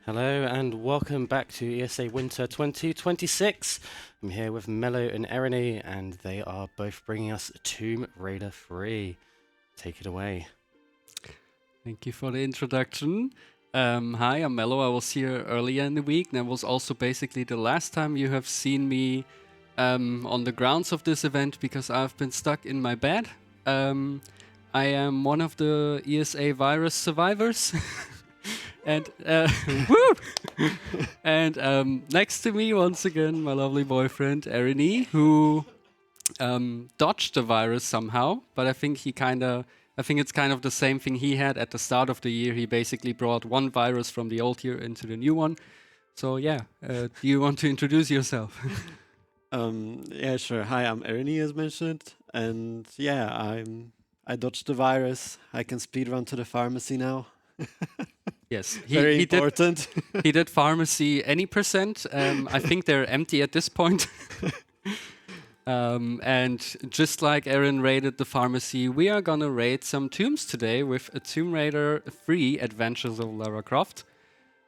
Hello and welcome back to ESA Winter 2026. I'm here with Mellow and Eriny, and they are both bringing us Tomb Raider 3. Take it away. Thank you for the introduction. Hi, I'm Mellow. I was here earlier in the week. That was also basically the last time you have seen me on the grounds of this event because I've been stuck in my bed. I am one of the ESA virus survivors. And woo! And next to me, once again, my lovely boyfriend, Eriny, who dodged the virus somehow, but I think it's kind of the same thing he had at the start of the year. He basically brought one virus from the old year into the new one. So yeah, do you want to introduce yourself? Yeah, sure. Hi, I'm Ernie, as mentioned, and yeah, I dodged the virus. I can speedrun to the pharmacy now. Yes, Very he important. he did pharmacy any percent. I think they're empty at this point. And just like Aaron raided the pharmacy, we are gonna raid some tombs today with a Tomb Raider 3 Adventures of Lara Croft.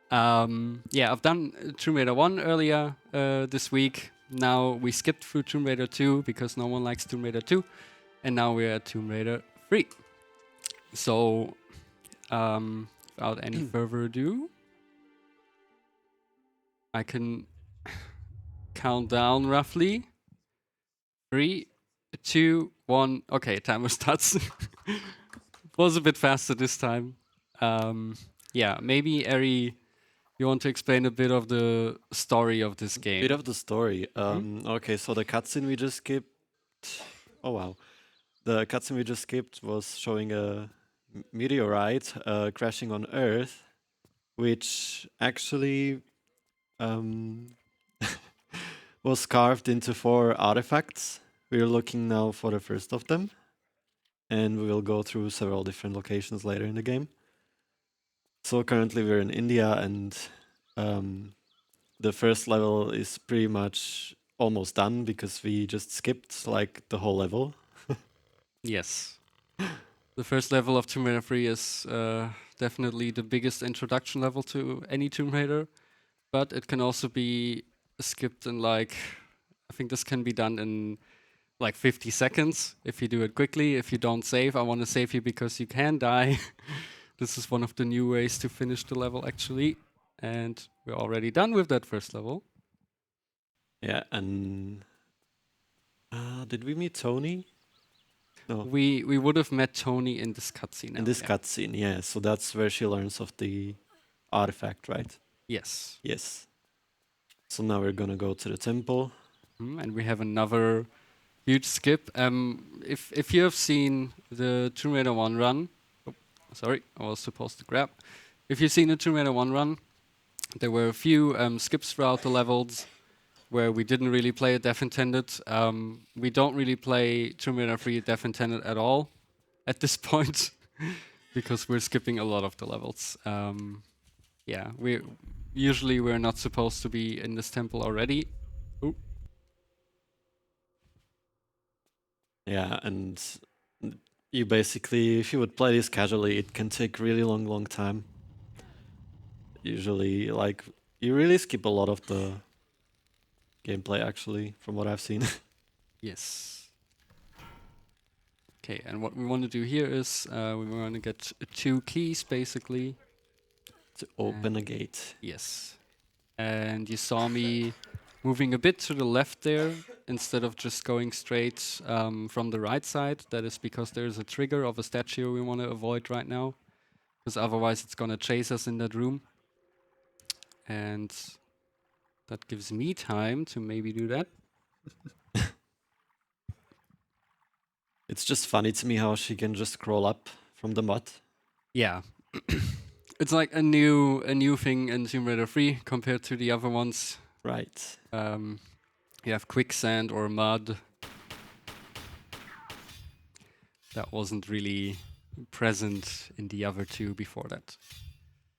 Yeah, I've done Tomb Raider 1 earlier this week. Now we skipped through Tomb Raider 2 because no one likes Tomb Raider 2. And now we're at Tomb Raider 3. So, without any further ado, I can count down roughly. 3, 2, 1. Okay, timer starts. Was a bit faster this time. Yeah, maybe Eri, you want to explain a bit of the story of this game? Bit of the story. Okay, so the cutscene we just skipped. Oh wow, the cutscene we just skipped was showing a meteorite crashing on Earth, which actually was carved into 4 artifacts. We're looking now for the first of them, and we will go through several different locations later in the game. So currently we're in India, and the first level is pretty much almost done because we just skipped like the whole level. Yes. The first level of Tomb Raider 3 is definitely the biggest introduction level to any Tomb Raider, but it can also be skipped in like, I think this can be done in like 50 seconds if you do it quickly. If you don't save, I want to save you because you can die. This is one of the new ways to finish the level actually, and we're already done with that first level. Yeah, and did we meet Tony? No. We would have met Tony in this cutscene. In this cutscene, yeah. So that's where she learns of the artifact, right? Yes. Yes. So now we're gonna go to the temple. And we have another huge skip. If you have seen the Tomb Raider 1 run, sorry, I was supposed to grab. If you've seen the Tomb Raider 1 run, there were a few skips throughout the levels where we didn't really play it Death Intended. We don't really play Tomb Raider 3 Death Intended at all at this point because we're skipping a lot of the levels. Yeah, we're not supposed to be in this temple already. Ooh. Yeah, and you basically, if you would play this casually, it can take really long time. Usually, like, you really skip a lot of the gameplay, actually, from what I've seen. Yes. Okay, and what we want to do here is we want to get 2 keys, basically. To open a gate. Yes. And you saw me moving a bit to the left there instead of just going straight from the right side. That is because there's a trigger of a statue we want to avoid right now, because otherwise it's going to chase us in that room. And that gives me time to maybe do that. It's just funny to me how she can just scroll up from the mud. Yeah. It's like a new thing in Tomb Raider 3 compared to the other ones. Right. You have quicksand or mud. That wasn't really present in the other 2 before that.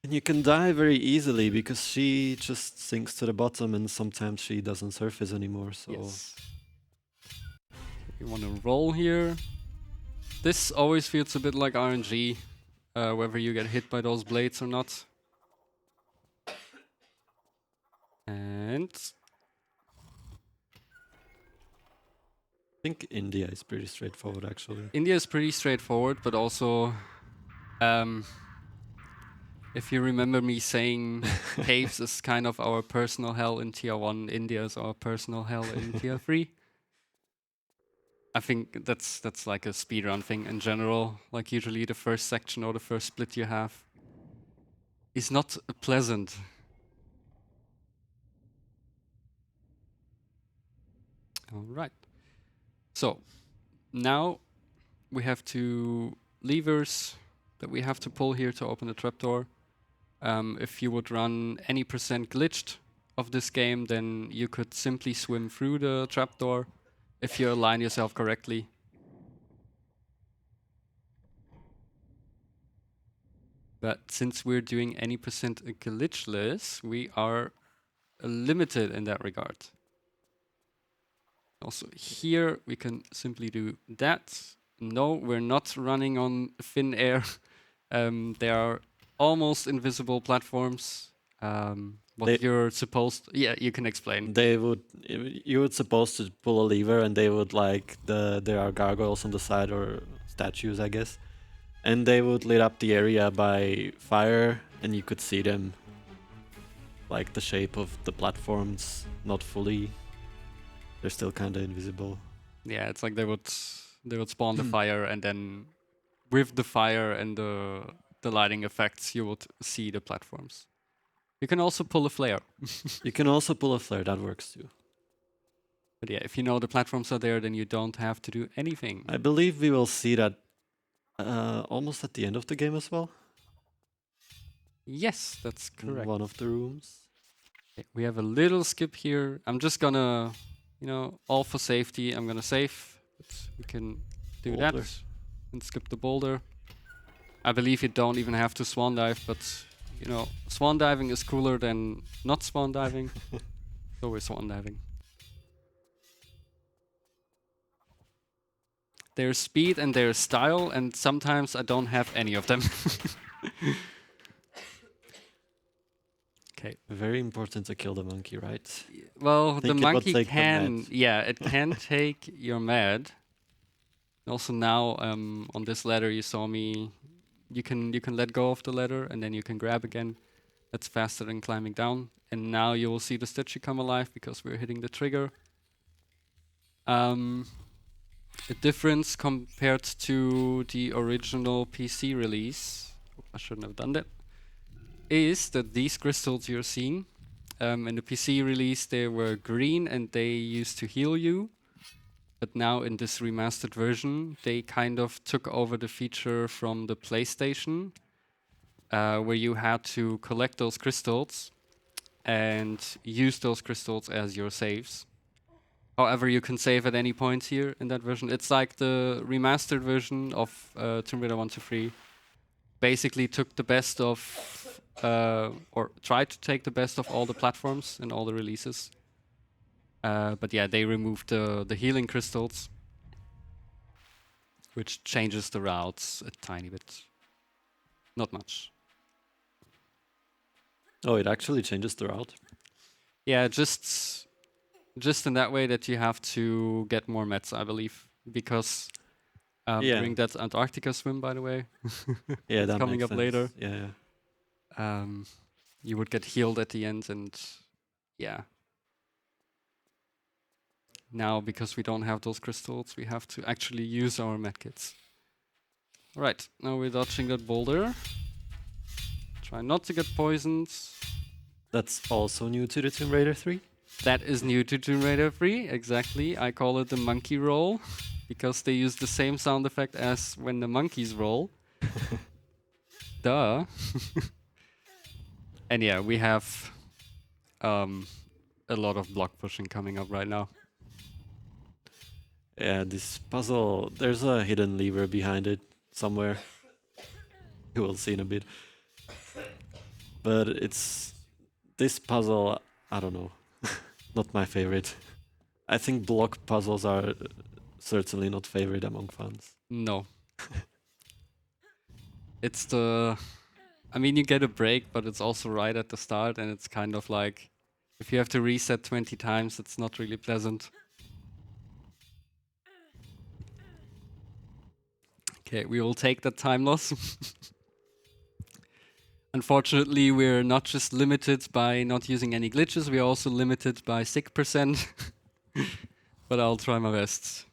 And you can die very easily because she just sinks to the bottom and sometimes she doesn't surface anymore, so... Yes. You want to roll here. This always feels a bit like RNG, whether you get hit by those blades or not. And I think India is pretty straightforward, actually. India is pretty straightforward, but also, if you remember me saying caves is kind of our personal hell in tier 1, India is our personal hell in tier 3. I think that's like a speedrun thing in general. Like usually the first section or the first split you have is not pleasant. All right. So now we have two levers that we have to pull here to open the trapdoor. If you would run any percent glitched of this game, then you could simply swim through the trapdoor if you align yourself correctly. But since we're doing any percent glitchless, we are limited in that regard. Also here we can simply do that. No, we're not running on thin air. There are almost invisible platforms. What you're supposed, yeah, you can explain. You would supposed to pull a lever, and they would there are gargoyles on the side, or statues, I guess, and they would lit up the area by fire, and you could see them, like the shape of the platforms, not fully. They're still kind of invisible. Yeah, it's like they would spawn the fire, and then with the fire and the lighting effects, you would see the platforms. You can also pull a flare. You can also pull a flare, that works too. But yeah, if you know the platforms are there, then you don't have to do anything. I believe we will see that almost at the end of the game as well. Yes, that's correct. In one of the rooms. Okay, we have a little skip here. I'm just gonna, all for safety, I'm gonna save. But we can do Boulder. that and skip the boulder. I believe you don't even have to swan dive, but swan diving is cooler than not swan diving. So we're swan diving. There's speed and there's style, and sometimes I don't have any of them. Okay. Very important to kill the monkey, right? Well, the Think it will monkey take the can, med. yeah, it can take your med. Also now, on this ladder you saw me, you can let go of the ladder and then you can grab again. That's faster than climbing down. And now you will see the statue come alive because we're hitting the trigger. The difference compared to the original PC release, I shouldn't have done that, is that these crystals you're seeing, in the PC release they were green and they used to heal you. But now in this remastered version, they kind of took over the feature from the PlayStation, where you had to collect those crystals and use those crystals as your saves. However, you can save at any point here in that version. It's like the remastered version of Tomb Raider 1 to 3. Basically took the best of, or tried to take the best of all the platforms and all the releases. But yeah, they removed the healing crystals, which changes the routes a tiny bit. Not much. Oh, it actually changes the route. Yeah, just in that way that you have to get more meds, I believe, because during that Antarctica swim, by the way, yeah, that coming makes up sense. later. Yeah. You would get healed at the end, and yeah. Now, because we don't have those crystals, we have to actually use our medkits. Alright, now we're dodging that boulder. Try not to get poisoned. That's also new to the Tomb Raider 3. That is new to Tomb Raider 3, exactly. I call it the monkey roll, because they use the same sound effect as when the monkeys roll. Duh. And yeah, we have a lot of block pushing coming up right now. Yeah, this puzzle, there's a hidden lever behind it somewhere. You will see in a bit. But this puzzle, I don't know, not my favorite. I think block puzzles are certainly not favorite among fans. No. It's I mean, you get a break, but it's also right at the start, and it's kind of like, If you have to reset 20 times, it's not really pleasant. Okay, we will take that time loss. Unfortunately, we're not just limited by not using any glitches, we're also limited by sick percent. But I'll try my best.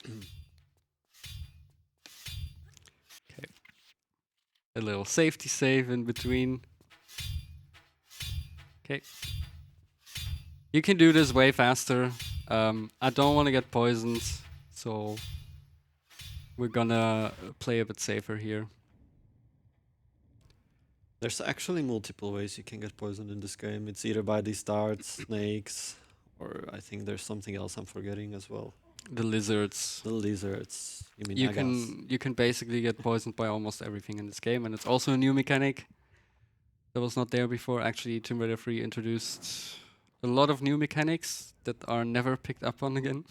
Okay. A little safety save in between. Okay. You can do this way faster. I don't want to get poisoned, so we're gonna play a bit safer here. There's actually multiple ways you can get poisoned in this game. It's either by these darts, snakes, or I think there's something else I'm forgetting as well. The lizards. The lizards. You mean You can basically get poisoned by almost everything in this game, and it's also a new mechanic that was not there before. Actually, Tomb Raider 3 introduced a lot of new mechanics that are never picked up on again.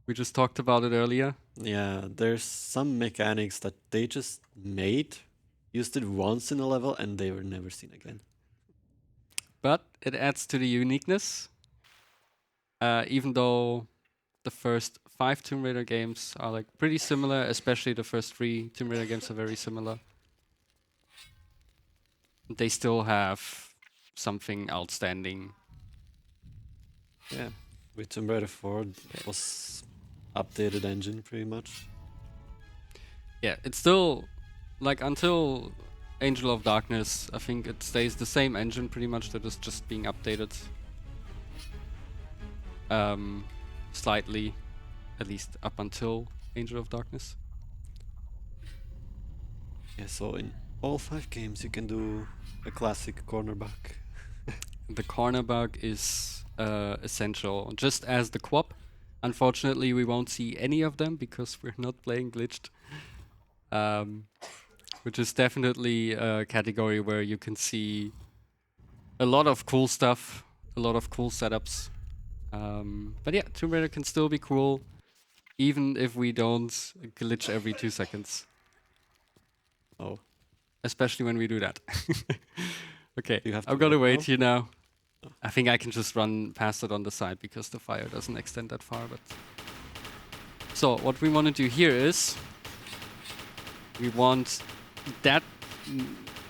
We just talked about it earlier. Yeah, there's some mechanics that they just made, used it once in a level, and they were never seen again. But it adds to the uniqueness. Even though the first 5 Tomb Raider games are like pretty similar, especially the first 3 Tomb Raider games are very similar. They still have something outstanding. Yeah, with Tomb Raider 4, it was updated engine pretty much. Yeah, it's still like until Angel of Darkness, I think it stays the same engine pretty much, that is just being updated slightly, at least up until Angel of Darkness. Yeah, so in all 5 games you can do a classic cornerback. The corner bug is essential, just as the quap. Unfortunately, we won't see any of them because we're not playing glitched. Which is definitely a category where you can see a lot of cool stuff, a lot of cool setups. But yeah, Tomb Raider can still be cool, even if we don't glitch every 2 seconds. Oh, Especially when we do that. Okay, you have to I'm gonna wait wait here now. I think I can just run past it on the side because the fire doesn't extend that far. But so what we want to do here is we want that.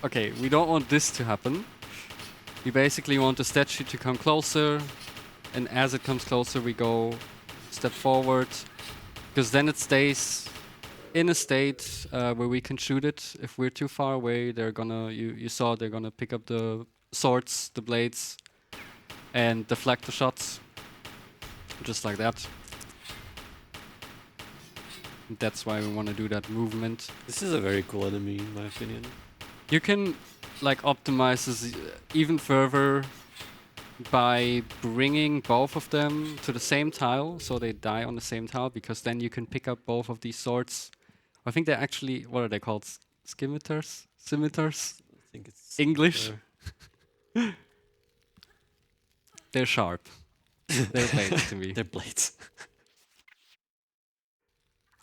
Okay, we don't want this to happen. We basically want the statue to come closer, and as it comes closer, we go step forward, because then it stays in a state where we can shoot it. If we're too far away, they're gonna. You saw they're gonna pick up the swords, the blades, and deflect the shots, just like that. That's why we want to do that movement. this is a very cool enemy in my opinion. You can like optimize this even further by bringing both of them to the same tile, so they die on the same tile, because then you can pick up both of these swords. I think they're actually, what are they called? Scimitars? Scimitars? I think it's English? They're sharp. They're blades to me. They're blades.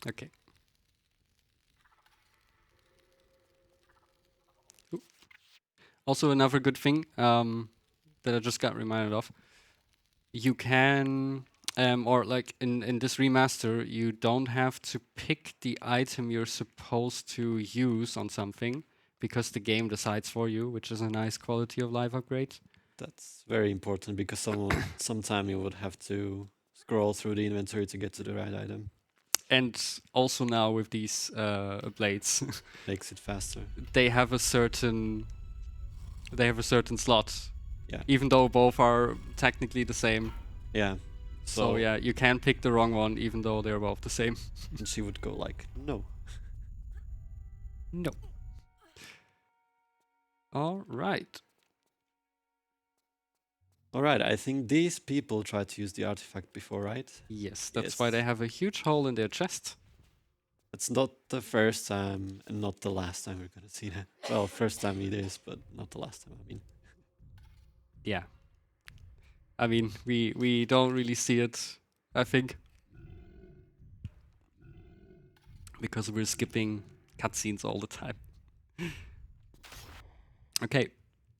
Okay. Ooh. Also, another good thing that I just got reminded of, you can, or like in this remaster, you don't have to pick the item you're supposed to use on something, because the game decides for you, which is a nice quality of life upgrade. That's very important because sometime you would have to scroll through the inventory to get to the right item. And also now with these blades, Makes it faster. they have a certain slot. Yeah. Even though both are technically the same. Yeah. So yeah, you can pick the wrong one even though they're both the same. And she would go like, no. No. All right. All right, I think these people tried to use the artifact before, right? Yes, that's why they Yes. have a huge hole in their chest. It's not the first time and not the last time we're gonna see that. Well, first time it is, but not the last time, I mean. Yeah. I mean, we don't really see it, I think. Because we're skipping cutscenes all the time. Okay,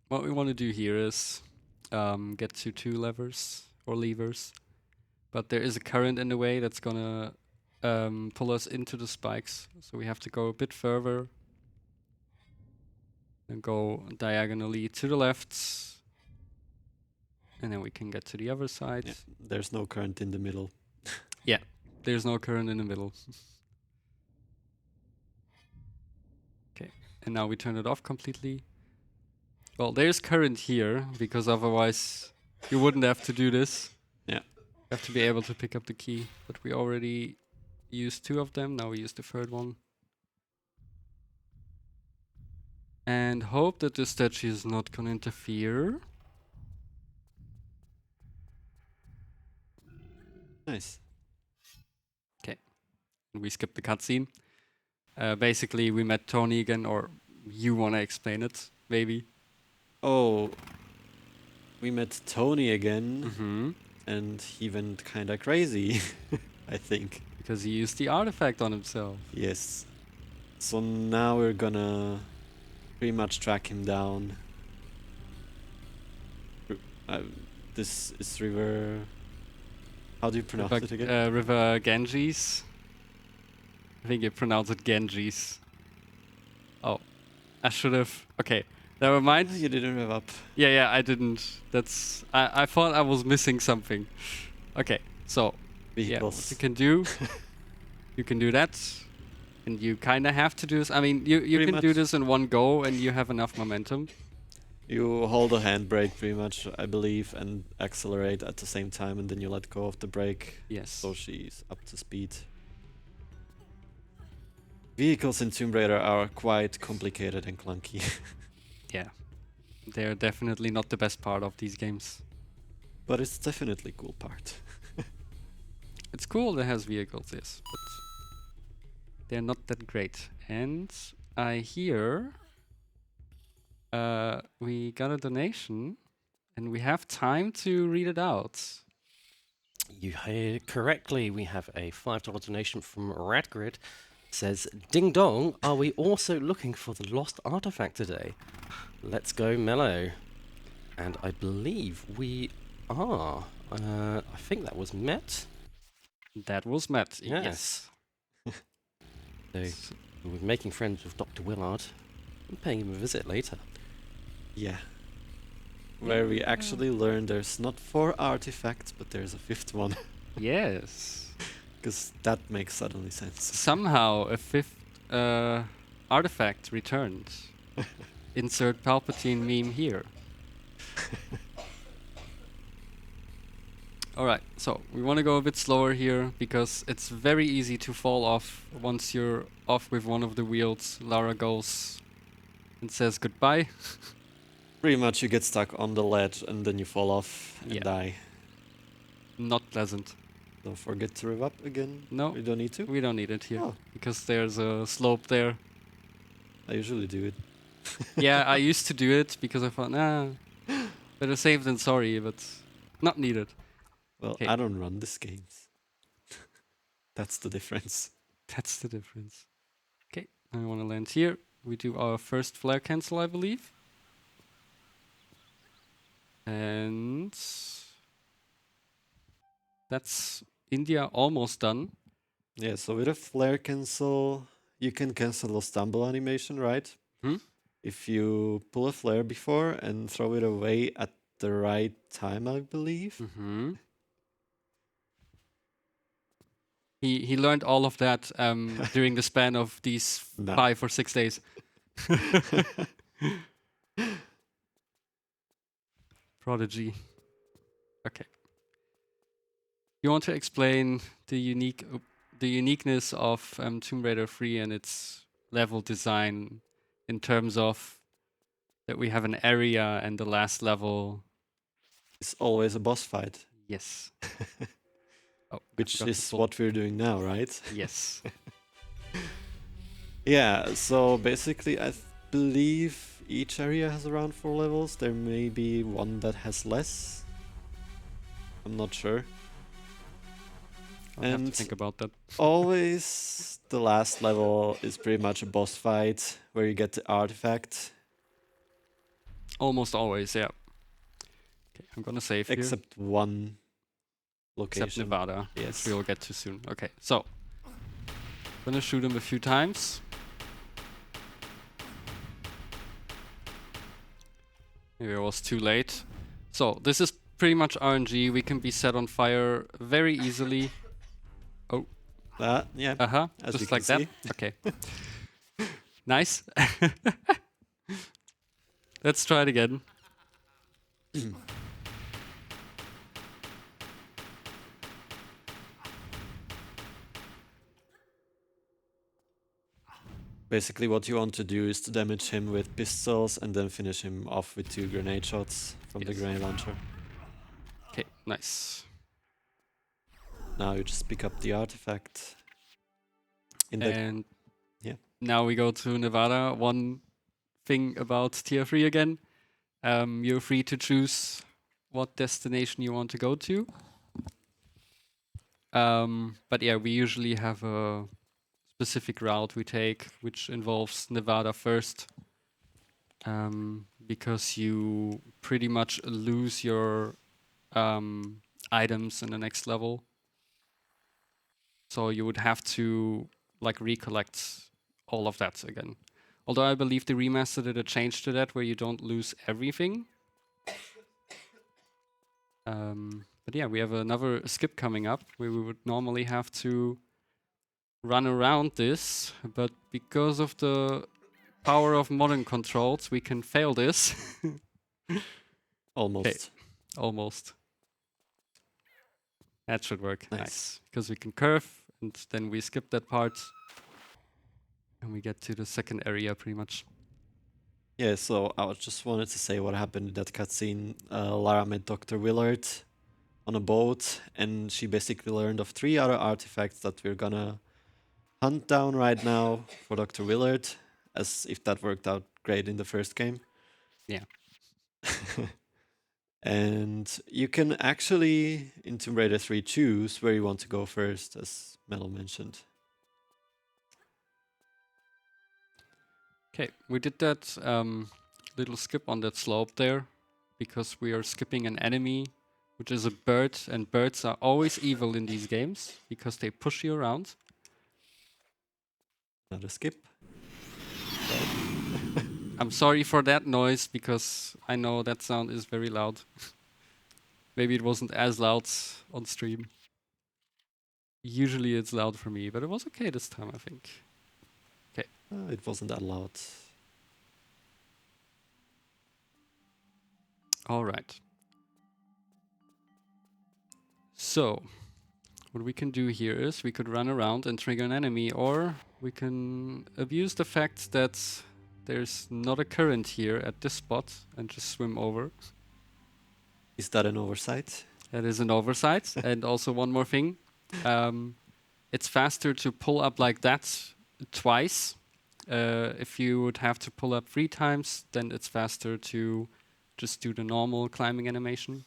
what we want to do here is get to 2 levers or levers. But there is a current in the way that's gonna pull us into the spikes. So we have to go a bit further and go diagonally to the left. And then we can get to the other side. Yeah, there's no current in the middle. There's no current in the middle. Okay, and now we turn it off completely. Well, there's current here, because otherwise you wouldn't have to do this. Yeah. You have to be able to pick up the key. But we already used 2 of them, now we use the 3rd one. And hope that the statue is not gonna interfere. Nice. We skipped the cutscene. Basically, we met Tony again, or you wanna explain it, maybe? Oh, we met Tony again, Mm-hmm. and he went kinda crazy, I think. Because he used the artifact on himself. Yes. So now we're gonna pretty much track him down. This is River... How do you pronounce it again? River Ganges. I think you pronounce it Ganges. Oh, I should have. Okay, never mind. You didn't rev up. Yeah, I didn't. That's. I thought I was missing something. Okay, so yeah, what Vehicles. you can do, you can do that, and you kind of have to do this. I mean, you Pretty can do much. this in one go, and you have enough momentum. You hold a handbrake pretty much, I believe, and accelerate at the same time, and then you let go of the brake, Yes. so she's up to speed. Vehicles in Tomb Raider are quite complicated and clunky. Yeah, they're definitely not the best part of these games. But it's definitely a cool part. It's cool that it has vehicles, yes, but they're not that great. And I hear we got a donation, and we have time to read it out. You heard correctly. We have a $5 donation from Radgrid. Says, ding dong, are we also looking for the lost artifact today? Let's go, Mellow. And I believe we are. I think that was met. That was Matt. Yes. So we're making friends with Dr. Willard. I'm paying him a visit later. Yeah. Where we actually learn there's not 4 artifacts, but there's a 5th one. Yes. Because that makes suddenly sense. Somehow a 5th artifact returned. Insert Palpatine meme here. Alright, so we want to go a bit slower here because it's very easy to fall off once you're off with one of the wheels. Lara goes and says goodbye. Pretty much you get stuck on the ledge and then you fall off and Yeah. die. Not pleasant. Don't forget to rev up again. No, You don't need to? we don't need it here Oh. because there's a slope there. I usually do it. Yeah, I used to do it because I thought, nah, better safe than sorry, but not needed. Well, Okay. I don't run these games. That's the difference. That's the difference. Okay, I want to land here. We do our first flare cancel, I believe. And that's India almost done. Yeah, so with a flare cancel, you can cancel a stumble animation, right? Hmm? If you pull a flare before and throw it away at the right time, I believe. Mm-hmm. He learned all of that during the span of these No. 5 or 6 days. Prodigy. Okay. You want to explain the uniqueness of Tomb Raider 3 and its level design in terms of that we have an area and the last level. It's always a boss fight, Yes. Oh, I which forgot to is pull- what we're doing now, right? Yes. Yeah, so basically I believe each area has around 4 levels. There may be one that has less. I'm not sure. I'll have to And- think about that. Always the last level is pretty much a boss fight where you get the artifact. Almost always, yeah. Okay. I'm gonna save here. Except one location. Except Nevada, Yes. which we'll get to soon. Okay, so gonna shoot him a few times. Maybe I was too late. So this is pretty much RNG. We can be set on fire very easily. Oh, Yeah. As you just can like that. see. Okay. Nice. Let's try it again. Basically, what you want to do is to damage him with pistols and then finish him off with 2 grenade shots from the Yes. grenade launcher. Okay, nice. Now you just pick up the artifact. In the And yeah. now we go to Nevada. One thing about tier 3 again. You're free to choose what destination you want to go to. But yeah, we usually have a specific route we take, which involves Nevada first. Because you pretty much lose your items in the next level. So you would have to like recollect all of that again. Although I believe the remaster did a change to that where you don't lose everything. But yeah, we have another skip coming up where we would normally have to run around this, but because of the power of modern controls, we can fail this. Almost. Okay. Almost. That should work. Nice. Nice. Because we can curve, and then we skip that part. And we get to the second area pretty much. Yeah, so I just wanted to say what happened in that cutscene. Lara met Dr. Willard on a boat, and she basically learned of 3 other artifacts that we're gonna hunt down right now for Dr. Willard, as if that worked out great in the first game. Yeah. And you can actually, in Tomb Raider 3, choose where you want to go first, as Mellow mentioned. Okay, we did that little skip on that slope there because we are skipping an enemy, which is a bird, and birds are always evil in these games because they push you around. Another skip. I'm sorry for that noise because I know that sound is very loud. Maybe it wasn't as loud on stream. Usually it's loud for me, but it was okay this time, I think. It wasn't that loud. All right. So, what we can do here is we could run around and trigger an enemy, or we can abuse the fact that there's not a current here at this spot and just swim over. Is that an oversight? That is an oversight. And also one more thing. It's faster to pull up like that twice. If you would have to pull up 3 times, then it's faster to just do the normal climbing animation.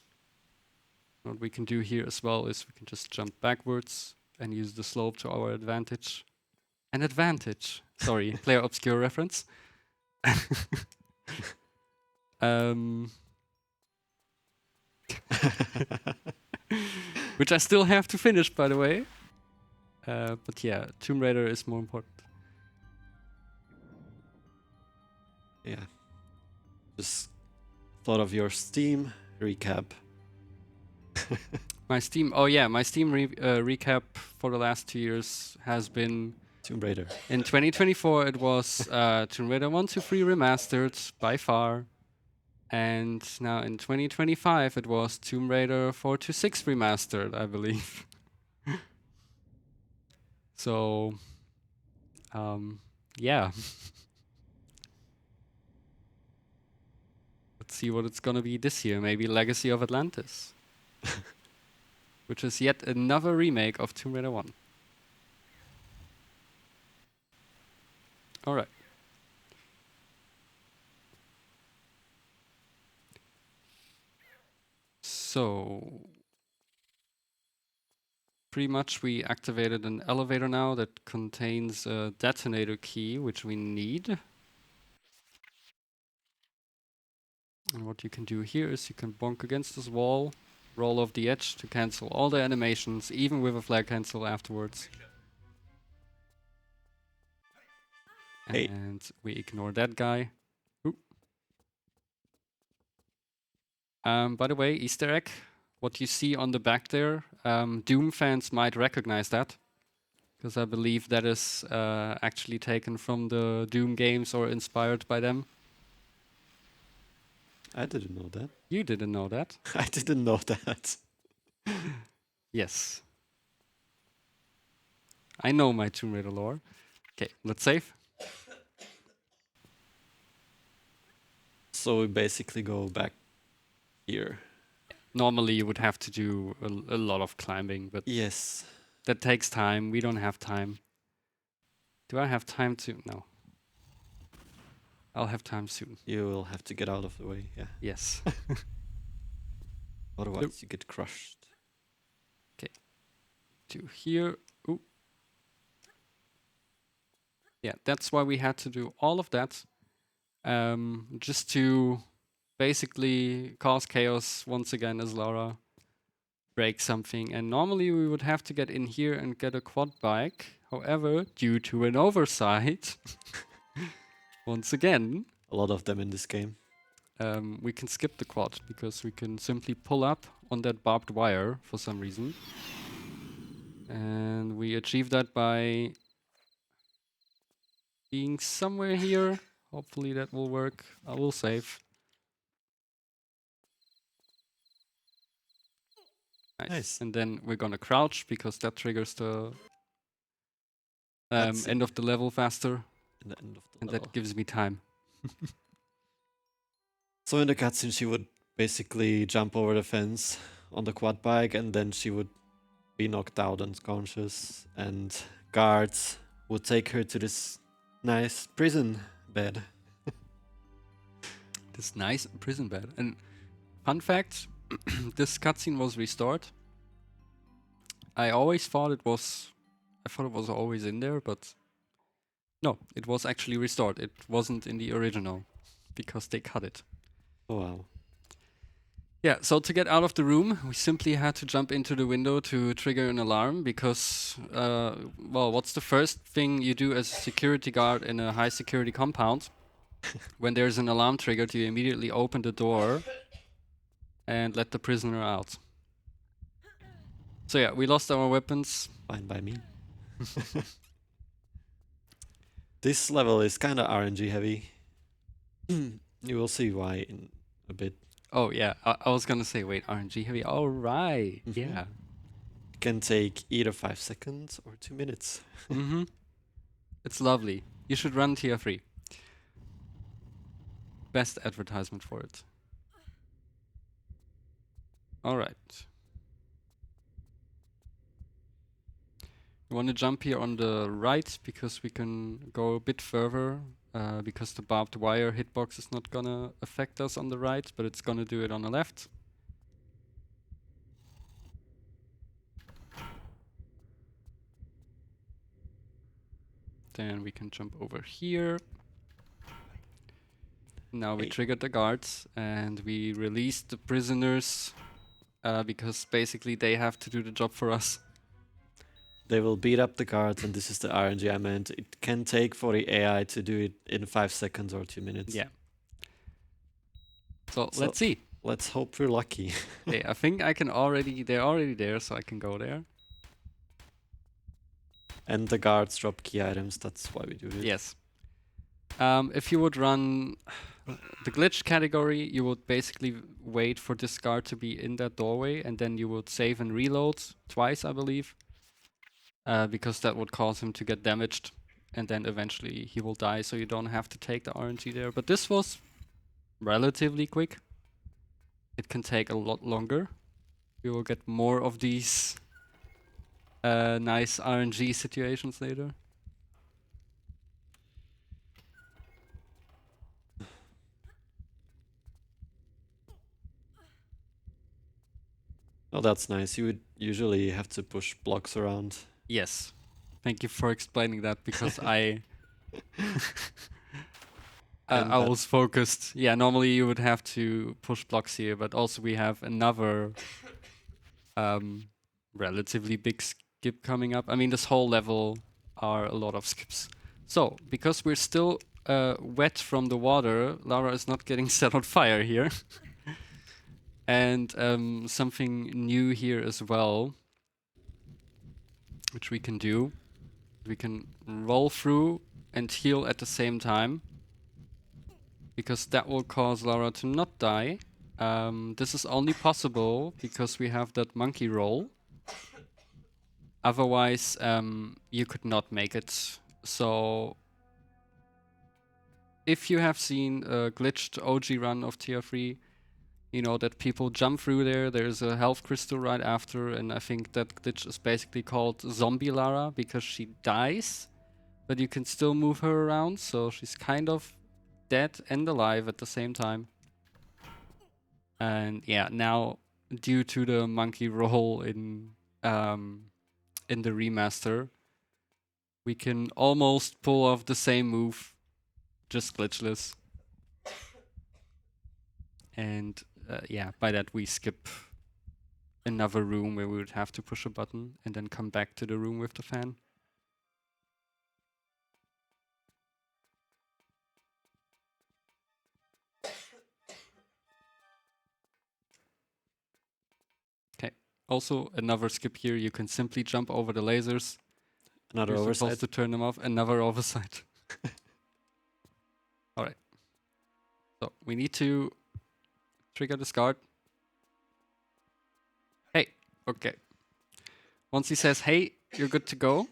What we can do here as well is we can just jump backwards and use the slope to our advantage. An advantage. Sorry, player obscure reference. Which I still have to finish, by the way. But yeah, Tomb Raider is more important. Yeah. Just thought of your Steam recap. My Steam recap for the last 2 years has been Tomb Raider. in 2024. It was Tomb Raider 1 to 3 remastered by far, and now in 2025 it was Tomb Raider 4 to 6 remastered, I believe. So, yeah. Let's see what it's gonna be this year. Maybe Legacy of Atlantis. Which is yet another remake of Tomb Raider 1. Alright. So, pretty much we activated an elevator now that contains a detonator key, which we need. And what you can do here is you can bonk against this wall, roll off the edge to cancel all the animations, even with a flag cancel afterwards. Hey. And we ignore that guy. Oop. By the way, Easter egg, what you see on the back there, Doom fans might recognize that, because I believe that is actually taken from the Doom games or inspired by them. I didn't know that. You didn't know that? I didn't know that. Yes. I know my Tomb Raider lore. Okay, let's save. So we basically go back here. Normally you would have to do a lot of climbing, but Yes. that takes time. We don't have time. Do I have time to? No. I'll have time soon. You will have to get out of the way, yeah. Yes. Otherwise you get crushed. To here. Ooh. Yeah, that's why we had to do all of that. Just to basically cause chaos once again as Laura breaks something. And normally we would have to get in here and get a quad bike. However, due to an oversight, once again, A lot of them in this game. we can skip the quad because we can simply pull up on that barbed wire for some reason. And we achieve that by being somewhere here. Hopefully that will work. I will save. Nice. And then we're gonna crouch because that triggers the That's end of the level faster. In the end of the And level. that gives me time. So in the cutscene she would basically jump over the fence on the quad bike and then she would be knocked out unconscious and guards would take her to this nice prison bed. This nice prison bed. And fun fact, this cutscene was restored. I thought it was always in there, but no, it was actually restored. It wasn't in the original because they cut it. Oh wow. Yeah, so to get out of the room, we simply had to jump into the window to trigger an alarm because, well, what's the first thing you do as a security guard in a high security compound? When there's an alarm triggered, you immediately open the door and let the prisoner out. So yeah, we lost our weapons. Fine by me. This level is kind of RNG heavy. You will see why in a bit. Oh yeah, I was gonna say, wait, RNG heavy? All right, Mhm. yeah. It can take either 5 seconds or 2 minutes. Mm-hmm. It's lovely. You should run tier 3. Best advertisement for it. All right. You want to jump here on the right because we can go a bit further because the barbed wire hitbox is not gonna affect us on the right, but it's gonna do it on the left. Then we can jump over here. Now we Hey. triggered the guards and we released the prisoners because basically they have to do the job for us. They will beat up the guards, and this is the RNG I meant. It can take for the AI to do it in 5 seconds or 2 minutes. Yeah. So So- let's see. Let's hope we're lucky. Okay, I think I can already, they're already there, so I can go there. And the guards drop key items, that's why we do it. Yes. If you would run the glitch category, you would basically wait for this guard to be in that doorway, and then you would save and reload twice, I believe. Because that would cause him to get damaged, and then eventually he will die, so you don't have to take the RNG there. But this was relatively quick. It can take a lot longer. We will get more of these nice RNG situations later. Oh, that's nice. You would usually have to push blocks around. Yes. Thank you for explaining that because I And I that- was focused. Yeah, normally you would have to push blocks here, but also we have another relatively big skip coming up. I mean, this whole level are a lot of skips. So, because we're still wet from the water, Lara is not getting set on fire here. And something new here as well, which we can do. We can roll through and heal at the same time, because that will cause Lara to not die. This is only possible because we have that monkey roll. Otherwise, you could not make it. So, if you have seen a glitched OG run of Tier 3, you know that people jump through there. There's a health crystal right after, and I think that glitch is basically called Zombie Lara because she dies, but you can still move her around, so she's kind of dead and alive at the same time. And yeah, now due to the monkey roll in the remaster, we can almost pull off the same move, just glitchless. And yeah, by that we skip another room where we would have to push a button and then come back to the room with the fan. Okay. Also, another skip here. You can simply jump over the lasers. Another You're oversight. supposed to turn them off. Another oversight. All right. So we need to trigger this guard. Hey. Okay. Once he says, "Hey," you're good to go.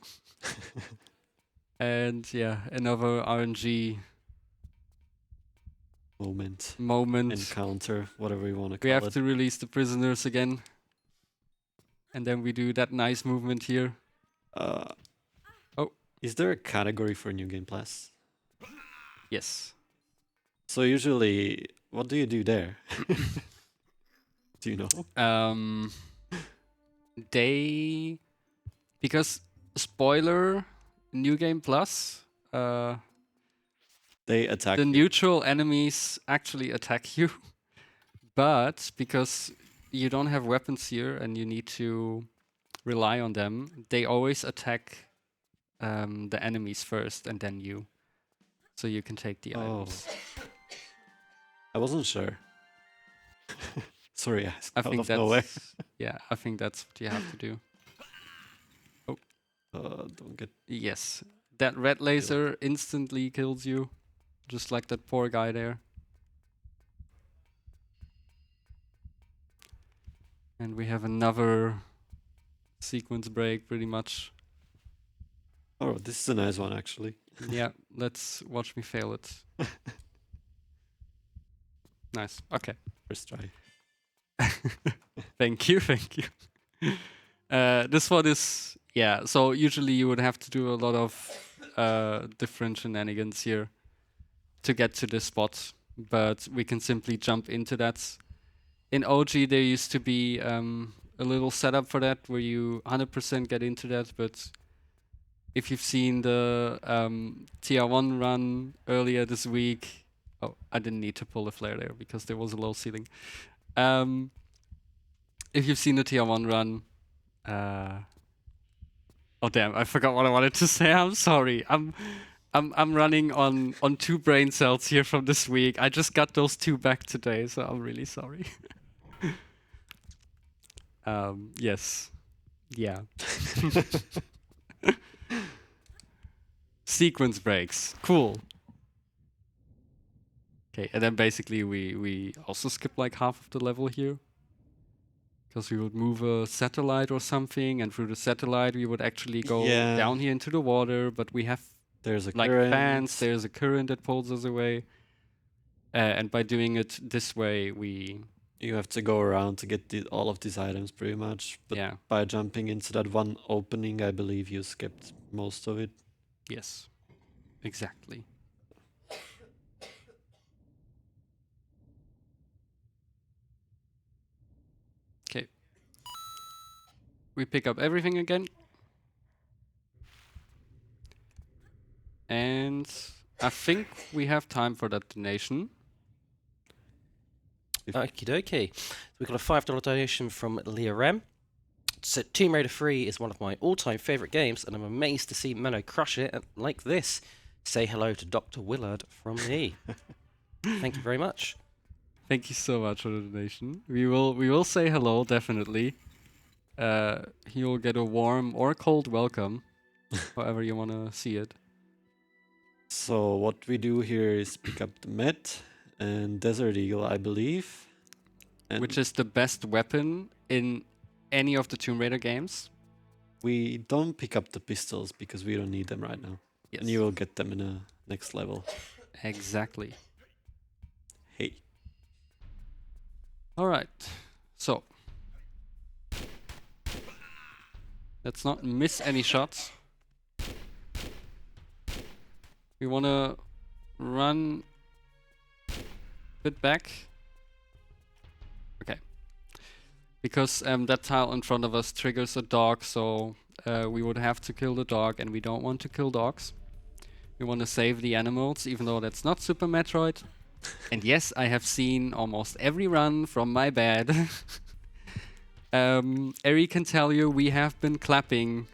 And yeah, another RNG Moment. moment. Encounter, whatever you want to We call have it. to release the prisoners again. And then we do that nice movement here. Oh. Is there a category for New Game Plus? Yes. So usually, what do you do there? Do you know? They, because spoiler, New Game Plus, They attack the you. neutral enemies actually attack you, but because you don't have weapons here and you need to rely on them, they always attack the enemies first and then you, so you can take the items. I wasn't sure. Sorry, I asked I out think of nowhere. that's yeah. I think that's what you have to do. Don't get. Yes, that red laser instantly kills you, just like that poor guy there. And we have another sequence break, pretty much. Oh, this is a nice one actually. Yeah, let's watch me fail it. Nice. Okay. First try. Thank you. Thank you. This one is yeah. So usually you would have to do a lot of different shenanigans here to get to this spot, but we can simply jump into that. In OG, there used to be a little setup for that where you 100% get into that, but if you've seen the TR1 run earlier this week, oh, I didn't need to pull a flare there because there was a low ceiling. If you've seen the TR1 run, oh damn, I forgot what I wanted to say. I'm sorry. I'm running on 2 brain cells here from this week. I just got those 2 back today, so I'm really sorry. Yes. Yeah. Sequence breaks. Cool. Okay, and then basically we also skip like half of the level here. Because we would move a satellite or something, and through the satellite we would actually go down here into the water, but we have There's a like current. fans, there's a current that pulls us away. And by doing it this way, You have to go around to get all of these items pretty much. But yeah, by jumping into that one opening, I believe you skipped most of it. yes, exactly. Okay. We pick up everything again. And I think we have time for that donation. Okie dokie. We've got a $5 donation from Leah Rem. So Tomb Raider 3 is one of my all-time favourite games, and I'm amazed to see Menno crush it like this. Say hello to Dr. Willard from me. Thank you very much. Thank you so much for the donation. We will say hello, definitely. He will get a warm or cold welcome, however you want to see it. So what we do here is pick up the Met and Desert Eagle, I believe. And Which is the best weapon in any of the Tomb Raider games. we don't pick up the pistols because we don't need them right now. Yes. And you will get them in a next level. Exactly. Hey. All right. So let's not miss any shots. We want to run a bit back. Okay. Because that tile in front of us triggers a dog, so we would have to kill the dog, and we don't want to kill dogs. We want to save the animals, even though that's not Super Metroid. And yes, I have seen almost every run from my bed. Eri can tell you we have been clapping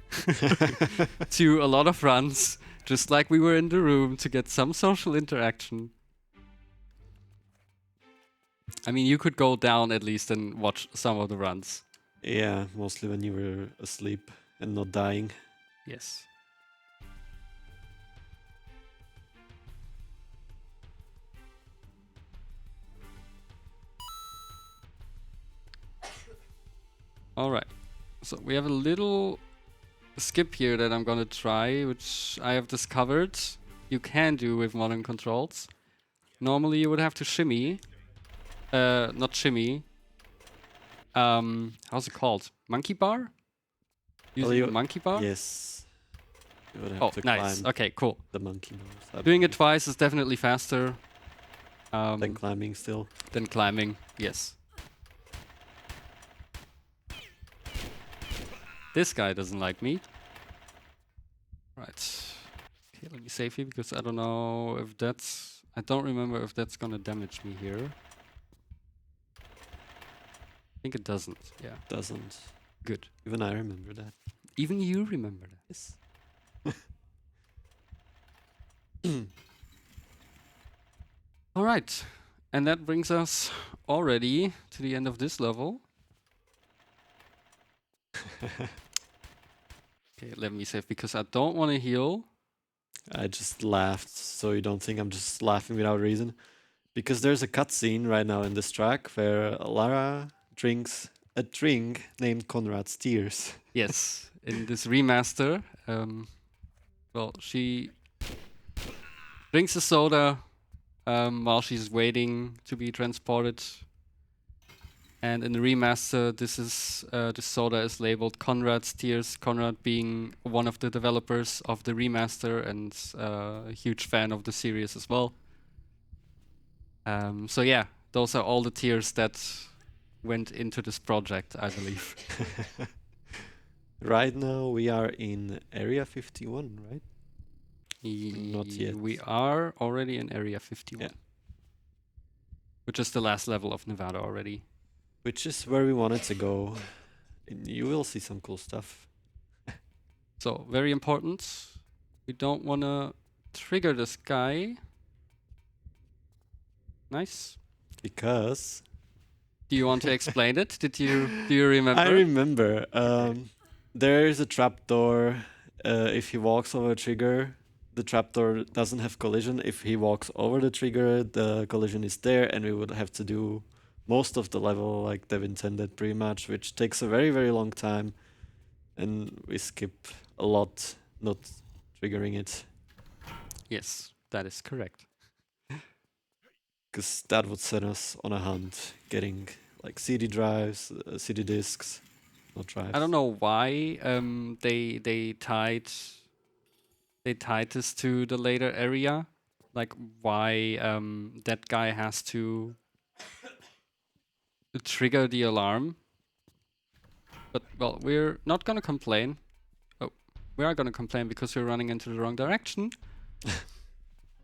to a lot of runs, just like we were in the room to get some social interaction. I mean, you could go down at least and watch some of the runs. Yeah, mostly when you were asleep and not dying. Yes. All right. So we have a little skip here that I'm gonna try, which I have discovered you can do with modern controls. Normally you would have to shimmy. Not shimmy. How's it called? Monkey bar? Using you- the monkey bar? Yes. You would have Oh, to nice. climb Okay, cool. the monkey bars. I Doing it believe. twice is definitely faster Then climbing still. than climbing. Yes. This guy doesn't like me. Right. Okay, let me save here because I don't know if that's... I don't remember if that's gonna damage me here. I think it doesn't. Yeah, Doesn't. good. Even I remember that. Even you remember that. Yes. All right. And that brings us already to the end of this level. Okay, let me save because I don't want to heal. I just laughed, so you don't think I'm just laughing without reason. Because there's a cutscene right now in this track where Lara drinks a drink named Conrad's Tears. Yes, in this remaster, well, she drinks a soda while she's waiting to be transported. And in the remaster, this soda is labeled Conrad's Tears. Conrad being one of the developers of the remaster and a huge fan of the series as well. So yeah, those are all the tears that went into this project, I believe. Right now we are in Area 51, right? Not yet. We are already in Area 51. Yeah. Which is the last level of Nevada already. Which is where we wanted to go. And you will see some cool stuff. So, very important. We don't want to trigger this guy. Nice. Because Do you want to explain it? Do you remember? I remember there is a trapdoor. If he walks over a trigger, the trapdoor doesn't have collision. If he walks over the trigger, the collision is there, and we would have to do most of the level like they've intended pretty much, which takes a very, very long time. And we skip a lot not triggering it. Yes, that is correct. Because that would set us on a hunt, getting like CD drives, CD discs, not drives. I don't know why they tied this to the later area. Like why that guy has to trigger the alarm. But well, we're not gonna complain. Oh, we are gonna complain because we're running into the wrong direction.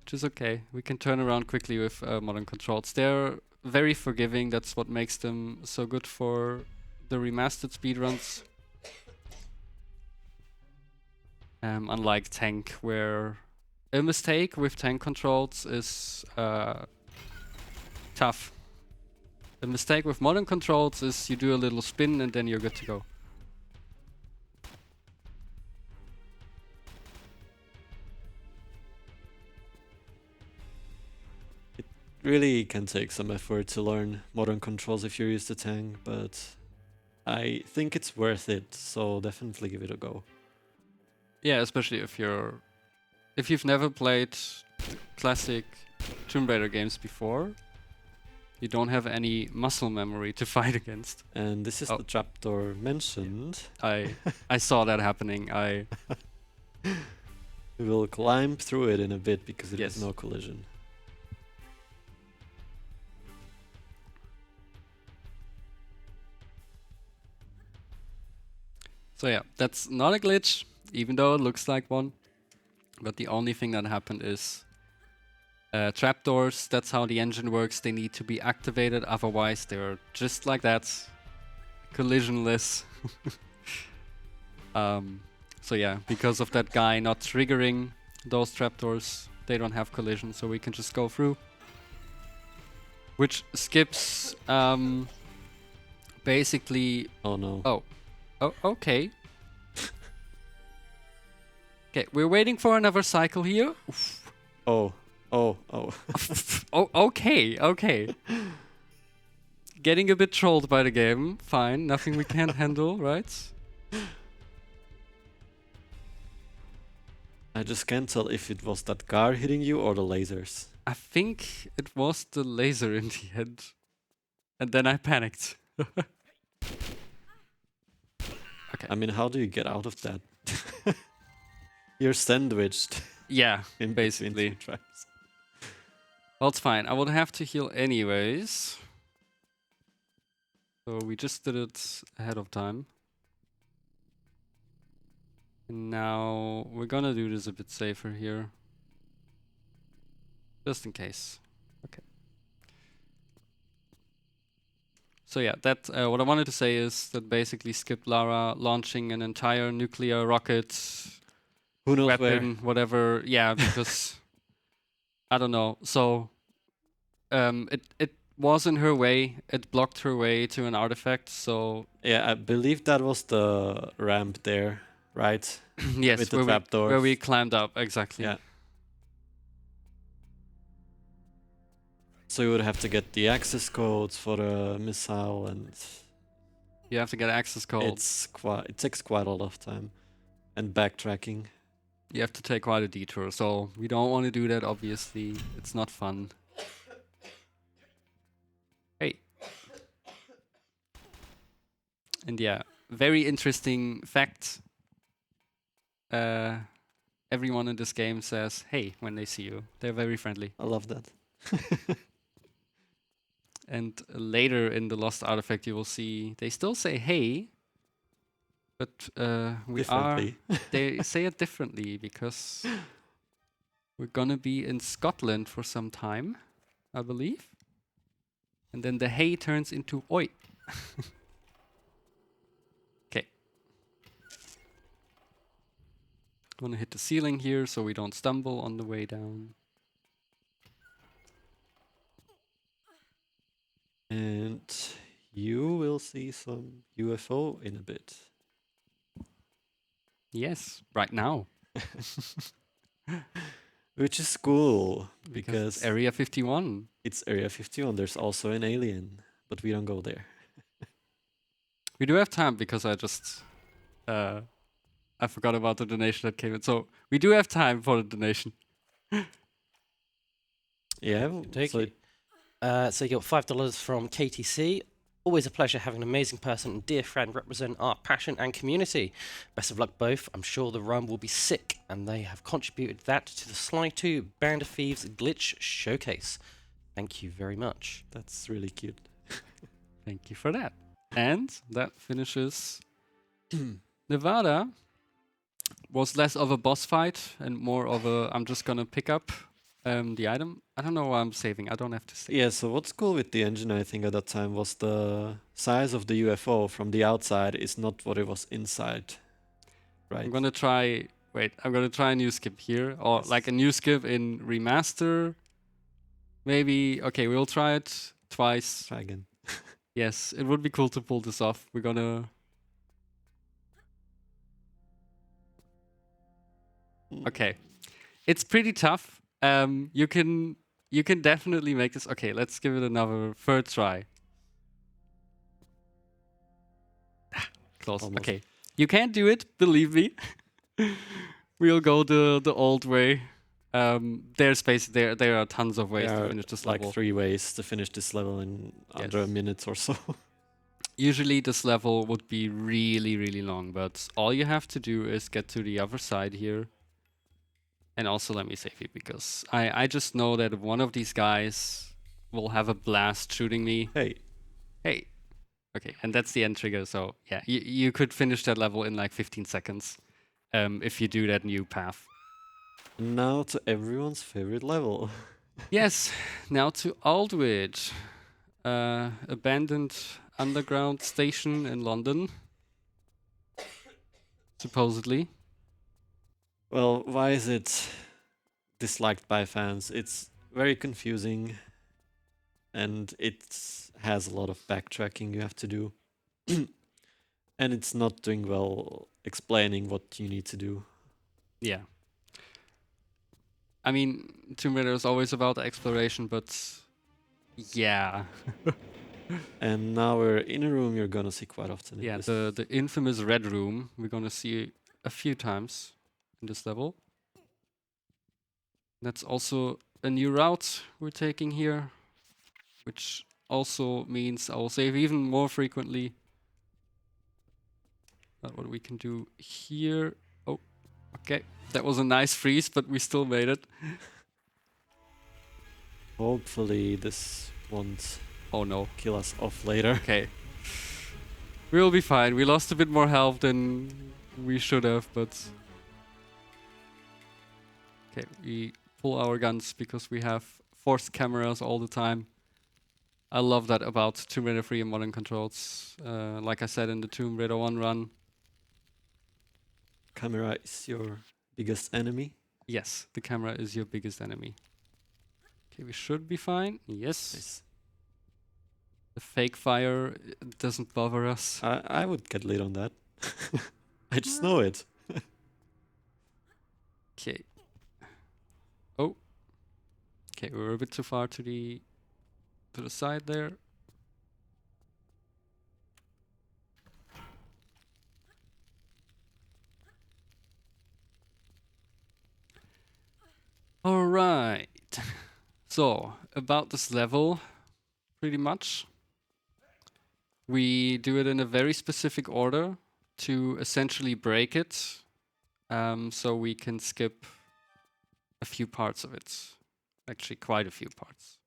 which is okay. We can turn around quickly with modern controls. They're very forgiving. That's what makes them so good for the remastered speedruns. Unlike tank, where a mistake with tank controls is tough. A mistake with modern controls is you do a little spin and then you're good to go. Really can take some effort to learn modern controls if you're used to tank, but I think it's worth it, so definitely give it a go. Yeah, especially if you've never played classic Tomb Raider games before, you don't have any muscle memory to fight against. And this is the trapdoor mentioned. I saw that happening. We will climb through it in a bit because it Yes. has no collision. So yeah, that's not a glitch, even though it looks like one. But the only thing that happened is trapdoors. That's how the engine works. They need to be activated, otherwise they're just like that, collisionless. So yeah, because of that guy not triggering those trapdoors, they don't have collision, so we can just go through. Which skips basically. Oh no. Oh, okay. Okay, we're waiting for another cycle here. Oh. Oh, okay. Getting a bit trolled by the game. Fine, nothing we can't handle, right? I just can't tell if it was that car hitting you or the lasers. I think it was the laser in the end. And then I panicked. Okay. I mean, how do you get out of that? You're sandwiched Yeah, in basically. between two traps. Well, it's fine. I would have to heal anyways. So we just did it ahead of time. And now we're gonna do this a bit safer here. Just in case. Okay. So yeah, that what I wanted to say is that basically skipped Lara launching an entire nuclear rocket, Who knows weapon, whatever. Yeah, because I don't know. So it was in her way. It blocked her way to an artifact. So Yeah, I believe that was the ramp there, right? yes, With the where trapdoors. where we climbed up exactly. Yeah. So you would have to get the access codes for the missile, and You have to get access codes. it takes quite a lot of time, and backtracking. You have to take quite a detour. So we don't want to do that. Obviously, it's not fun. Hey. And yeah, very interesting fact. Everyone in this game says "Hey" when they see you. They're very friendly. I love that. And later in the Lost Artifact, you will see they still say "Hey," but Differently. they say it differently because we're gonna be in Scotland for some time, I believe. And then the "Hey" turns into "Oi." Okay. I'm gonna hit the ceiling here so we don't stumble on the way down. And you will see some UFO in a bit. Yes, right now. Which is cool, Because because Area 51. it's Area 51. There's also an alien, but we don't go there. We do have time because I just I forgot about the donation that came in. So we do have time for the donation. Yeah, Take so it. So you got $5 from KTC. Always a pleasure having an amazing person and dear friend represent our passion and community. Best of luck both. I'm sure the run will be sick, and they have contributed that to the Sly 2 Band of Thieves Glitch Showcase. Thank you very much. that's really cute. Thank you for that. And that finishes Nevada. Was less of a boss fight and more of a I'm just gonna pick up The item? I don't know why I'm saving. I don't have to save. Yeah, so what's cool with the engine, I think, at that time was the size of the UFO from the outside is not what it was inside. Right. I'm gonna try. Wait, I'm gonna try a new skip here, or like a new skip in remaster. Maybe. Okay, we'll try it twice. Try again. Yes, it would be cool to pull this off. We're gonna. Okay, it's pretty tough. You can definitely make this. Okay, let's give it another third try. Close. Almost. Okay, you can't do it. Believe me. We'll go the old way. There's there are tons of ways There to are finish this like level. 3 ways to finish this level in under a Yes. minute or so. Usually this level would be really, really long, but all you have to do is get to the other side here. And also let me save you because I just know that one of these guys will have a blast shooting me. Hey, Hey. Okay, and that's the end trigger, so yeah, you could finish that level in like 15 seconds if you do that new path. now to everyone's favorite level. Yes, now to Aldwych, abandoned underground station in London, supposedly. Well, why is it disliked by fans? It's very confusing and it has a lot of backtracking you have to do. And it's not doing well explaining what you need to do. Yeah. I mean, Tomb Raider is always about exploration, but yeah. And now we're in a room you're gonna see quite often. in Yeah, this. the infamous red room we're gonna see a few times in this level. That's also a new route we're taking here, which also means I will save even more frequently. That's what we can do here. Oh, okay. That was a nice freeze, but we still made it. Hopefully this won't Oh no. kill us off later. Okay. We'll be fine. We lost a bit more health than we should have, but... Okay, we pull our guns because we have forced cameras all the time. I love that about Tomb Raider 3 and modern controls. Like I said in the Tomb Raider 1 run. Camera is your biggest enemy. Yes, the camera is your biggest enemy. Okay, we should be fine. Yes. Nice. The fake fire doesn't bother us. I would get lit on that. I just know it. Okay. Oh. Okay, we're a bit too far to the side there. All right. So, about this level, pretty much. We do it in a very specific order to essentially break it, so we can skip a few parts of it. Actually, quite a few parts.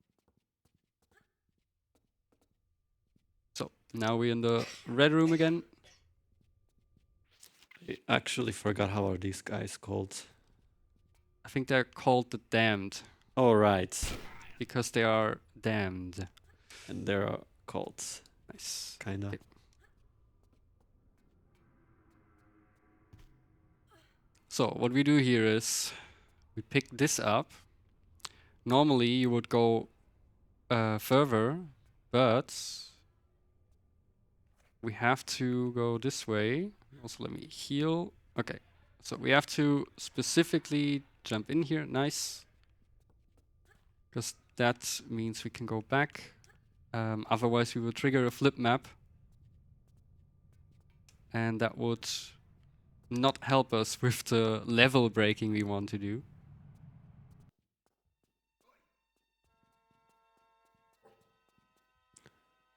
So, now we're in the red room again. I actually forgot how are these guys called. I think they're called the Damned, Oh, right. because they are damned. And they're called, Nice. kinda. Okay. So, what we do here is we pick this up. Normally, you would go further, but we have to go this way. Also, let me heal. Okay, so we have to specifically jump in here. Nice. Because that means we can go back. Otherwise, we will trigger a flip map. And that would not help us with the level breaking we want to do.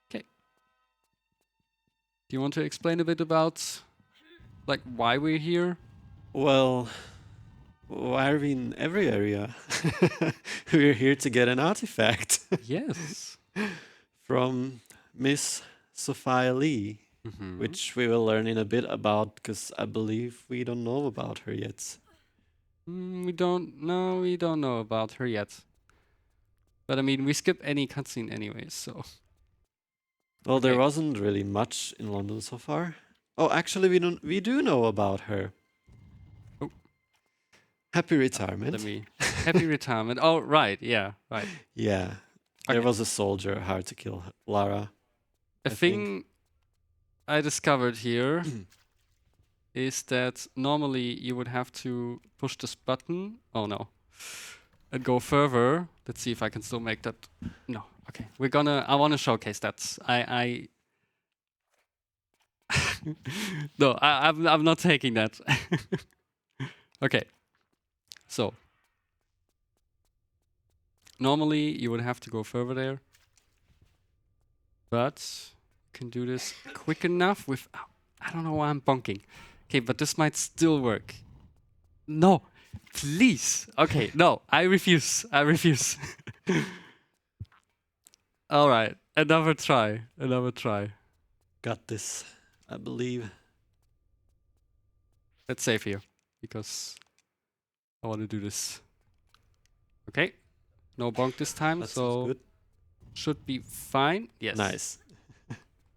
Okay. Do you want to explain a bit about like why we're here? Well, why are we in every area? We're here to get an artifact Yes. from Miss Sophia Lee, Mhm. which we will learn in a bit about because I believe we don't know about her yet. We don't know. We don't know about her yet. But I mean, we skip any cutscene anyways, so. Well, there Okay. wasn't really much in London so far. Oh, actually, we do know about her. Oh. Happy Let retirement. me. Happy retirement. Oh, right. Yeah. Right. Yeah, there Okay. was a soldier hard to kill, Lara. A I think. thing I discovered here is that normally you would have to push this button. Oh no. And go further. Let's see if I can still make that. No. Okay. I want to showcase that. No, I'm not taking that. Okay. So normally you would have to go further there. But you can do this quick enough with I don't know why I'm bonking. Okay, but this might still work. No, please. Okay, no, I refuse. I refuse. All right, another try. Another try. Got this, I believe. Let's save here because I want to do this. Okay, no bonk this time, That sounds so good. should be fine. Yes. Nice.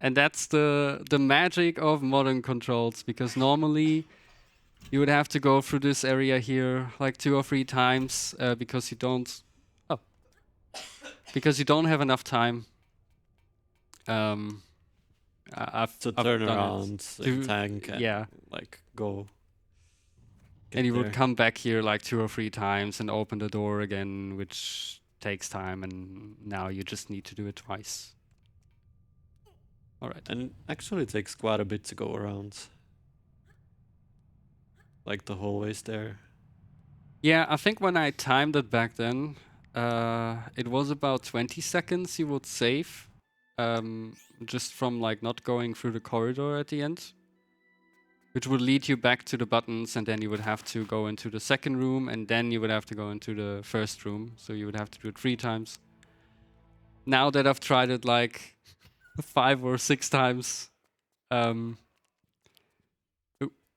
And that's the magic of modern controls, because normally you would have to go through this area here like 2 or 3 times because you don't. Oh, because you don't have enough time. I've To I've turn done around it. the tank and Yeah, like go. and you would there. come back here like 2 or 3 times and open the door again, which takes time. And now you just need to do it twice. All right. And actually, it takes quite a bit to go around. Like the hallways there. Yeah, I think when I timed it back then, it was about 20 seconds you would save, just from like not going through the corridor at the end, which would lead you back to the buttons, and then you would have to go into the second room, and then you would have to go into the first room. So you would have to do it 3 times. Now that I've tried it like 5 or 6 times, um,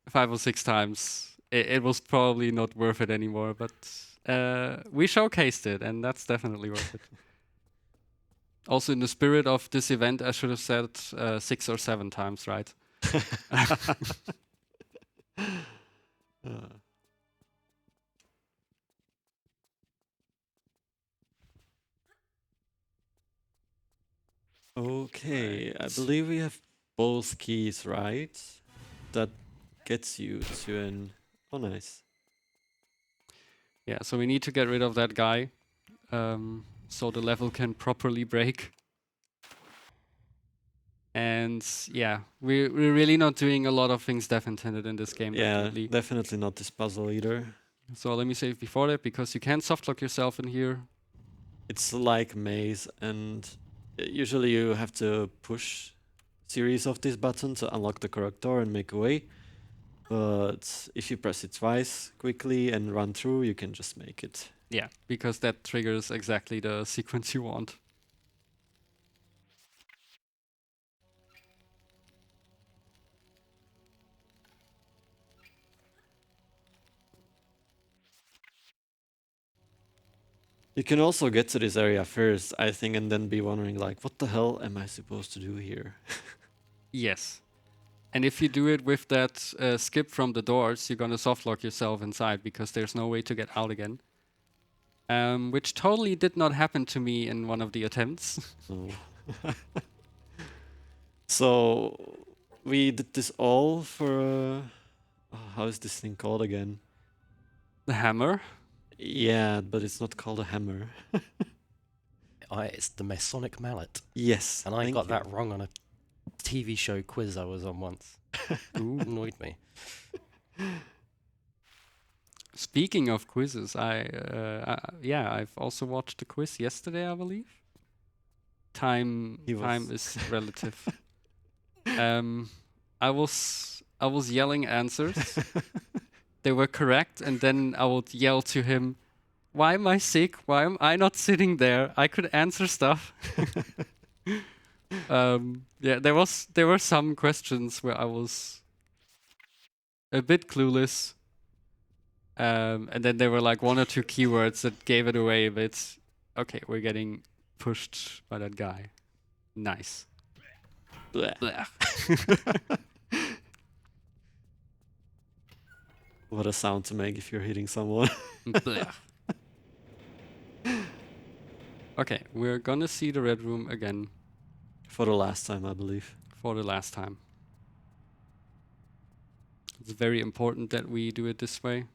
5 or 6 times, it was probably not worth it anymore, but we showcased it, and that's definitely worth it. Also, in the spirit of this event, I should have said 6 or 7 times, right? Okay, I Right. believe we have both keys, right? That gets you to an. Oh, nice. Yeah, so we need to get rid of that guy, so the level can properly break. And yeah, we're really not doing a lot of things dev intended in this game, Yeah, definitely. definitely not this puzzle either. So let me save before that, because you can softlock yourself in here. It's like maze, and usually you have to push series of these buttons to unlock the correct door and make a way. But if you press it twice quickly and run through, you can just make it. Yeah, because that triggers exactly the sequence you want. You can also get to this area first, I think, and then be wondering like, what the hell am I supposed to do here? Yes. And if you do it with that skip from the doors, you're gonna softlock yourself inside because there's no way to get out again. Which totally did not happen to me in one of the attempts. No. So we did this all for how is this thing called again? The hammer. Yeah, but it's not called a hammer. It's the Masonic mallet. Yes, And I thank got you. that wrong on a TV show quiz I was on once. Ooh. Annoyed me. Speaking of quizzes, I've also watched the quiz yesterday, I believe. Time is relative. I was yelling answers. They were correct, and then I would yell to him, "Why am I sick? Why am I not sitting there? I could answer stuff." Yeah, there were some questions where I was a bit clueless. And then there were like 1 or 2 keywords that gave it away, but it's okay, we're getting pushed by that guy. Nice. Blech. Blech. What a sound to make if you're hitting someone. Blech. Okay, we're gonna see the red room again For the last time, I believe. for the last time. It's very important that we do it this way.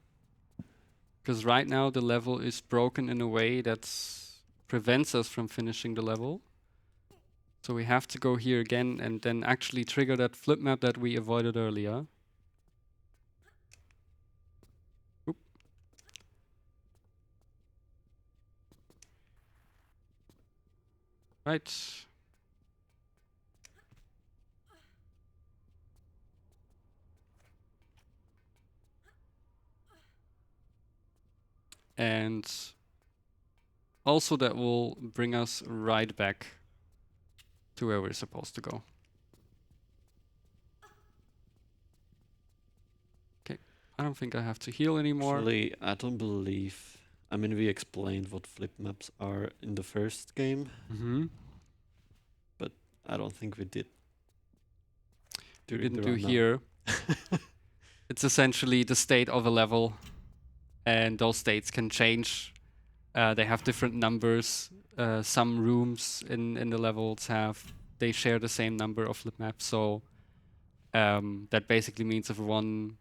Because right now the level is broken in a way that prevents us from finishing the level. So we have to go here again and then actually trigger that flip map that we avoided earlier. Oop. Right. And also that will bring us right back to where we're supposed to go. Okay, I don't think I have to heal anymore. Actually, I don't believe. I mean, we explained what flip maps are in the first game. Mm-hmm. I don't think we did. We during the didn't do rundown. here. It's essentially the state of a level, and those states can change. They have different numbers. Some rooms in the levels they share the same number of flip maps. So that basically means if one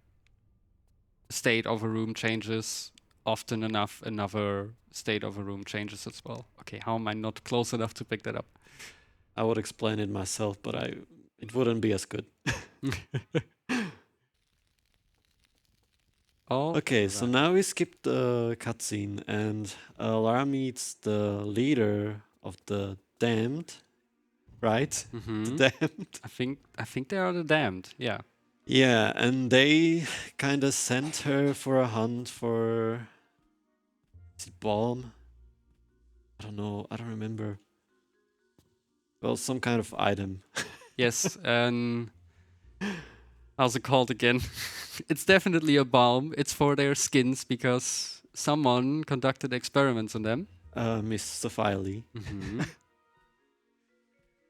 state of a room changes often enough, another state of a room changes as well. Okay, how am I not close enough to pick that up? I would explain it myself, but it wouldn't be as good. Oh, Okay, so now we skip the cutscene, and Lara meets the leader of the damned, right? Mm-hmm. The damned. I think they are the damned. Yeah. Yeah, and they kind of sent her for a hunt for. Is it balm? I don't know. I don't remember. Well, some kind of item. Yes, and how's it called again? It's definitely a balm. It's for their skins because someone conducted experiments on them. Miss Sophia Lee. Mm-hmm.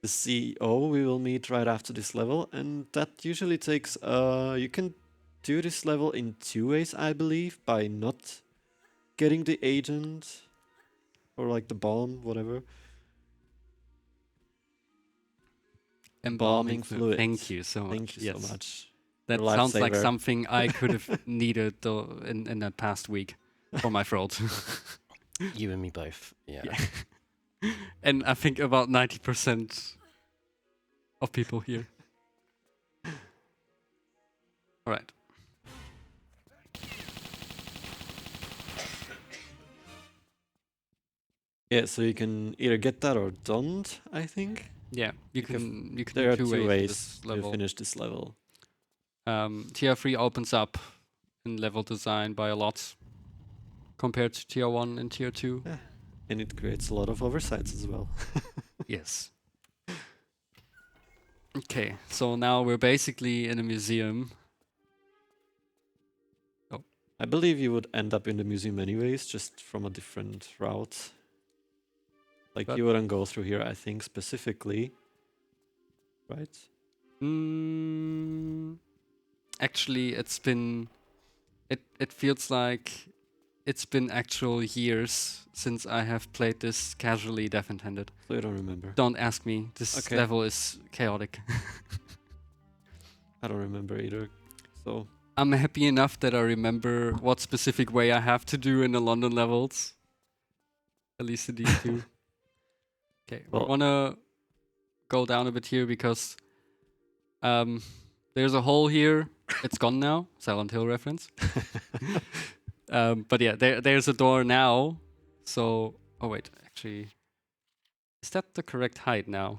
The CEO we will meet right after this level, and that usually takes you can do this level in 2 ways, I believe, by not getting the agent or like the bomb, whatever. Embalming fluid. Thank you so much. Thank you Yes. so much. That Your sounds like lifesaver. something I could have needed though in that past week for my throat. You and me both. Yeah. And I think about 90% of people here. All right. Yeah, so you can either get that or don't, I think. Yeah, you can can There are do 2 in ways this to level. finish this level. Tier 3 opens up in level design by a lot compared to Tier 1 and Tier 2. And it creates a lot of oversights as well. Yes. Okay, so now we're basically in a museum. I believe you would end up in the museum anyways, just from a different route. Like, But- you wouldn't go through here, I think, specifically. Right? Actually, it feels like it's been actual years since I have played this casually deaf-intended. So you don't remember. Don't ask me. This Okay. level is chaotic. I don't remember either. So I'm happy enough that I remember what specific way I have to do in the London levels. At least in these two. Okay, we Well- wanna go down a bit here because there's a hole here. It's gone now. Silent Hill reference. But yeah, there's a door now. So, oh wait, actually, is that the correct height now?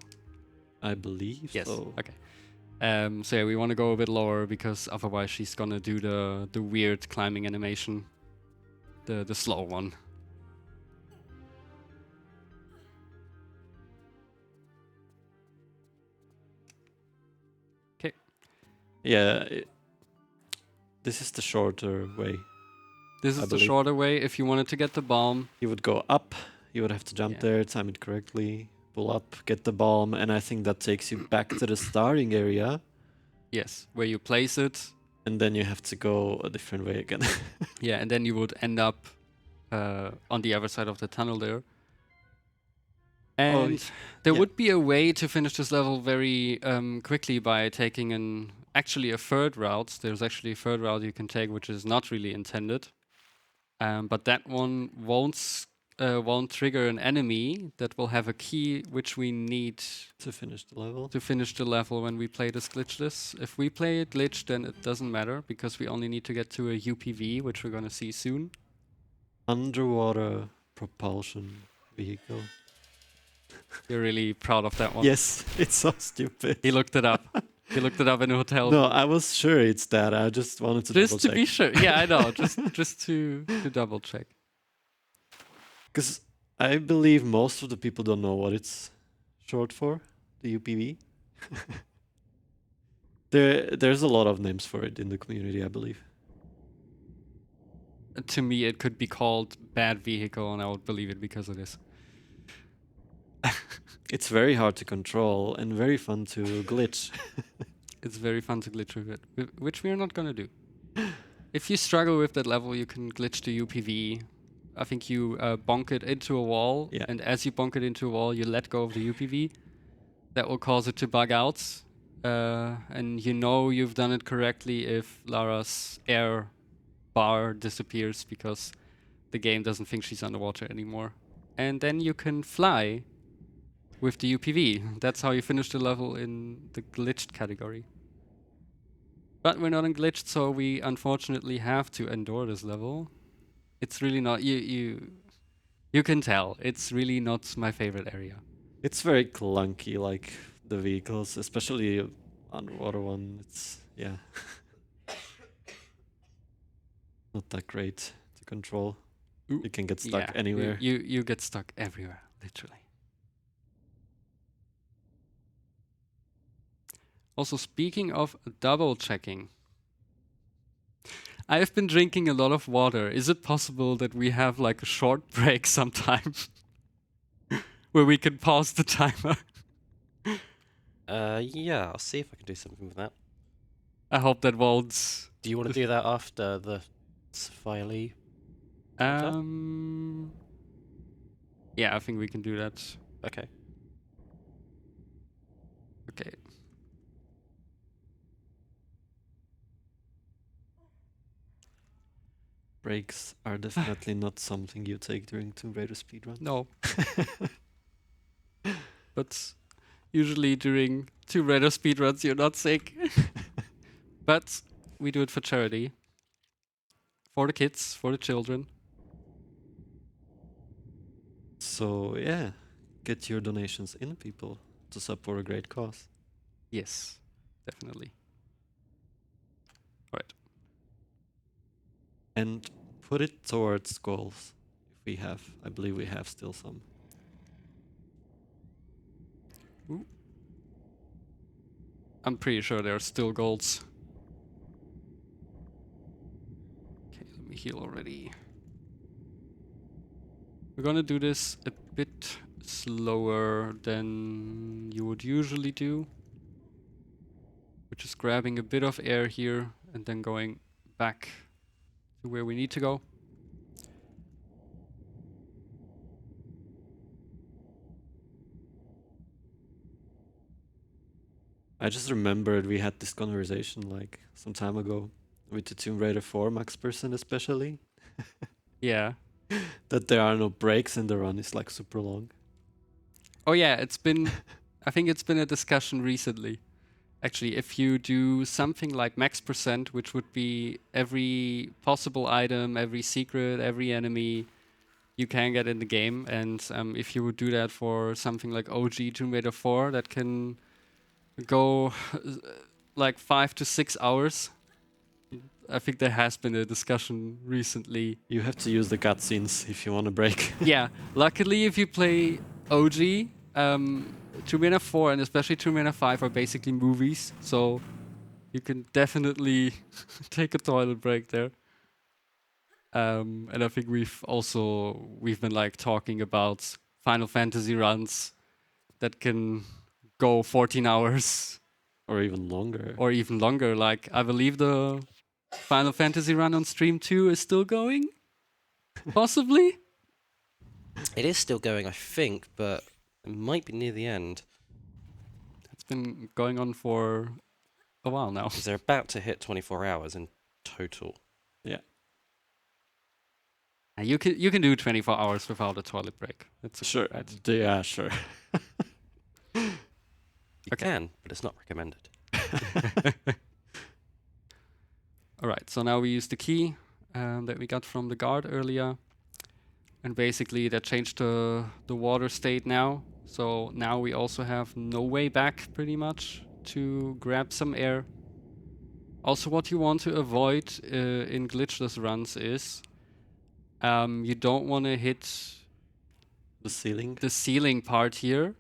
I believe Yes. so. Okay. So yeah, we want to go a bit lower because otherwise she's gonna do the weird climbing animation, the slow one. Yeah, this is the shorter way. This I is the believe. shorter way. If you wanted to get the bomb, You would go up, you would have to jump Yeah. there, time it correctly, pull up, get the bomb, and I think that takes you back to the starting area, yes, where you place it, and then you have to go a different way again. yeah, and then you would end up on the other side of the tunnel there. And there yeah. would be a way to finish this level very quickly by taking actually a third route. There's actually a third route you can take, which is not really intended. But that one won't trigger an enemy that will have a key which we need To finish the level. to finish the level when we play this glitchless. If we play it glitched, then it doesn't matter because we only need to get to a UPV, which we're gonna see soon. Underwater propulsion vehicle. You're really proud of that one. Yes, it's so stupid. He looked it up. He looked it up in a hotel. No, I was sure it's that. I just wanted to Just double to check. be sure. Yeah, I know. Just to double check. Because I believe most of the people don't know what it's short for, the UPV. There's a lot of names for it in the community, I believe. To me, it could be called bad vehicle, and I would believe it because it is. It's very hard to control and very fun to glitch. It's very fun to glitch with it, which we're not gonna do. If you struggle with that level, you can glitch the UPV. I think you bonk it into a wall, Yeah. and as you bonk it into a wall, you let go of the UPV. That will cause it to bug out, and you know you've done it correctly if Lara's air bar disappears because the game doesn't think she's underwater anymore. And then you can fly with the UPV. That's how you finish the level in the glitched category. But we're not in glitched, so we unfortunately have to endure this level. It's really not you can tell it's really not my favorite area. It's very clunky, like the vehicles, especially the underwater one. It's, yeah, not that great to control. Ooh, You can get stuck Yeah, anywhere. You get stuck everywhere, literally. Also, speaking of double checking, I've been drinking a lot of water. Is it possible that we have like a short break sometime where we can pause the timer? Yeah, I'll see if I can do something with that. I hope that won't. Do you want to do that after the Sophia Lee? Counter? Yeah, I think we can do that. Okay. Okay. Breaks are definitely not something you take during Tomb Raider speedrun. No. But usually during Tomb Raider speedruns, you're not sick. But we do it for charity. For the kids, for the children. So yeah, get your donations in, people, to support a great cause. Yes, definitely. All right. And put it towards goals. If we have, I believe we have still some. I'm pretty sure there are still golds. Okay, let me heal already. We're gonna do this a bit slower than you would usually do. We're just grabbing a bit of air here and then going back to where we need to go. I just remembered we had this conversation like some time ago with the Tomb Raider 4 max person especially. Yeah. That there are no breaks and the run is like super long. Oh yeah, it's been I think it's been a discussion recently. Actually, if you do something like max percent, which would be every possible item, every secret, every enemy you can get in the game, and if you would do that for something like OG Tomb Raider 4, that can go like 5 to 6 hours. I think there has been a discussion recently. You have to use the cutscenes if you want to break. Yeah, luckily if you play OG, Tomb Raider 4 and especially Tomb Raider 5 are basically movies, so you can definitely take a toilet break there. And I think we've been like talking about Final Fantasy runs that can go 14 hours Or even longer. or even longer. Like I believe the Final Fantasy run on stream 2 is still going, possibly. It is still going, I think, but it might be near the end. It's been going on for a while now. Because they're about to hit 24 hours in total. Yeah. And you can do 24 hours without a toilet break. That's Sure. right. Yeah, sure. You Okay. can, but it's not recommended. All right. So now we use the key that we got from the guard earlier, and basically that changed the water state now. So now we also have no way back, pretty much, to grab some air. Also, what you want to avoid in glitchless runs is you don't want to hit The ceiling. the ceiling part here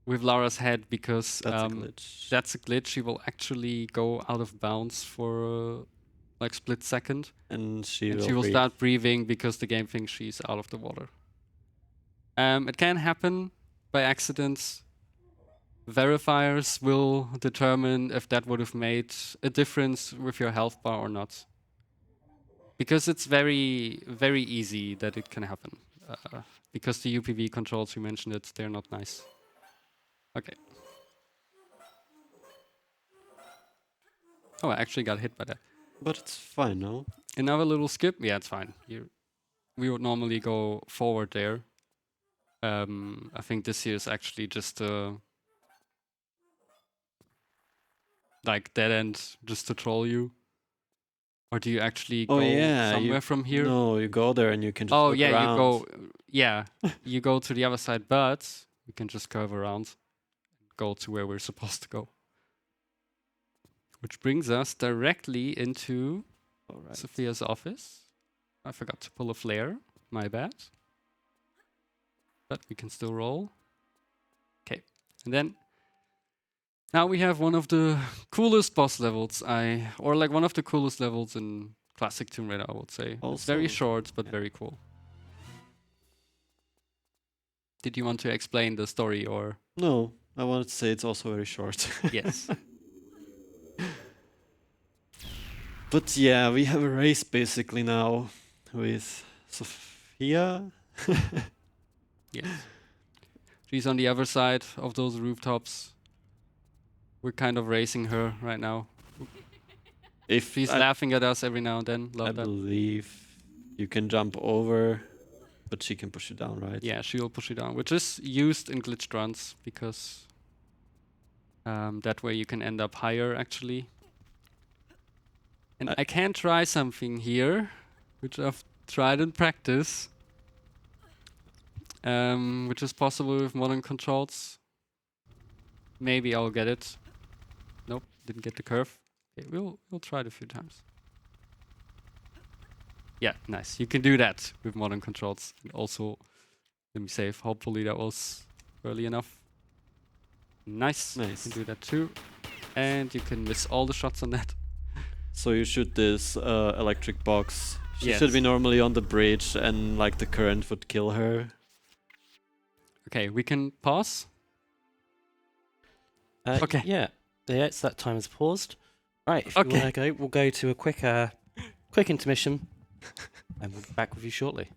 with Lara's head, because That's a glitch. that's a glitch. She will actually go out of bounds for like split second, And she and will she will breathe. start breathing because the game thinks she's out of the water. It can happen by accident. Verifiers will determine if that would have made a difference with your health bar or not. Because it's very, very easy that it can happen. Because the UPV controls, you mentioned it, they're not nice. Okay. Oh, I actually got hit by that. But it's fine now. Another little skip? Yeah, it's fine. We would normally go forward there. I think this here is actually just like dead end just to troll you. Or do you actually Oh go yeah. somewhere from here? No, you go there and you can just Oh look yeah, around. you go. Yeah, you go to the other side, but we can just curve around, go to where we're supposed to go. Which brings us directly into All right. Sophia's office. I forgot to pull a flare. My bad. But we can still roll. Okay, and then now we have one of the coolest boss levels. Or like one of the coolest levels in classic Tomb Raider, I would say. It's very Also- short, but yeah. very cool. Did you want to explain the story or? No, I wanted to say it's also very short. Yes. But yeah, we have a race basically now with Sophia. Yes. She's on the other side of those rooftops. We're kind of racing her right now. If She's laughing at us every now and then. I Love that. believe you can jump over, but she can push you down, right? Yeah, she'll push you down, which is used in glitched runs because that way you can end up higher actually. And I can try something here, which I've tried in practice, which is possible with modern controls. Maybe I'll get it. Nope, didn't get the curve. Okay, we'll try it a few times. Yeah, nice. You can do that with modern controls. And also, let me save. Hopefully that was early enough. Nice. Nice. You can do that too. And you can miss all the shots on that. So you shoot this electric box. She Yes. should be normally on the bridge, and like the current would kill her. Okay, we can pause. Okay. Yeah, it's that time has paused. Right, if you Okay. want to go, we'll go to a quick intermission, and we'll be back with you shortly.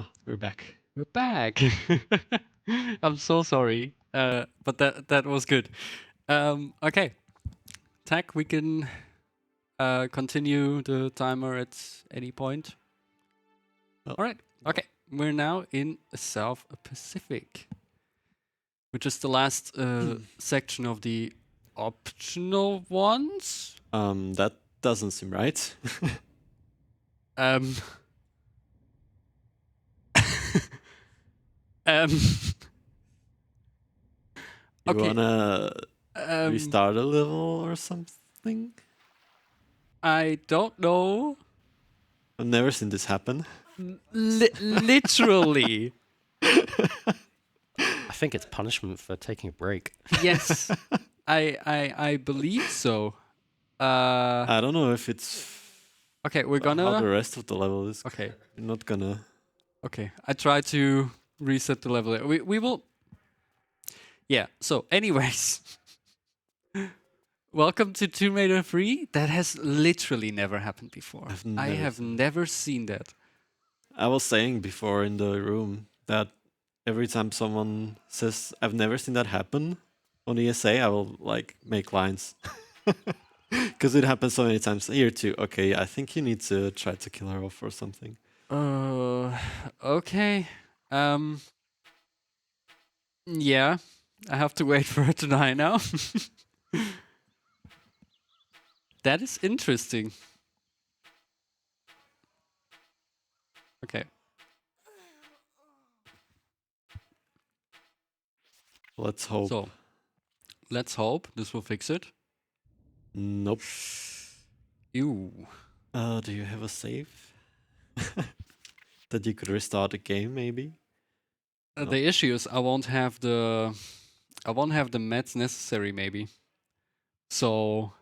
Oh, we're back. We're back. I'm so sorry, but that was good. Okay, Tack, we can continue the timer at any point. Oh. All right. Okay, we're now in South Pacific, which is the last section of the optional ones. That doesn't seem right. Um. um. You Okay. wanna restart a level or something? I don't know. I've never seen this happen. Literally. I think it's punishment for taking a break. Yes. I believe so. I don't know if it's Okay, we're how the gonna. rest of the level is. Okay. You're not gonna. Okay. I try to reset the level. We will. Yeah. So, anyways. Welcome to Tomb Raider 3. That has literally never happened before. I have never seen that. I was saying before in the room that every time someone says I've never seen that happen on ESA, I will like make lines. Because it happens so many times here too. Okay, I think you need to try to kill her off or something. Okay. Yeah. I have to wait for her to die now. That is interesting. Okay. Let's hope. So, let's hope this will fix it. Nope. Ew. Do you have a save? That you could restart the game maybe? No. The issue is I won't have the meds necessary maybe. So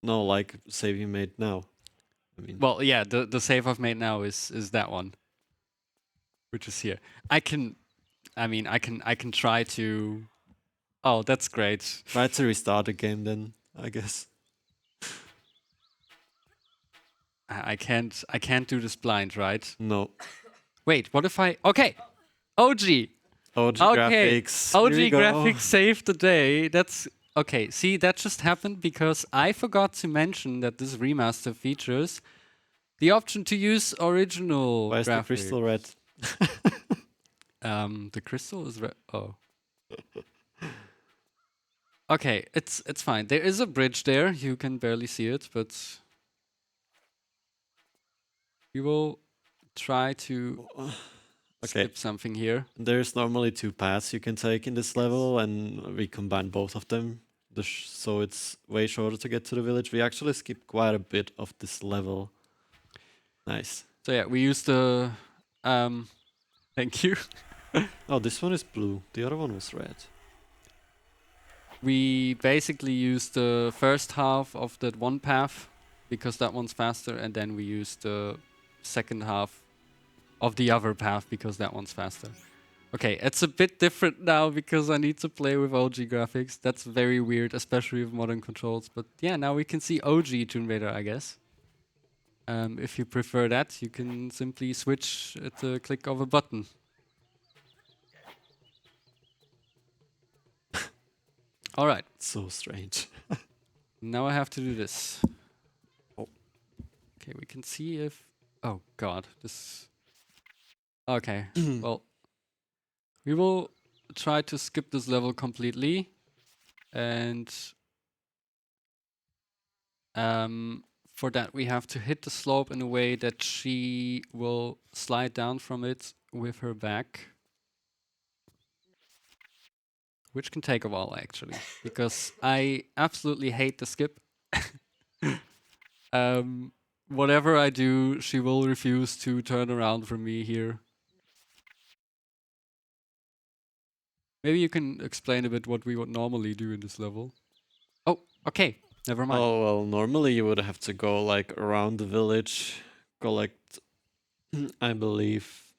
No, like save you made now. I mean, well, yeah, the save I've made now is that one. Which is here. I can try to. Oh, that's great. try to restart the game then, I guess. I can't do this blind, right? No. Wait, what if I okay. OG. OG Okay. graphics. OG Here we go. graphics saved the day. That's okay. See, that just happened because I forgot to mention that this remaster features the option to use original Why is the graphics. crystal red? The crystal is red. Oh. Okay, it's fine. There is a bridge there. You can barely see it, but we will try to Okay. skip something here. There's normally 2 paths you can take in this level, and we combine both of them. So it's way shorter to get to the village. We actually skipped quite a bit of this level. Nice. So yeah, we used the thank you. Oh, this one is blue. The other one was red. We basically used the first half of that one path because that one's faster, and then we used the second half of the other path because that one's faster. Okay, it's a bit different now because I need to play with OG graphics. That's very weird, especially with modern controls. But yeah, now we can see OG Tomb Raider, I guess. If you prefer that, you can simply switch at the click of a button. All right. So strange. Now I have to do this. Oh. Okay, we can see if... Oh, God. This... Okay, well... We will try to skip this level completely. And... for that, we have to hit the slope in a way that she will slide down from it with her back. Which can take a while, actually, because I absolutely hate the skip. Whatever I do, she will refuse to turn around from me here. Maybe you can explain a bit what we would normally do in this level. Oh, okay. Never mind. Oh, well, normally you would have to go like around the village, collect, I believe.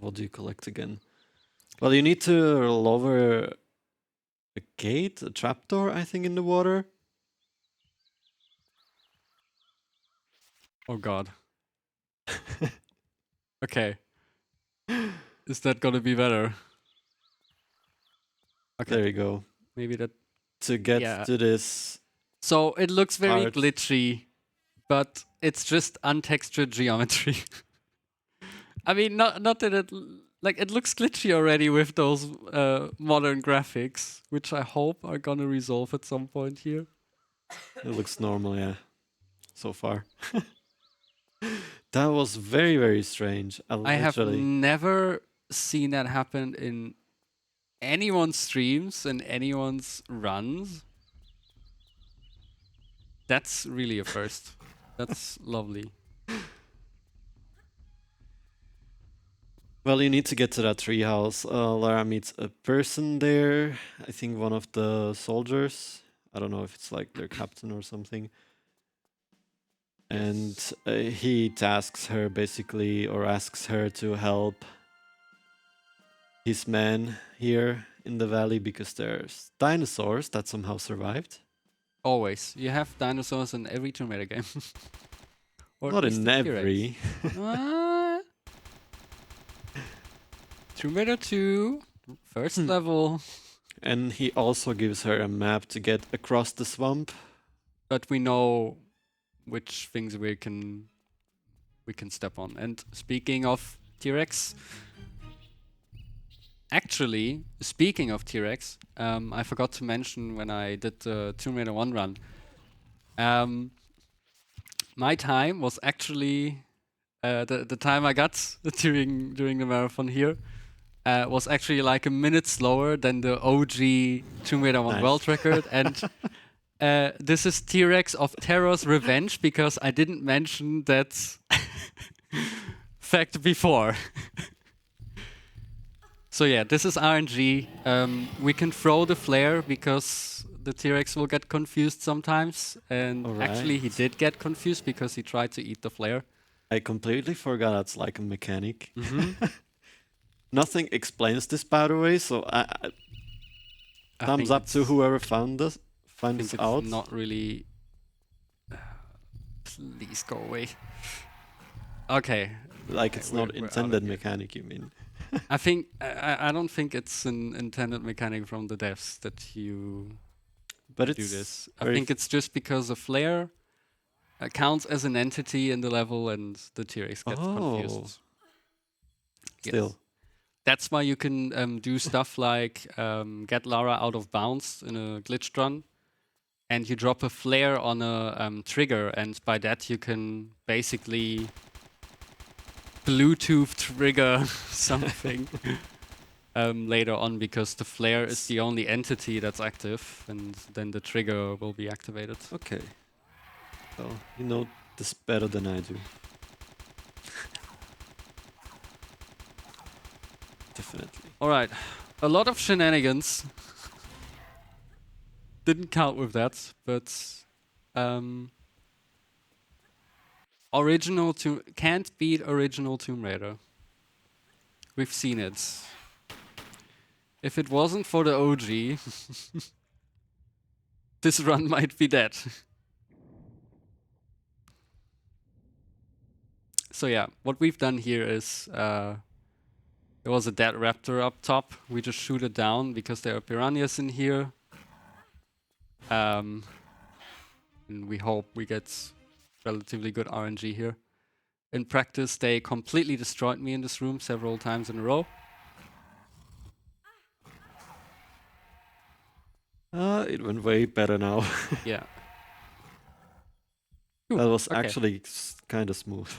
What do you collect again? Well, you need to lower a gate, a trapdoor, I think, in the water. Oh god. Okay. Is that gonna be better? Okay. There you go. Maybe that. To get Yeah. to this So it looks very part. glitchy, but it's just untextured geometry. I mean, not that it like it looks glitchy already with those modern graphics, which I hope are gonna resolve at some point here. It looks normal, yeah. So far. That was very, very strange. I I have literally. never seen that happen in anyone's streams and anyone's runs. That's really a first. That's lovely. Well, you need to get to that treehouse. Lara meets a person there. I think one of the soldiers. I don't know if it's like their captain or something. And he tasks her basically, or asks her to help his men here in the valley because there's dinosaurs that somehow survived. Always. You have dinosaurs in every Tomb Raider game. Or at Not least in the T-Rex. every. Tomb Raider 2, first level. And he also gives her a map to get across the swamp. But we know which things we can step on. And speaking of T-Rex, actually, speaking of T-Rex, I forgot to mention when I did the Tomb Raider 1 run. My time was actually the time I got during the marathon here was actually like a minute slower than the OG Tomb Raider 1 Nice. world record. And this is T-Rex of Terror's Revenge because I didn't mention that fact before. So yeah, this is RNG. We can throw the flare because the T-Rex will get confused sometimes. And actually he Alright. did get confused because he tried to eat the flare. I completely forgot it's like a mechanic. Mm-hmm. Nothing explains this, by the way, so thumbs up to whoever found this. I Find think this it's out. not really. Please go away. Okay. Like it's we're not out of intended here. mechanic, you mean? I think I don't think it's an intended mechanic from the devs that you But do it's this. I very think it's just because the flare counts as an entity in the level, and the T-Rex gets confused. still. Yes. That's why you can do stuff like get Lara out of bounds in a glitched run, and you drop a flare on a trigger, and by that you can basically Bluetooth trigger something later on because the flare is the only entity that's active, and then the trigger will be activated. Okay. Well, you know this better than I do. Definitely. All right, a lot of shenanigans. Didn't count with that, but can't beat original Tomb Raider. We've seen it. If it wasn't for the OG, this run might be dead. So yeah, what we've done here is there was a dead raptor up top. We just shoot it down because there are piranhas in here. And we hope we get relatively good RNG here. In practice, they completely destroyed me in this room several times in a row. It went way better now. Yeah. That was okay. actually kind of smooth.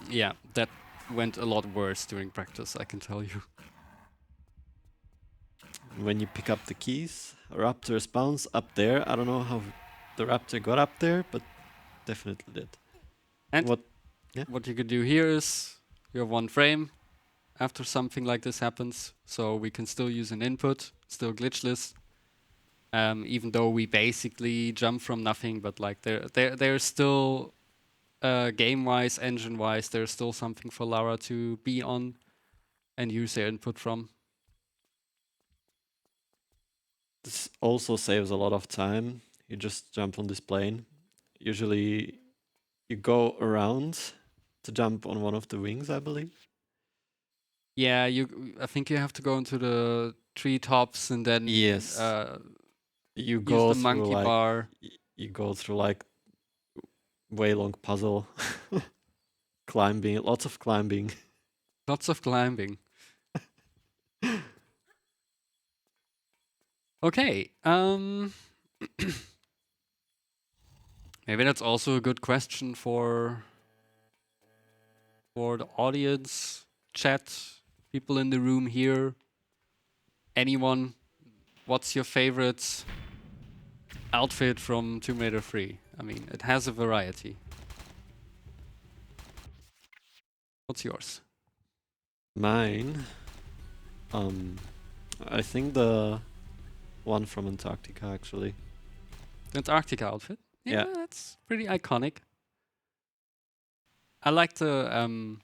Yeah, that went a lot worse during practice, I can tell you. When you pick up the keys, a raptor spawns up there. I don't know how the raptor got up there, but definitely did. And what you could do here is you have one frame after something like this happens, so we can still use an input, still glitchless. Even though we basically jump from nothing, but like there's still game-wise, engine-wise, there's still something for Lara to be on and use their input from. This also saves a lot of time. You just jump on this plane. Usually you go around to jump on one of the wings, I believe. Yeah, I think you have to go into the treetops and then Yes. You use go the through monkey like bar. you go through like way long puzzle, climbing, lots of climbing. Lots of climbing. Okay. Maybe that's also a good question for the audience, chat, people in the room here. Anyone, what's your favorite outfit from Tomb Raider 3? I mean, it has a variety. What's yours? Mine, I think the one from Antarctica actually. The Antarctica outfit? Yeah. That's pretty iconic. I like the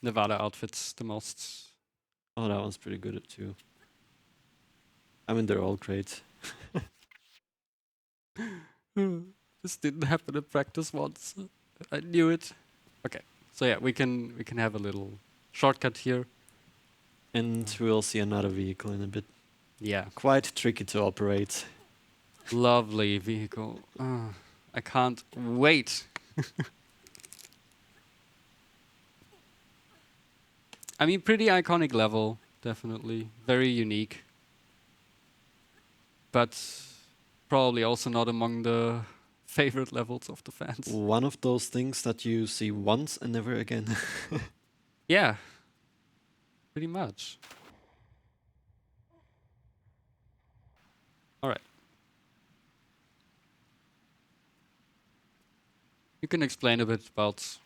Nevada outfits the most. Oh, that one's pretty good too. I mean, they're all great. This didn't happen in practice once. I knew it. Okay, so yeah, we can have a little shortcut here. And we'll see another vehicle in a bit. Yeah, Quite tricky to operate. lovely vehicle. I can't wait. I mean, pretty iconic level, definitely. Very unique. But probably also not among the favorite levels of the fans. One of those things that you see once and never again. Yeah, pretty much. All right. You can explain a bit about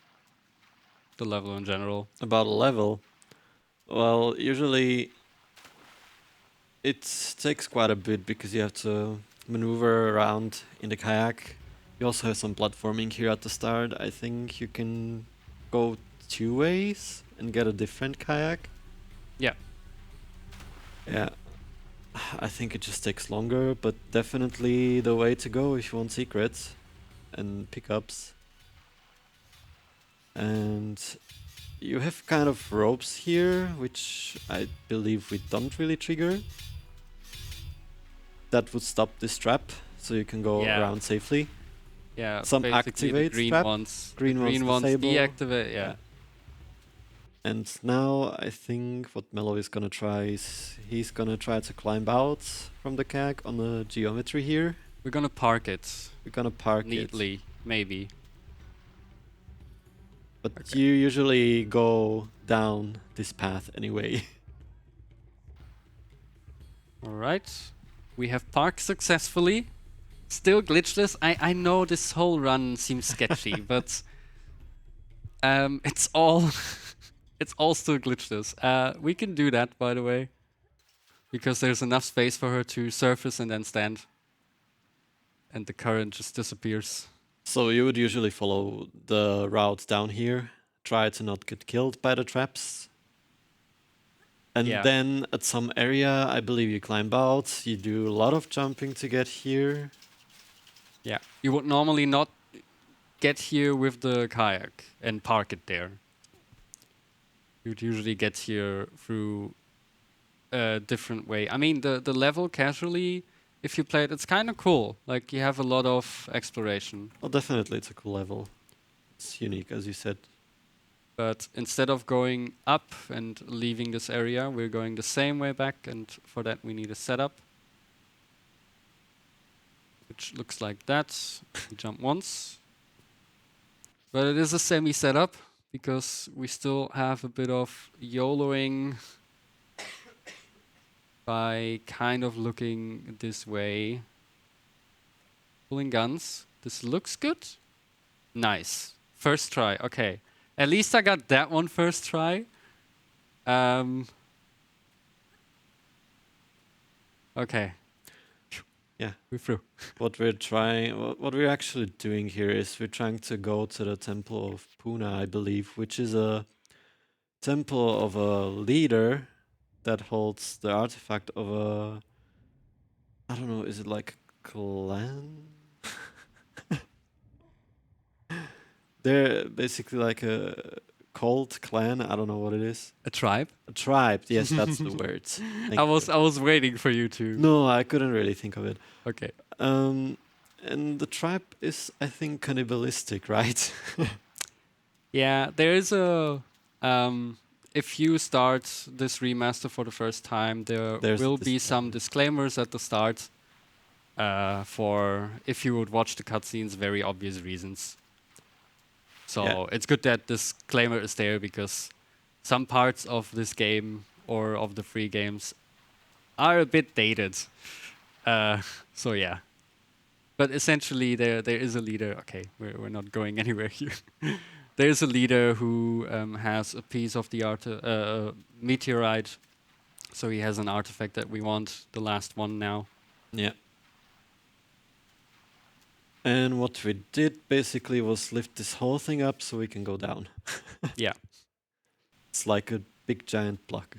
the level in general. About a level. Well, usually it takes quite a bit because you have to maneuver around in the kayak. You also have some platforming here at the start. I think you can go 2 ways and get a different kayak. Yeah. Yeah. I think it just takes longer, but definitely the way to go if you want secrets and pickups. And you have kind of ropes here, which I believe we don't really trigger. That would stop this trap, so you can go Yeah. around safely. Yeah, Some basically the activate green trap. ones. Green The green ones ones disable. deactivate, yeah. And now I think what Mellow is gonna try is he's gonna try to climb out from the kayak on the geometry here. We're gonna park it We're gonna park it. neatly, maybe. But Okay. you usually go down this path anyway. Alright. We have parked successfully. Still glitchless. I know this whole run seems sketchy, but it's all it's all still glitchless. We can do that, by the way, because there's enough space for her to surface and then stand, and the current just disappears. So you would usually follow the route down here, try to not get killed by the traps. And Yeah. then at some area, I believe you climb out, you do a lot of jumping to get here. Yeah. You would normally not get here with the kayak and park it there. You'd usually get here through a different way. I mean, the level casually, if you play it, it's kind of cool. Like, you have a lot of exploration. Well, definitely it's a cool level. It's unique, as you said. But instead of going up and leaving this area, we're going the same way back, and for that we need a setup. Which looks like that. We jump once. But it is a semi-setup, because we still have a bit of YOLOing by kind of looking this way. Pulling guns. This looks good. Nice. First try. Okay. At least I got that one first try. Okay. Yeah. We're through. What we're actually doing here is we're trying to go to the Temple of Puna, I believe, which is a temple of a leader that holds the artifact of a, I don't know, is it like a clan? They're basically like a cult clan. I don't know what it is. A tribe? A tribe. Yes, that's the word. Thank I you. was waiting for you to. No, I couldn't really think of it. Okay. And the tribe is, I think, cannibalistic, right? Yeah, there is a. If you start this remaster for the first time, there There's a will be some disclaimer. disclaimers at the start. For if you would watch the cutscenes, very obvious reasons. So Yeah. it's good that disclaimer is there because some parts of this game or of the free games are a bit dated. So yeah. But essentially, there is a leader. Okay, we're not going anywhere here. There is a leader who has a piece of the meteorite. So he has an artifact that we want, the last one now. Yeah. And what we did basically was lift this whole thing up so we can go down. Yeah. It's like a big giant block.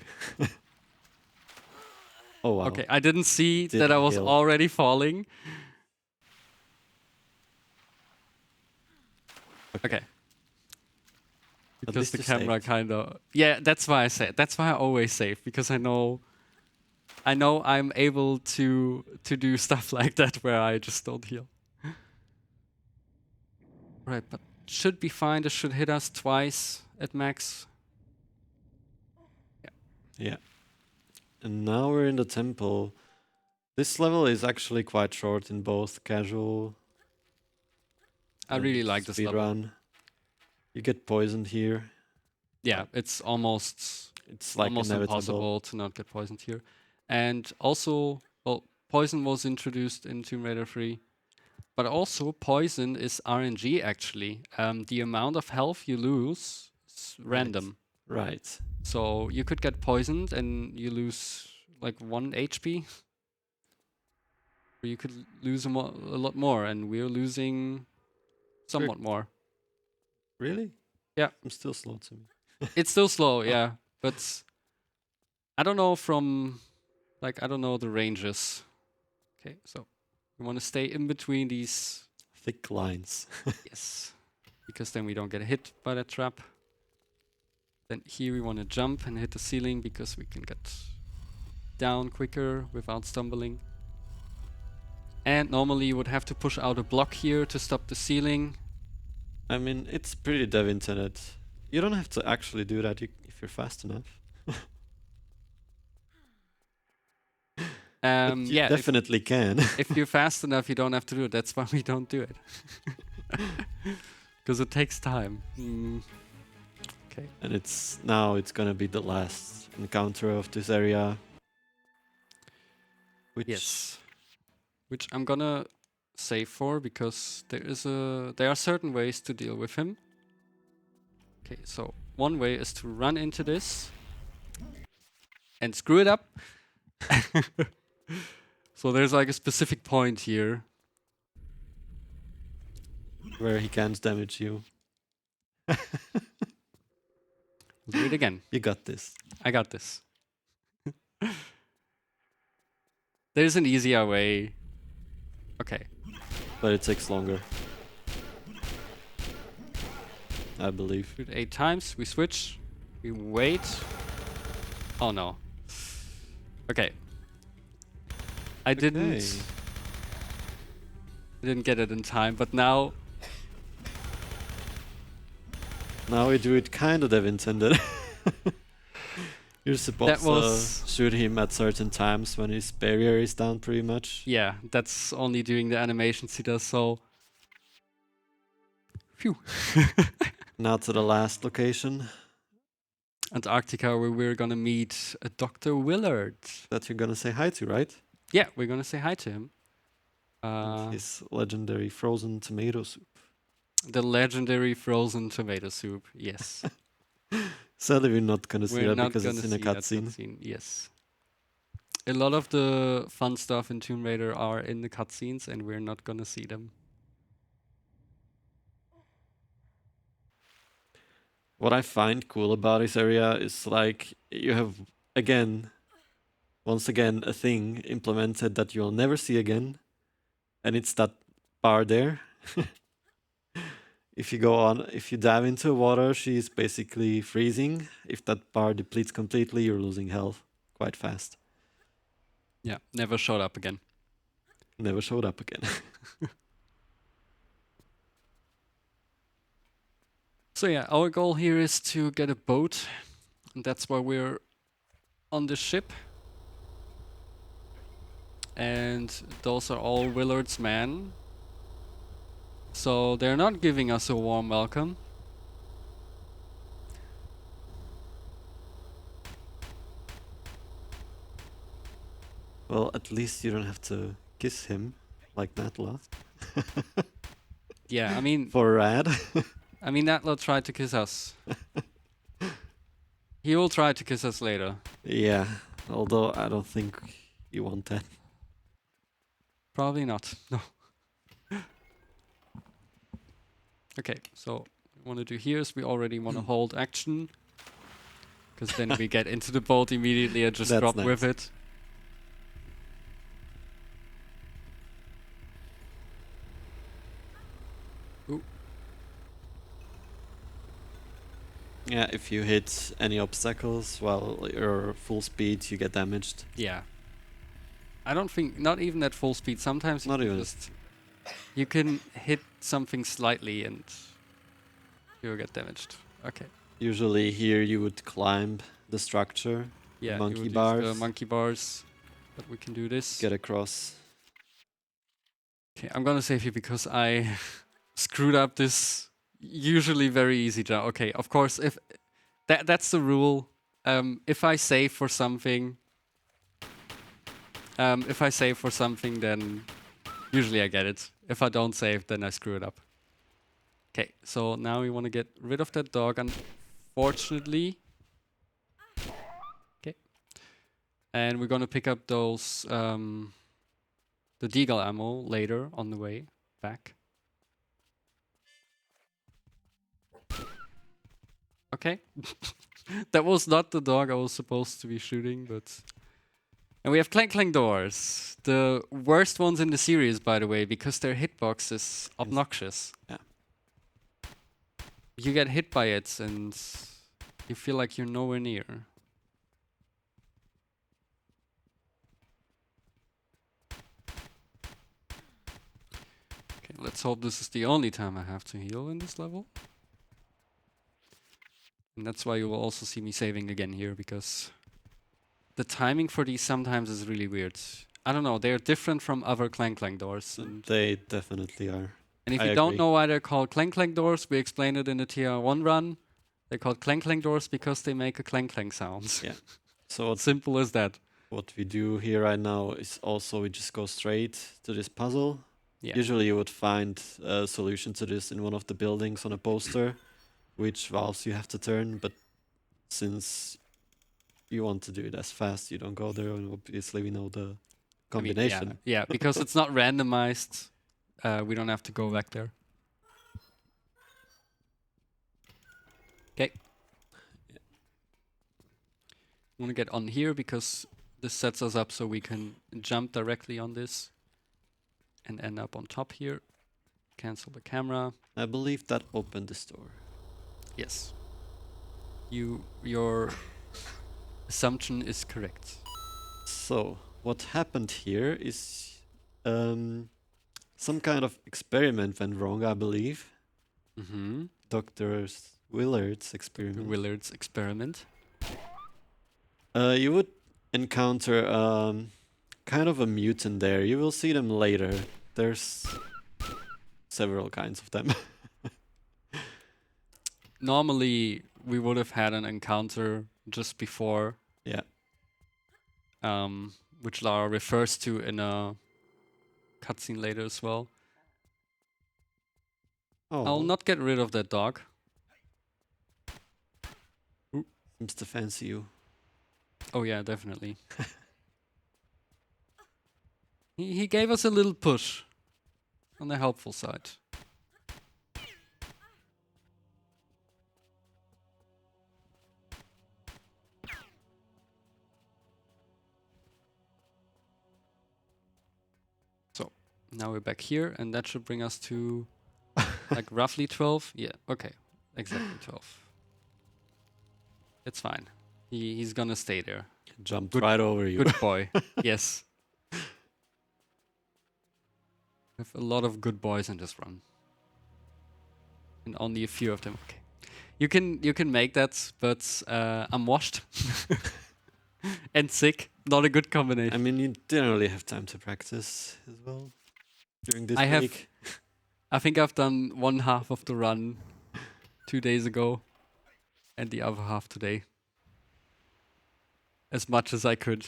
Oh wow. Okay, I didn't see that I Didn't was heal. already falling. Okay. Because least the you camera saved. kind of. Yeah, that's why I said. That's why I always save because I know I'm able to do stuff like that where I just don't heal. Right, but should be fine. This should hit us twice at max. Yeah. And now we're in the temple. This level is actually quite short in both casual I and really like this level. speedrun. You get poisoned here. Yeah, it's almost It's like almost inevitable. impossible to not get poisoned here. And also, well, poison was introduced in Tomb Raider 3. But also, poison is RNG actually. The amount of health you lose is random. Right. So you could get poisoned and you lose like 1 HP. Or you could lose a lot more, and we're losing somewhat more. Really? Yeah. I'm still slow to me. It's still slow, yeah. But I don't know I don't know the ranges. Okay, so we want to stay in between these. Thick lines. Yes. Because then we don't get hit by that trap. Then here we want to jump and hit the ceiling because we can get down quicker without stumbling. And normally you would have to push out a block here to stop the ceiling. I mean, it's pretty dev internet. You don't have to actually do that if you're fast enough. But you Yeah, definitely can. if you're fast enough, you don't have to do it. That's why we don't do it. Because it takes time. Okay. And it's gonna be the last encounter of this area. Yes. Which I'm gonna save for because there are certain ways to deal with him. Okay, so one way is to run into this and screw it up. So there's like a specific point here. Where he can't damage you. We'll do it again. You got this. I got this. There's an easier way. Okay. But it takes longer. I believe. Do it 8 times. We switch. We wait. Oh no. Okay. I didn't get it in time, but now we do it kind of dev intended. You're supposed to shoot him at certain times when his barrier is down pretty much. Yeah, that's only doing the animations he does, so... Phew. Now to the last location. Antarctica, where we're gonna meet Dr. Willard. That you're gonna say hi to, right? Yeah, we're gonna say hi to him. His legendary frozen tomato soup. The legendary frozen tomato soup, yes. Sadly, we're not gonna see We're that not because gonna it's in a see that cutscene. Yes. A lot of the fun stuff in Tomb Raider are in the cutscenes, and we're not gonna see them. What I find cool about this area is like you have once again a thing implemented that you'll never see again, and it's that bar there. if you dive into water, she's basically freezing. If that bar depletes completely, you're losing health quite fast. Yeah, never showed up again. Never showed up again. So yeah, our goal here is to get a boat, and that's why we're on the ship. And those are all Willard's men. So they're not giving us a warm welcome. Well, at least you don't have to kiss him like Natla. Yeah, I mean, For Rad. Natla tried to kiss us. He will try to kiss us later. Yeah, although I don't think you want that. Probably not. No. Okay, so what we want to do here is we already want to hold action. Because then we get into the boat immediately and just That's drop nice. with it. Ooh. Yeah, if you hit any obstacles while you're full speed, you get damaged. Yeah. I don't think, not even at full speed. Sometimes you Not can even. just, you can hit something slightly and you'll get damaged. Okay. Usually here you would climb the structure, Yeah, you monkey would use bars, the monkey bars, but we can do this. get across. Okay, I'm gonna save you because I screwed up this usually very easy jump. Okay, of course, if that's the rule. If I save for something, then usually I get it. If I don't save, then I screw it up. Okay, so now we want to get rid of that dog, unfortunately. Okay, and we're gonna pick up those the deagle ammo later on the way back. Okay. That was not the dog I was supposed to be shooting, but... And we have clank clank doors. The worst ones in the series, by the way, because their hitbox is obnoxious. Yeah. You get hit by it and you feel like you're nowhere near. Okay, let's hope this is the only time I have to heal in this level. And that's why you will also see me saving again here, because the timing for these sometimes is really weird. I don't know, they're different from other clank clank doors. And They definitely are. if I you don't agree. know why they're called clank clank doors, we explained it in the TR1 run. They're called clank clank doors because they make a clank clank sound. Yeah. So Simple as that. what we do here right now is also we just go straight to this puzzle. Yeah. Usually you would find a solution to this in one of the buildings on a poster, which valves you have to turn, but since you want to do it as fast, you don't go there, and obviously we know the combination. Yeah, because it's not randomized. We don't have to go back there. Okay. Want to get on here because this sets us up so we can jump directly on this and end up on top here. Cancel the camera. I believe that opened this door. Yes. Your assumption is correct. So what happened here is some kind of experiment went wrong, I believe. Mm-hmm. Dr. Willard's experiment. Willard's experiment. You would encounter kind of a mutant there. You will see them later. There's several kinds of them. Normally, we would have had an encounter just before, Yeah. which Lara refers to in a cutscene later as well. Oh, I'll not get rid of that dog. seems to fancy you. Oh yeah, definitely. He gave us a little push on the helpful side. So now we're back here, and that should bring us to Like roughly 12? Yeah, okay. Exactly 12. It's fine. He's gonna stay there. Jumped Good- right over you. Good boy. Yes. We have a lot of good boys in this run. And only a few of them. Okay. You can make that, but I'm washed. And sick. Not a good combination. I mean, you didn't really have time to practice as well during this I have- week. I think I've done one half of the run 2 days ago and the other half today. As much as I could.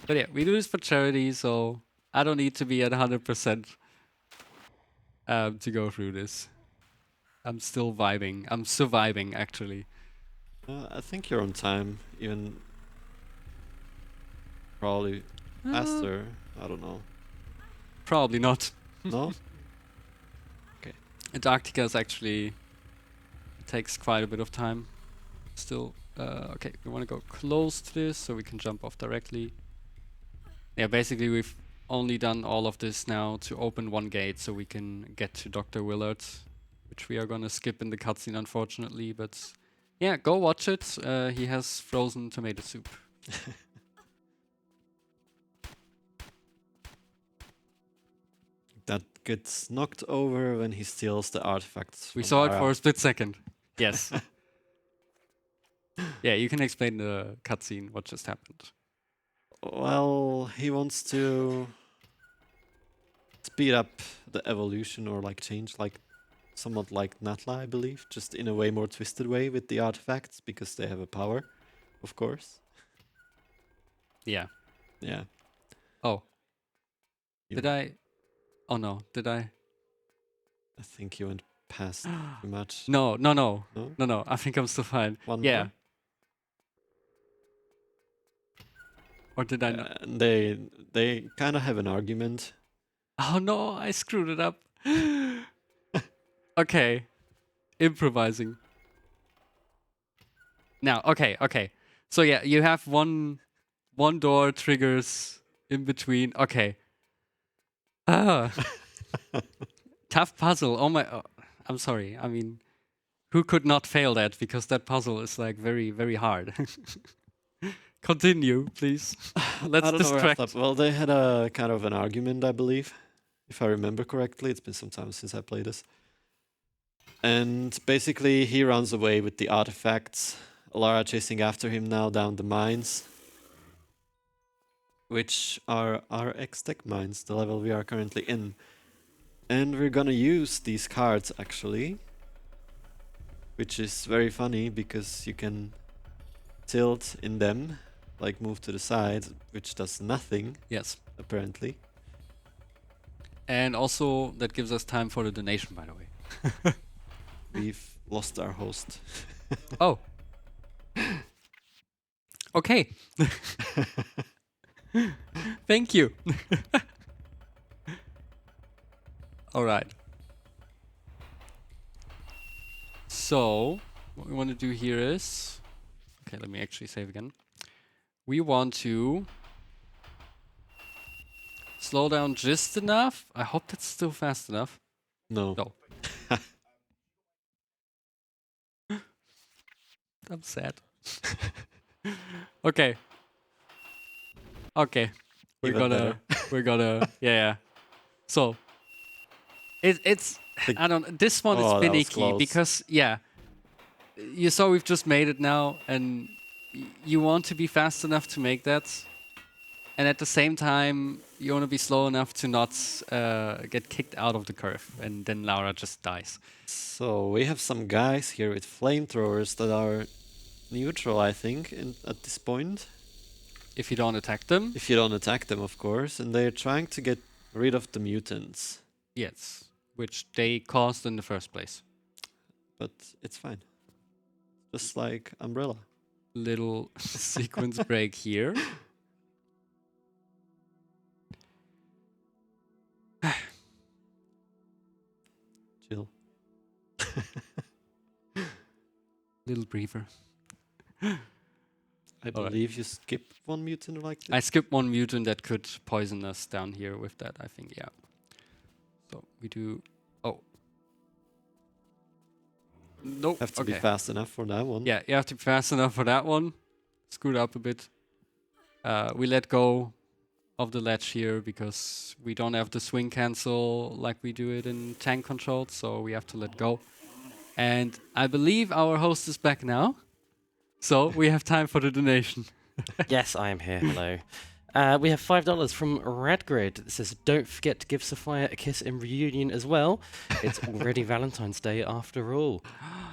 But yeah, we do this for charity, so I don't need to be at 100% to go through this. I'm still vibing. I'm surviving, actually. I think you're on time, even probably faster. I don't know. Probably not. No? Antarctica is actually takes quite a bit of time. Still, okay, we want to go close to this so we can jump off directly. Yeah, basically we've only done all of this now to open one gate so we can get to Dr. Willard, which we are gonna skip in the cutscene, unfortunately. But yeah, go watch it. He has frozen tomato soup. That gets knocked over when he steals the artifacts. We from saw it Lara. for a split second. Yes. Yeah, you can explain the cutscene, what just happened. Well, he wants to speed up the evolution or like change, like somewhat like Natla, I believe, just in a way more twisted way with the artifacts because they have a power, of course. Yeah. Yeah. Oh. You- Did I? Oh no, did I? I think you went past too much. No. No? No, I think I'm still fine. One Yeah. more? Or did I not? They kind of have an argument. Oh no, I screwed it up. Okay. Improvising. Now, okay. So yeah, you have one door triggers in between. Okay. Ah. Tough puzzle. Oh my, I'm sorry. I mean, who could not fail that? Because that puzzle is like very, very hard. Continue, please. Let's I don't know where I distract. stopped. Well, they had a kind of an argument, I believe, if I remember correctly. It's been some time since I played this. And basically, he runs away with the artifacts. Lara chasing after him now down the mines, which are our X-Tech mines, the level we are currently in. And we're gonna use these cards, actually, which is very funny because you can tilt in them, like move to the side, which does nothing, Yes. apparently. And also, that gives us time for the donation, by the way. We've lost our host. Oh. Okay. Thank you. All right. So, what we want to do here is... Okay, let me actually save again. We want to slow down just enough. I hope that's still fast enough. No. No. I'm sad. Okay. Okay. Is that better? We're gonna yeah. So it's Like- I don't this one Oh, is that was finicky close. because yeah. You saw we've just made it now and you want to be fast enough to make that. And at the same time you want to be slow enough to not get kicked out of the curve and then Laura just dies. So we have some guys here with flamethrowers that are neutral, I think, at this point. If you don't attack them. If you don't attack them, of course. And they're trying to get rid of the mutants. Yes. Which they caused in the first place. But it's fine. Just like Umbrella. Little sequence break here. Chill. Little breather. I All right. believe you skip one mutant like this. I skipped one mutant that could poison us down here with that, I think, yeah. So we do... Oh. Nope. Have to okay. be fast enough for that one. Yeah, you have to be fast enough for that one. Screwed up a bit. We let go of the ledge here because we don't have the swing cancel like we do it in tank controls, so we have to let go. And I believe our host is back now. So we have time for the donation. Yes, I am here. Hello. We have $5 from Radgrid. It says, don't forget to give Sophia a kiss in reunion as well. It's already Valentine's Day after all.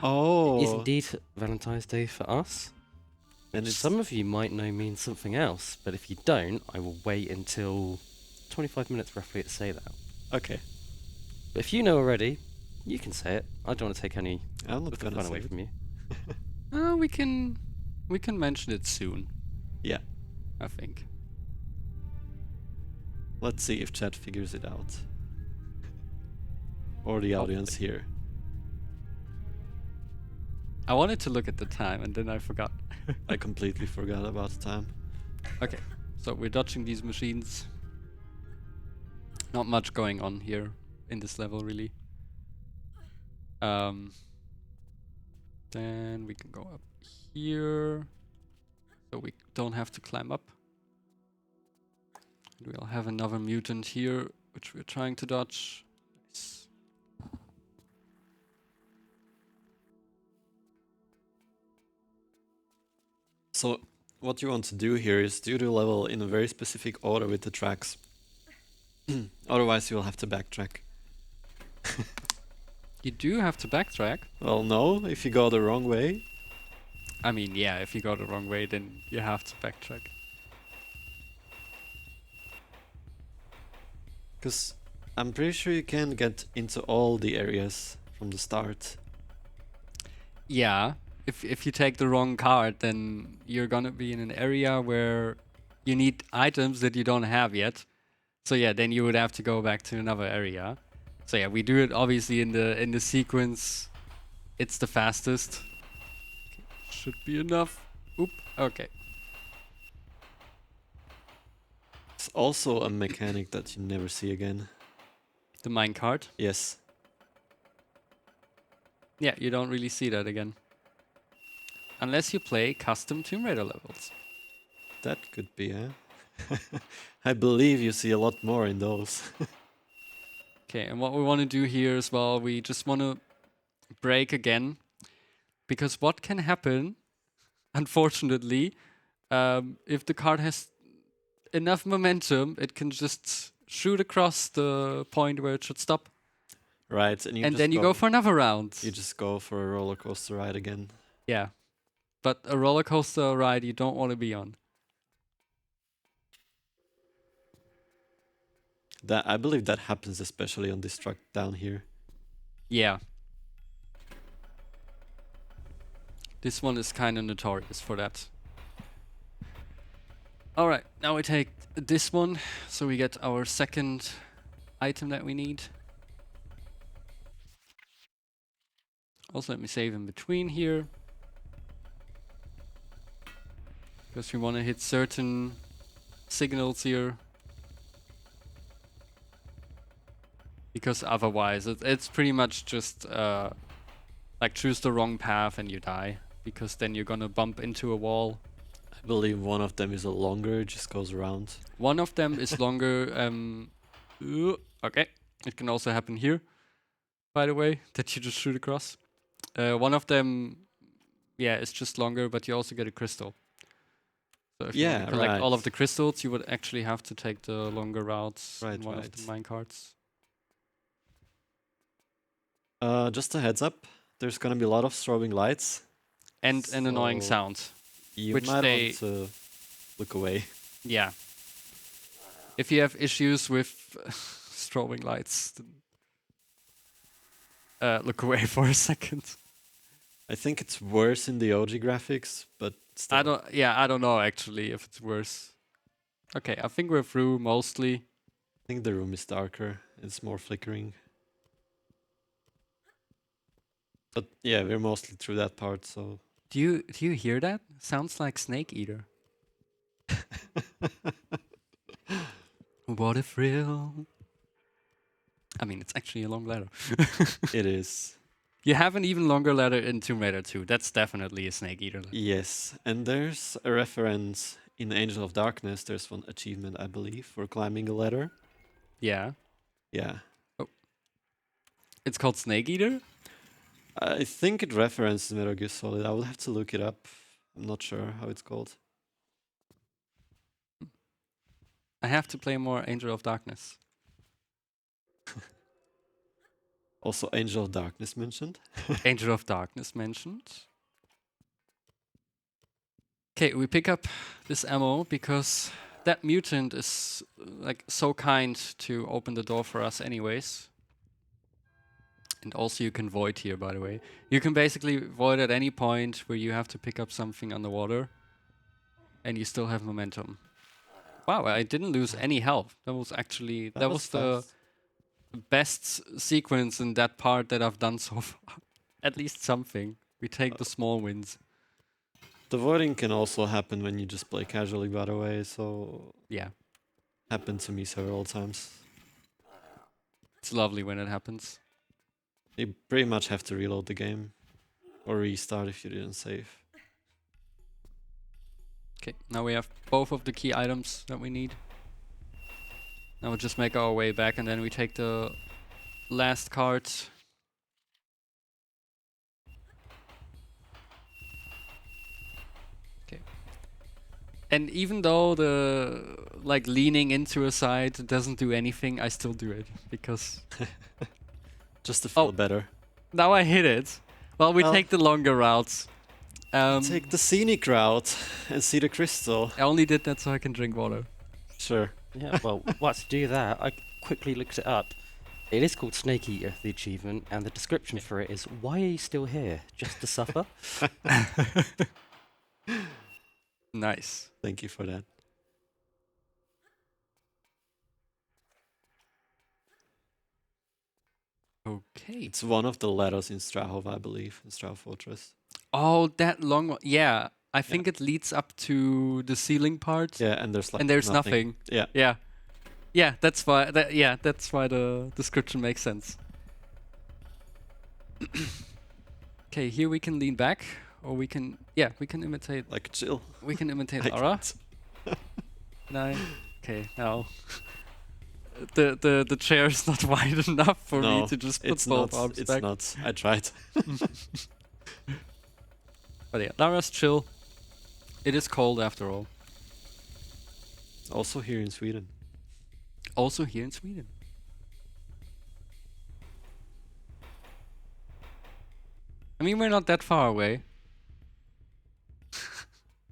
Oh. It is indeed Valentine's Day for us. And Which it's some of you might know means something else, but if you don't, I will wait until 25 minutes roughly to say that. okay. But if you know already, you can say it. I don't want to take any I'm not of the gonna fun say away it. from you. We can mention it soon, Yeah. I think. Let's see if chat figures it out. Or the audience here. I wanted to look at the time and then I forgot. I completely forgot about the time. Okay, so we're dodging these machines. Not much going on here in this level, really. Then we can go up here, so we don't have to climb up. And we'll have another mutant here, which we're trying to dodge. Nice. So what you want to do here is do the level in a very specific order with the tracks. Otherwise you'll have to backtrack. You do have to backtrack. Well, no, if you go the wrong way. I mean, yeah, if you go the wrong way, then you have to backtrack. Because I'm pretty sure you can get into all the areas from the start. Yeah, if you take the wrong card, then you're gonna be in an area where you need items that you don't have yet. So yeah, then you would have to go back to another area. So yeah, we do it obviously in the sequence. It's the fastest. Should be enough. Oop. Okay. It's also a mechanic that you never see again. The minecart. Yes. Yeah, you don't really see that again. Unless you play custom Tomb Raider levels. That could be, eh? I believe you see a lot more in those. Okay, and what we want to do here as well, we just want to break again. Because what can happen, unfortunately, if the card has enough momentum, it can just shoot across the point where it should stop. Right, and And then you go for another round. You just go for a roller coaster ride again. Yeah. But a roller coaster ride you don't want to be on. That I believe that happens especially on this track down here. Yeah. This one is kind of notorious for that. Alright, now we take this one, so we get our second item that we need. Also, let me save in between here. Because we want to hit certain signals here. Because otherwise, it's pretty much just like choose the wrong path and you die. Because then you're gonna bump into a wall. I believe one of them is a longer, it just goes around. One of them is longer. Okay, it can also happen here, by the way, that you just shoot across. One of them, yeah, is just longer, but you also get a crystal. So if you want to collect all of the crystals, you would actually have to take the longer routes in one of the minecarts. Just a heads up, there's gonna be a lot of strobing lights. And an annoying sound. You which might they want to look away. Yeah. If you have issues with strobing lights, look away for a second. I think it's worse in the OG graphics, but still. I don't know actually if it's worse. Okay, I think we're through mostly. I think the room is darker. It's more flickering. But yeah, we're mostly through that part, so... Do you hear that? Sounds like Snake Eater. What a thrill. I mean, it's actually a long ladder. It is. You have an even longer ladder in Tomb Raider 2. That's definitely a Snake Eater ladder. Yes, and there's a reference in Angel of Darkness. There's one achievement, I believe, for climbing a ladder. Yeah. Yeah. It's called Snake Eater? I think it references Metal Gear Solid. I will have to look it up. I'm not sure how it's called. I have to play more Angel of Darkness. Also, Angel of Darkness mentioned. Angel of Darkness mentioned. Okay, we pick up this ammo because that mutant is like so kind to open the door for us anyways. And also you can void here, by the way. You can basically void at any point where you have to pick up something underwater and you still have momentum. Wow, I didn't lose any health. That was actually that was the fast. best sequence in that part that I've done so far. At least something. We take the small wins. The voiding can also happen when you just play casually, by the way, so Yeah, happened to me several times. it's lovely when it happens. You pretty much have to reload the game or restart if you didn't save. Okay, now we have both of the key items that we need. Now we'll just make our way back and then we take the last card. Okay. And even though the like leaning into a side doesn't do anything, I still do it because Just to feel Oh. better. now I hit it. Well, we Well, take the longer routes. Take the scenic route and see the crystal. I only did that so I can drink water. Sure. Yeah, well, whilst you do that, I quickly looked it up. It is called Snake Eater, the achievement, and the description for it is, why are you still here? Just to suffer? Nice. Thank you for that. Okay. It's one of the ladders in Strahov, I believe, in Strahov Fortress. Oh, that long one. Yeah, I think it leads up to the ceiling part. Yeah, and there's like And there's nothing. Yeah. Yeah. Yeah, that's why that's why the description makes sense. Okay, here we can lean back or we can we can imitate Like chill. I Lara. can't. No. Okay, now the chair is not wide enough for me No, to just put it's both not. arms It's back. not. I tried. But yeah, Lara's chill. It is cold after all. Also here in Sweden. Also here in Sweden. I mean, we're not that far away.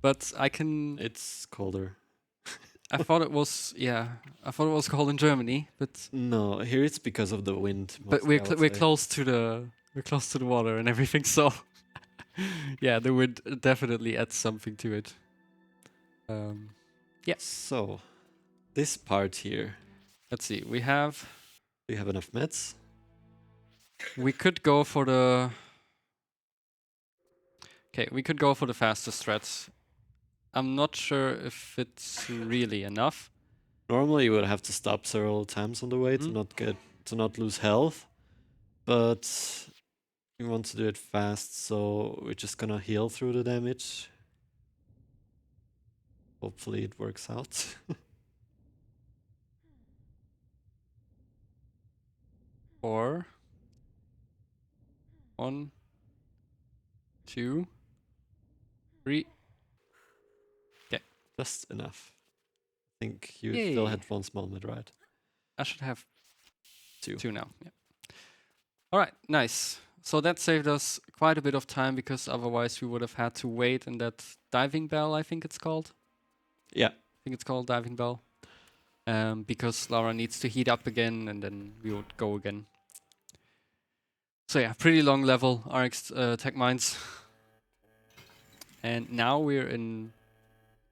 But I can. It's colder. I thought it was. Yeah, I thought it was cold in Germany, but No, here it's because of the wind. but mostly, I would we're say. close to the water and everything. So yeah, the wind definitely adds something to it. Yeah. So, this part here. Let's see. We have. Do you have enough meds? We could go for the. Okay, we could go for the fastest threats. I'm not sure if it's really enough. Normally, you would have to stop several times on the way to not lose health, but we want to do it fast, so we're just gonna heal through the damage. Hopefully, it works out. Or 1, 2, 3. Just enough. I think you still Yay. had one small med, right? I should have Two. 2 now. Yeah. All right, nice. So that saved us quite a bit of time because otherwise we would have had to wait in that diving bell, I think it's called. Yeah. I think it's called diving bell. Because Lara needs to heat up again and then we would go again. So yeah, pretty long level RX tech mines. And now we're in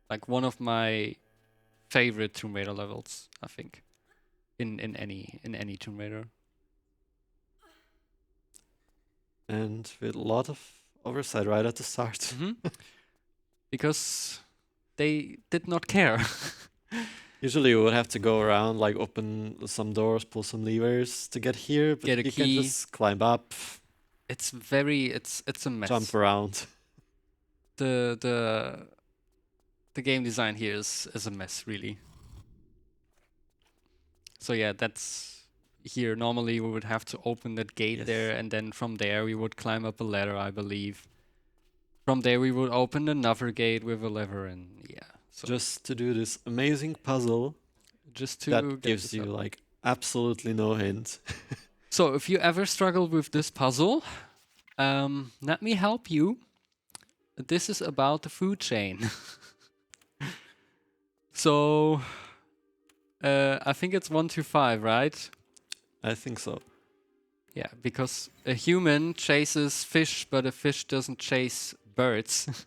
like one of my favorite Tomb Raider levels, I think. In any Tomb Raider. And with a lot of oversight right at the start. Mhm. Because they did not care. Usually you would have to go around, like open some doors, pull some levers to get here, but Get a you can key. just climb up, It's a mess. jump around. The game design here is a mess, really. So yeah, that's here. Normally we would have to open that gate Yes. there, and then from there we would climb up a ladder, I believe. From there we would open another gate with a lever, and yeah. So Just to do this amazing puzzle just to that get gives this you up. like absolutely no hint. So if you ever struggled with this puzzle, let me help you. This is about the food chain. So I think it's 1 to 5, right? I think so. Yeah, because a human chases fish, but a fish doesn't chase birds.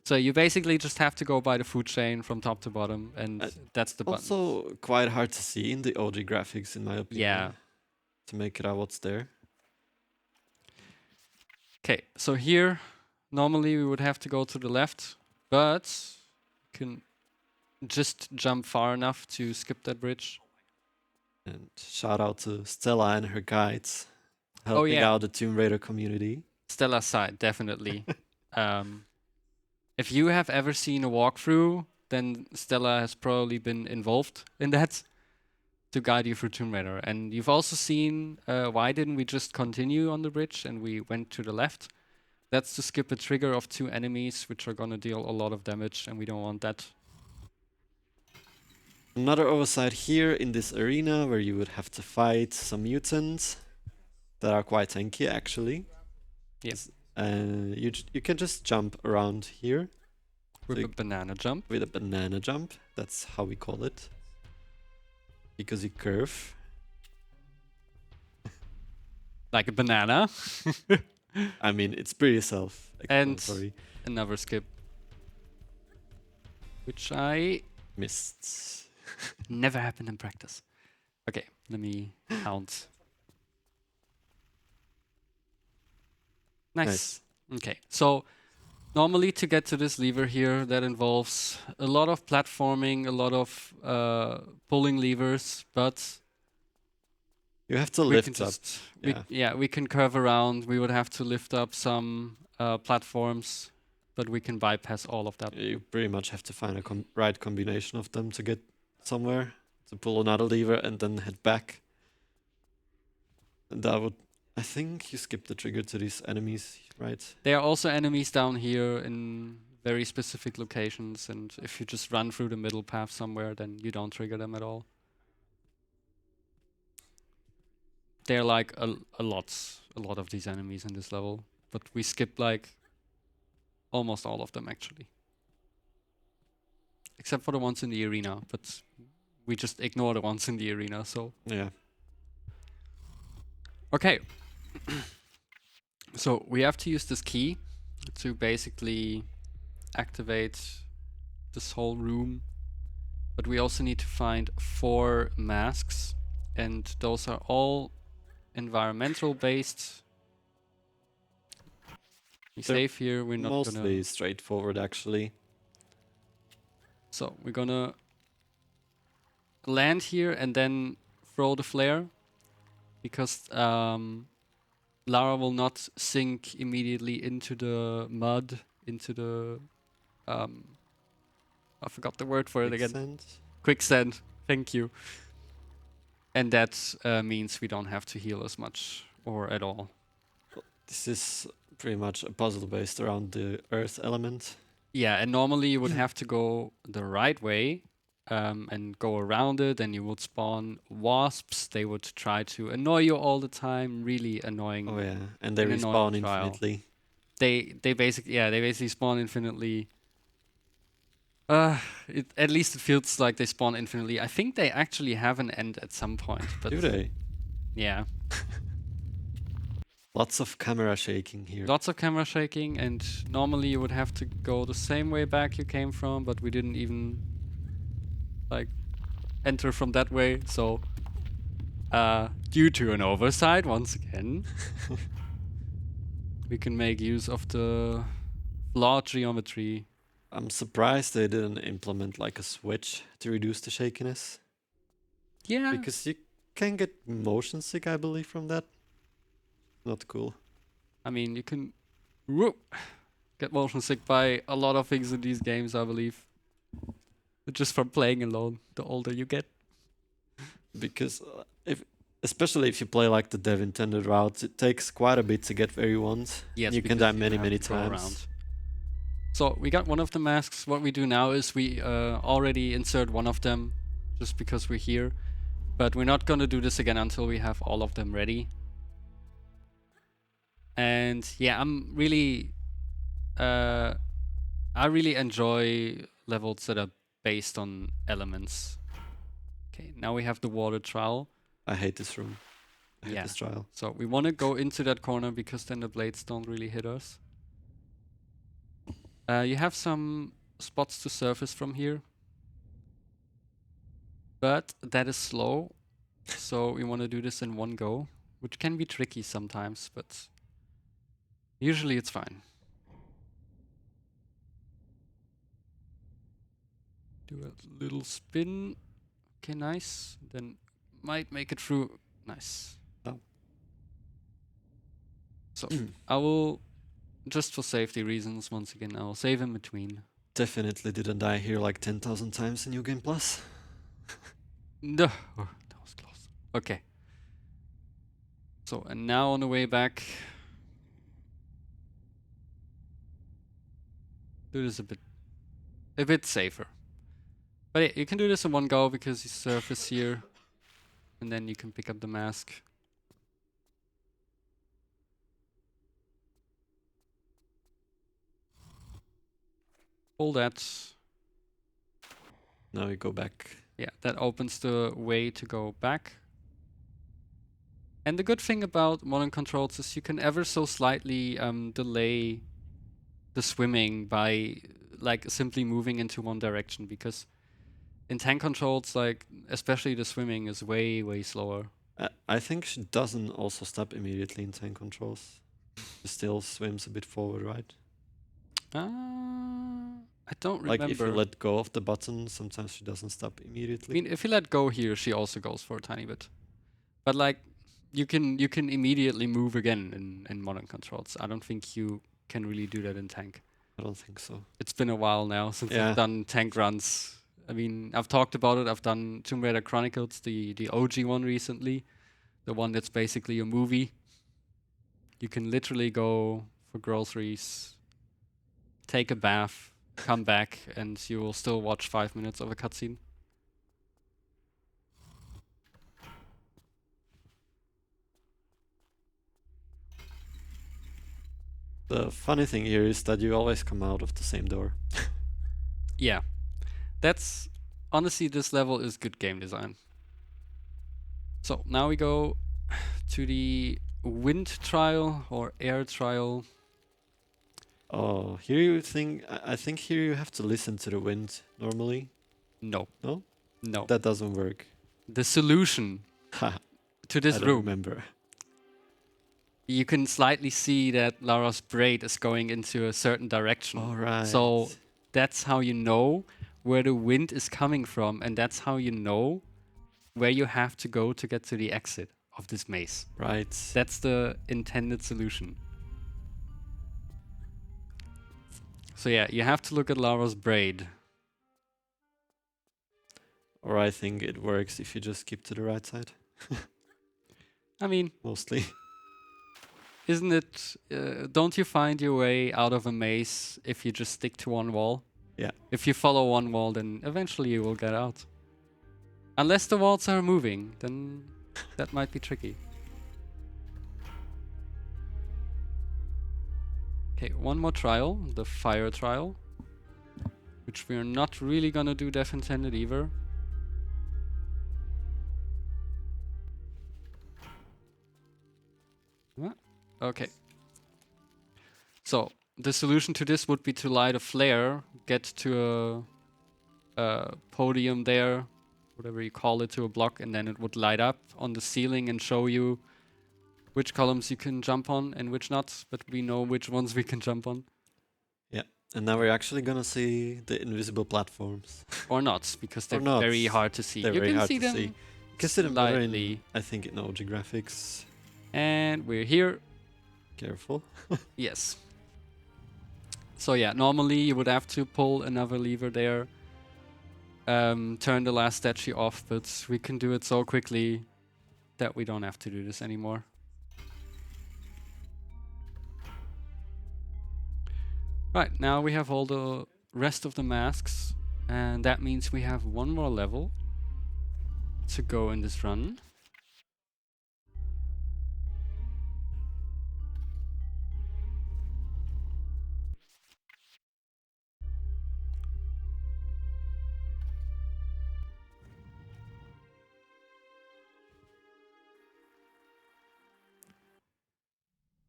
So you basically just have to go by the food chain from top to bottom, and that's the button. Also quite hard to see in the OG graphics, in my opinion. Yeah. To make it out what's there. Okay, so here, normally we would have to go to the left, but you can just jump far enough to skip that bridge. And shout out to Stella and her guides helping yeah. out the Tomb Raider community. Stella's side, definitely. If you have ever seen a walkthrough, then Stella has probably been involved in that to guide you through Tomb Raider. And you've also seen why didn't we just continue on the bridge and we went to the left? That's to skip a trigger of 2 enemies, which are gonna deal a lot of damage, and we don't want that. Another oversight here in this arena where you would have to fight some mutants that are quite tanky actually. Yes. You can just jump around here With So a banana jump. with a banana jump. That's how we call it. Because you curve. Like a banana. I mean, it's pretty self-explanatory. Another skip. Which I Missed. never happened in practice. Okay, let me count. Nice. Okay, so normally to get to this lever here, that involves a lot of platforming, a lot of pulling levers, but You have to we lift can up. just Yeah. we can curve around. We would have to lift up some platforms, but we can bypass all of that. You pretty much have to find a right combination of them to get somewhere. To pull another lever and then head back. And that would... I think you skip the trigger to these enemies, right? There are also enemies down here in very specific locations, and if you just run through the middle path somewhere, then you don't trigger them at all. There are like a lot of these enemies in this level, but we skip like almost all of them actually. Except for the ones in the arena, but we just ignore the ones in the arena, so... Yeah. Okay. So we have to use this key to basically activate this whole room. But we also need to find 4 masks, and those are all environmental based. We They're save here, we're not Mostly gonna... straightforward, actually. So we're gonna land here and then throw the flare, because Lara will not sink immediately into the mud, into the I forgot the word for it again. Quicksand. Quicksand. Thank you. And that means we don't have to heal as much or at all. This is pretty much a puzzle based around the earth element. Yeah, and normally you would have to go the right way and go around it, and you would spawn wasps. They would try to annoy you all the time, really annoying. Oh yeah, and they An annoying respawn trial. infinitely. They basically spawn infinitely. At least it feels like they spawn infinitely. I think they actually have an end at some point, but Do they? yeah, Lots of camera shaking here. lots of camera shaking, and normally you would have to go the same way back you came from, but we didn't even like enter from that way, so due to an oversight once again, we can make use of the flawed geometry. I'm surprised they didn't implement like a switch to reduce the shakiness. Yeah. Because you can get motion sick, I believe, from that. Not cool. I mean, you can get motion sick by a lot of things in these games, I believe. Just from playing alone, the older you get. Because especially if you play like the dev intended route, it takes quite a bit to get where you want. Yes, You can because die you many, have many to go times. around. So we got one of the masks. What we do now is we already insert one of them just because we're here. But we're not going to do this again until we have all of them ready. And yeah, I really enjoy levels that are based on elements. Okay, now we have the water trial. I hate this room. I hate Yeah. this trial. So we want to go into that corner because then the blades don't really hit us. You have some spots to surface from here. But that is slow. So we want to do this in one go, which can be tricky sometimes, but usually it's fine. Do a little spin. Okay, nice. Then might make it through. Nice. Oh. So I will, just for safety reasons, once again, I will save in between. Definitely didn't die here like 10,000 times in New Game Plus. No, oh, that was close. Okay. So, and now on the way back, do this a bit safer. But yeah, you can do this in one go because you surface here, and then you can pick up the mask. Pull that. Now we go back. Yeah, that opens the way to go back. And the good thing about modern controls is you can ever so slightly delay the swimming by like simply moving into one direction, because in tank controls, like especially the swimming is way slower. I think she doesn't also stop immediately in tank controls. She still swims a bit forward, right? I don't remember. Like if you let go of the button, sometimes she doesn't stop I immediately. mean, if you let go here, she also goes for a tiny bit. But like, you can immediately move again in modern controls. I don't think you can really do that in tank. I don't think so. It's been a while now since I've done tank runs. I mean, I've talked about it. I've done Tomb Raider Chronicles, the OG one recently, the one that's basically a movie. You can literally go for groceries, take a bath, come back, and you will still watch 5 minutes of a cutscene. The funny thing here is that you always come out of the same door. Yeah. That's honestly, this level is good game design. So now we go to the wind trial or air trial. Oh, here you think I think here you have to listen to the wind normally. No. No? No. That doesn't work. The solution Ha, to I this don't room. remember. You can slightly see that Lara's braid is going into a certain direction. All right. So that's how you know where the wind is coming from, and that's how you know where you have to go to get to the exit of this maze. Right. That's the intended solution. So yeah, you have to look at Lara's braid. Or I think it works if you just keep to the right side. I mean, Mostly. isn't it? Don't you find your way out of a maze if you just stick to one wall? Yeah. If you follow one wall, then eventually you will get out. Unless the walls are moving, then that might be tricky. Okay, one more trial, the fire trial, which we're not really gonna do death intended either. What? Okay. So the solution to this would be to light a flare, get to a podium there, whatever you call it, to a block, and then it would light up on the ceiling and show you which columns you can jump on and which not, but we know which ones we can jump on. Yeah, and now we're actually gonna see the invisible platforms. Or not, because they're Or not. very hard to see. They're you very can hard see to them see. You can see them better slightly. in, I think, in OG graphics. And we're here. Careful. Yes. So yeah, normally you would have to pull another lever there, turn the last statue off, but we can do it so quickly that we don't have to do this anymore. Right, now we have all the rest of the masks, and that means we have one more level to go in this run.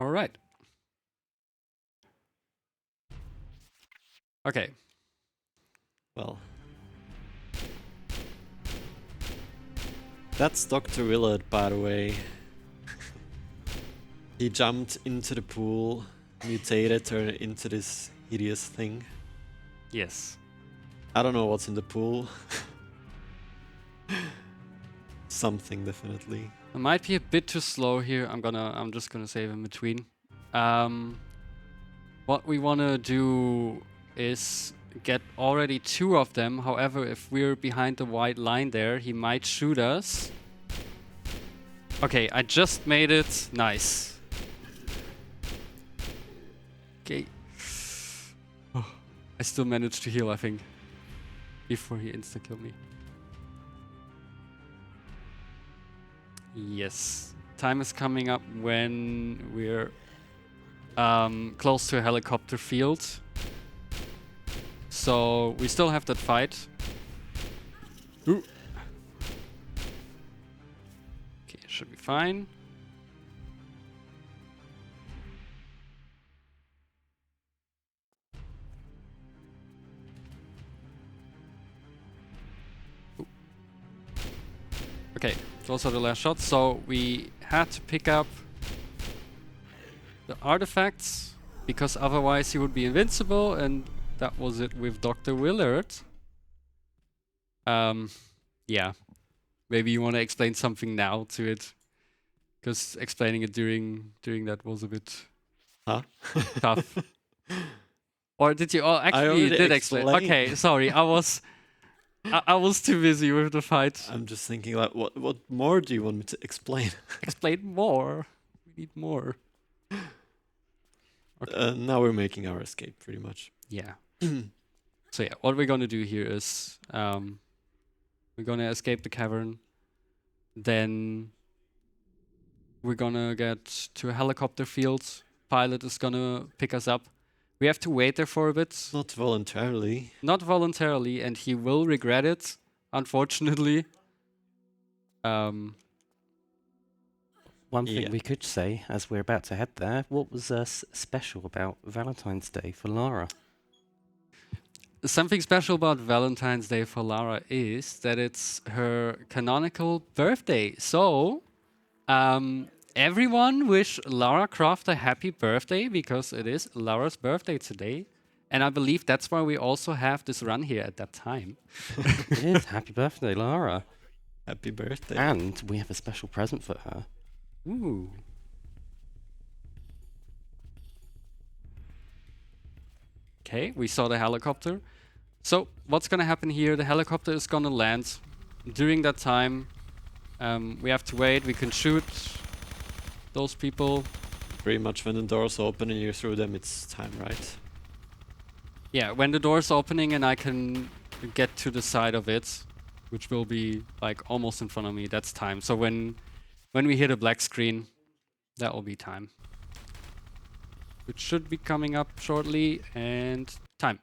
All right. Okay. Well. That's Dr. Willard, by the way. He jumped into the pool, mutated, turned into this hideous thing. Yes. I don't know what's in the pool. Something, definitely. I might be a bit too slow here. I'm just gonna save in between. What we wanna do is get already 2 of them. However, if we're behind the white line there, he might shoot us. Okay, I just made it. Nice. Okay. Oh, I still managed to heal, I think, before he insta-killed me. Yes. Time is coming up when we're close to a helicopter field. So we still have that fight. Ooh. Okay, it should be fine. Ooh. Okay, those are the last shots. So we had to pick up the artifacts because otherwise he would be invincible, and that was it with Dr. Willard. Yeah. Maybe you want to explain something now to it, because explaining it during that was a bit tough. Or did you? Oh, actually, you already did explain. explained. Okay, sorry, I was too busy with the fight. I'm just thinking, like, what more do you want me to explain? Explain more. We need more. Okay. Now we're making our escape, pretty much. Yeah. So yeah, what we're gonna do here is we're gonna escape the cavern. Then we're gonna get to a helicopter field. Pilot is gonna pick us up. We have to wait there for a bit. Not voluntarily. Not voluntarily, and he will regret it, unfortunately. One thing Yeah. we could say, as we're about to head there, what was special about Valentine's Day for Lara? Something special about Valentine's Day for Lara is that it's her canonical birthday. So, everyone wish Lara Croft a happy birthday, because it is Lara's birthday today. And I believe that's why we also have this run here at that time. It is. Happy birthday, Lara. Happy birthday. And we have a special present for her. Ooh. Okay, we saw the helicopter. So what's gonna happen here? The helicopter is gonna land. During that time, we have to wait. We can shoot those people. Pretty much when the doors open and you're through them, it's time, right? Yeah, when the door's opening and I can get to the side of it, which will be like almost in front of me, that's time. So when we hit a black screen, that will be time. Which should be coming up shortly, and time.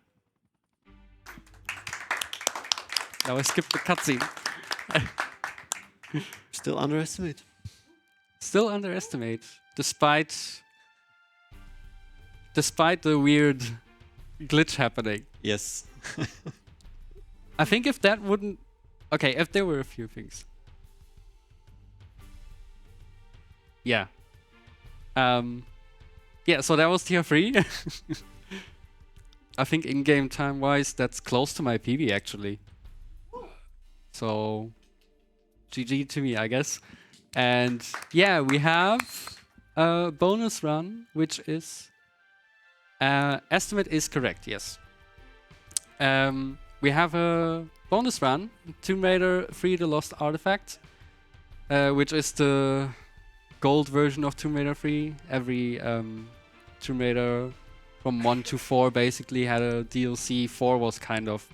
Now I skipped the cutscene. Still underestimate. Still underestimate, despite the weird glitch happening. Yes. I think if that wouldn't... Okay, if there were a few things. Yeah. Yeah, so that was tier 3. I think in-game time-wise, that's close to my PB, actually. So, GG to me, I guess. And yeah, we have a bonus run, which is... estimate is correct, yes. We have a bonus run, Tomb Raider 3 The Lost Artifact, which is the gold version of Tomb Raider 3. Every Tomb Raider from 1 to 4 basically had a DLC. 4 was kind of...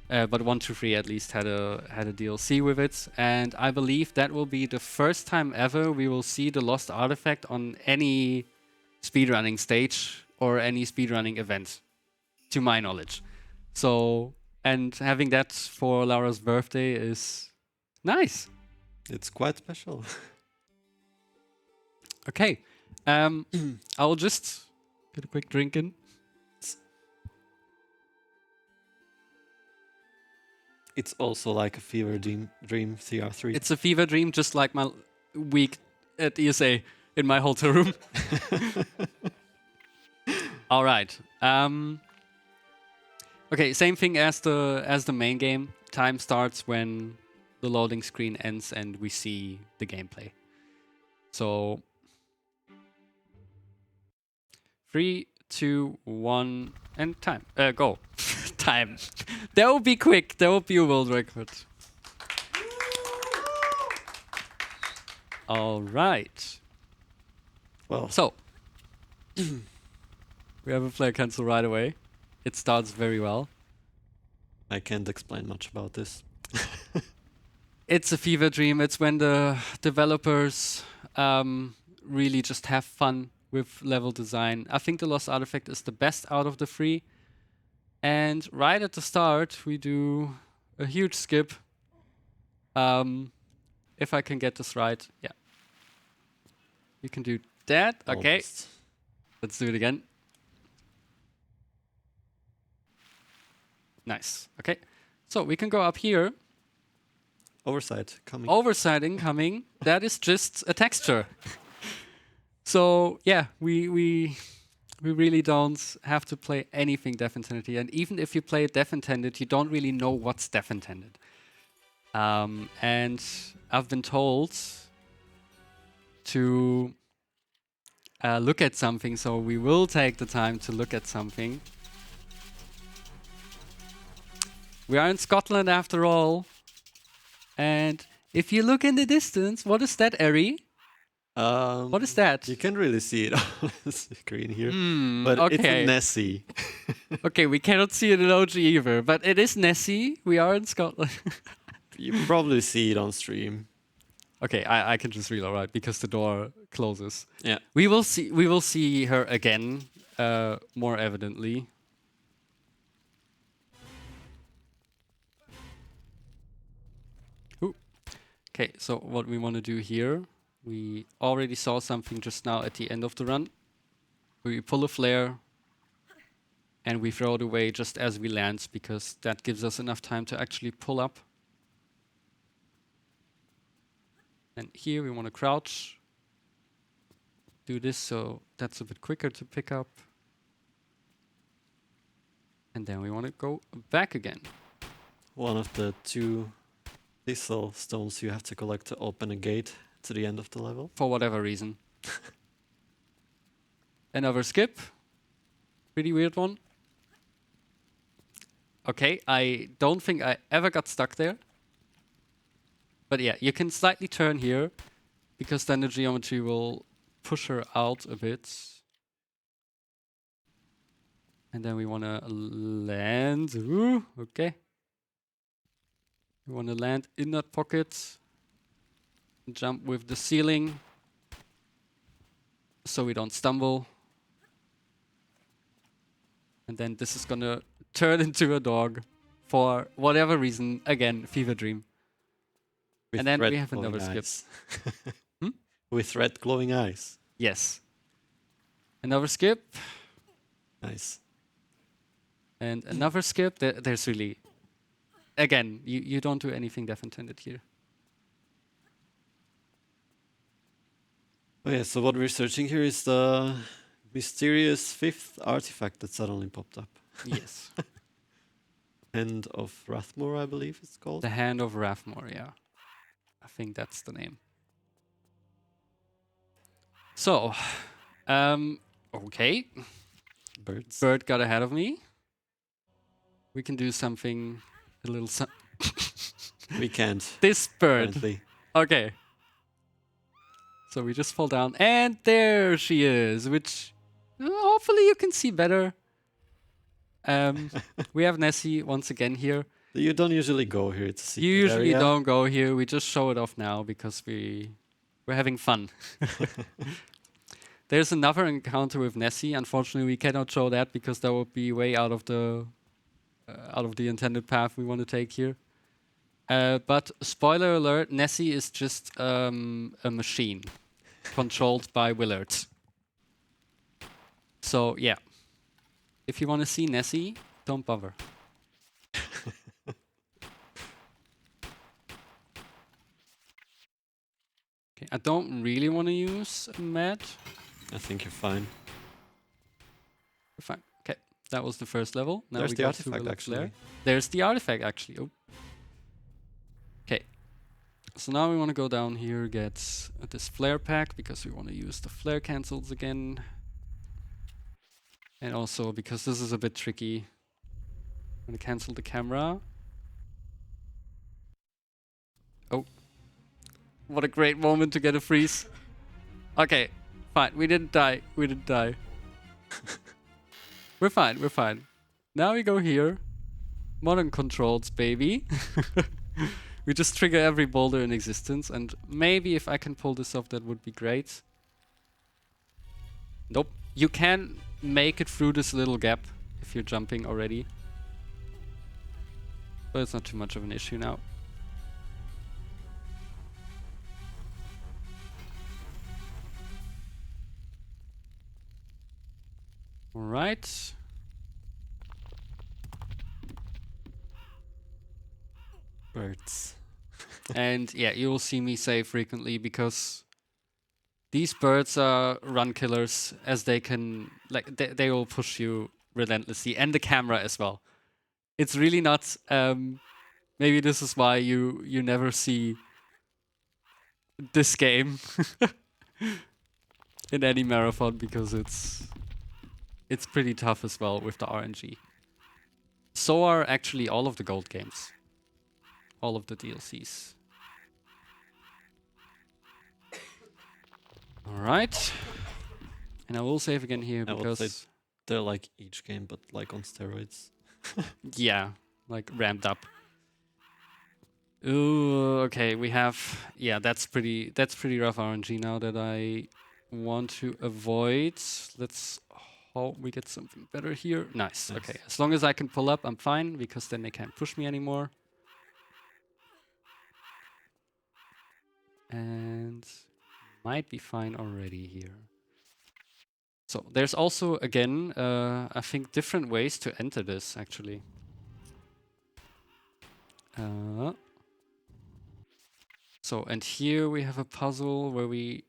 but 1 to 3 at least had a DLC with it. And I believe that will be the first time ever we will see the Lost Artifact on any speedrunning stage or any speedrunning event, to my knowledge. So, and having that for Laura's birthday is nice. It's quite special. Okay. I'll just get a quick drink in. It's also like a fever dream CR3. It's a fever dream, just like my week at ESA in my hotel room. All right. Okay, same thing as the main game. Time starts when the loading screen ends and we see the gameplay. So 3, 2, 1, and time. Go. Time. That will be quick. That will be a world record. All right. Well, So we have a player cancel right away. It starts very well. I can't explain much about this. It's a fever dream. It's when the developers really just have fun with level design. I think the Lost Artifact is the best out of the 3. And right at the start, we do a huge skip. If I can get this right, yeah. You can do that. Okay, Almost. let's do it again. Nice. Okay, so we can go up here. Oversight coming. Oversight incoming. That is just a texture. So yeah, we really don't have to play anything deaf intended. And even if you play it deaf intended, you don't really know what's deaf intended. And I've been told to look at something, so we will take the time to look at something. We are in Scotland after all. And if you look in the distance, what is that, Eri? What is that? You can't really see it on the screen here, but okay. it's a Nessie. Okay, we cannot see it in OG either, but it is Nessie. We are in Scotland. You probably see it on stream. Okay, I can just read all right because the door closes. Yeah. We will see her again, more evidently. Ooh. Okay, so what we want to do here, we already saw something just now at the end of the run. We pull a flare and we throw it away just as we land because that gives us enough time to actually pull up. And here we want to crouch. Do this so that's a bit quicker to pick up. And then we want to go back again. One of the 2 thistle stones you have to collect to open a gate to the end of the level. For whatever reason. Another skip. Pretty weird one. Okay, I don't think I ever got stuck there. But yeah, you can slightly turn here because then the geometry will push her out a bit. And then we want to land. Ooh, okay. We want to land in that pocket. Jump with the ceiling so we don't stumble. And then this is going to turn into a dog for whatever reason. Again, fever dream. With And then red we have glowing another skip. eyes. With red glowing eyes. Yes. Another skip. Nice. And another skip. There's really... Again, you don't do anything deaf intended here. Okay, so what we're searching here is the mysterious 5th artifact that suddenly popped up. Yes. Hand of Rathmore, I believe it's called. The Hand of Rathmore, yeah. I think that's the name. So, okay. Birds. Bird got ahead of me. We can do something a little... We can't, This bird. apparently. Okay. So we just fall down. And there she is, which hopefully you can see better. We have Nessie once again here. You don't usually go here, it's a secret You usually area. don't go here. We just show it off now because we're having fun. There's another encounter with Nessie. Unfortunately, we cannot show that because that would be way out of the intended path we want to take here. But spoiler alert: Nessie is just a machine controlled by Willard. So yeah, if you want to see Nessie, don't bother. Okay, I don't really want to use a med. I think you're fine. We're fine. Okay, that was the first level. Now There's we the go artifact, to the actually. flare. There's the artifact, actually. Oh. Okay. So now we want to go down here, get this flare pack, because we want to use the flare cancels again. And also, because this is a bit tricky, I'm going to cancel the camera. Oh. What a great moment to get a freeze. Okay, fine. We didn't die. We didn't die. We're fine. We're fine. Now we go here. Modern controls, baby. We just trigger every boulder in existence. And maybe if I can pull this off, that would be great. Nope. You can make it through this little gap if you're jumping already. But it's not too much of an issue now. Alright. Birds. And yeah, you will see me say frequently because these birds are run killers, as they can, like, they will push you relentlessly, and the camera as well. It's really not, maybe this is why you never see this game in any marathon, because it's pretty tough as well with the RNG. So are actually all of the gold games. All of the DLCs. Alright. And I will save again here I would say because... they're like each game, but like on steroids. Yeah, like ramped up. Ooh, okay, we have... Yeah, that's pretty rough RNG now that I want to avoid. Let's hope we get something better here. Nice. Nice. Okay, as long as I can pull up, I'm fine, because then they can't push me anymore. And might be fine already here. So there's also, again, I think different ways to enter this, actually. So, and here we have a puzzle where we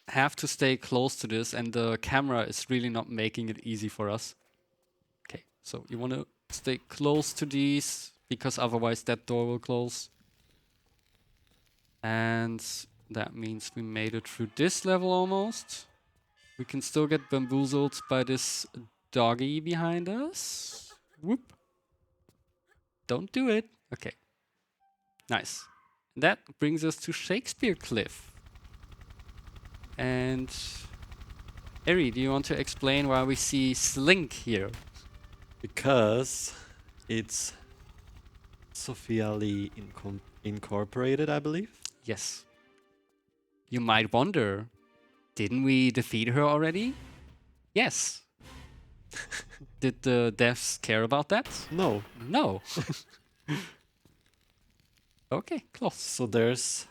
have to stay close to this, and the camera is really not making it easy for us. Okay, so you want to stay close to these, because otherwise that door will close. And that means we made it through this level almost. We can still get bamboozled by this doggy behind us. Whoop. Don't do it. Okay. Nice. That brings us to Shakespeare Cliff. And Eri, do you want to explain why we see Slink here? Because it's Sophia Lee Incorporated, I believe. Yes. You might wonder, didn't we defeat her already? Yes. Did the devs care about that? No. No. Okay, close. So there's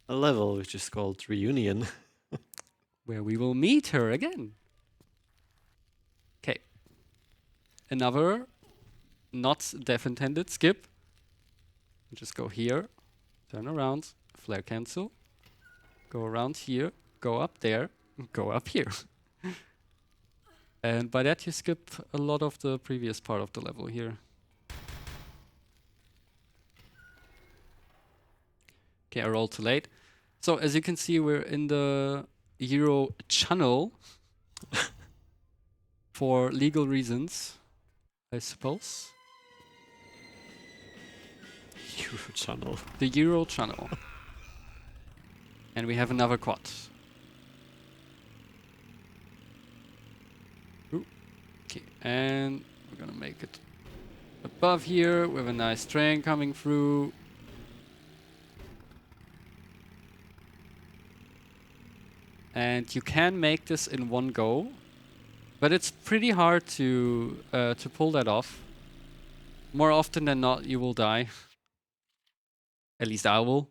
a level which is called Reunion. Where we will meet her again. Okay. Another not dev intended skip. Just go here, turn around, flare cancel, go around here, go up there, go up here. And by that you skip a lot of the previous part of the level here. Okay, I rolled too late. So as you can see, we're in the Euro channel for legal reasons, I suppose. Euro channel. The Euro channel. And we have another quad. Ooh. Okay, and we're gonna make it above here with a nice train coming through. And you can make this in one go, but it's pretty hard to pull that off. More often than not, you will die. At least I will.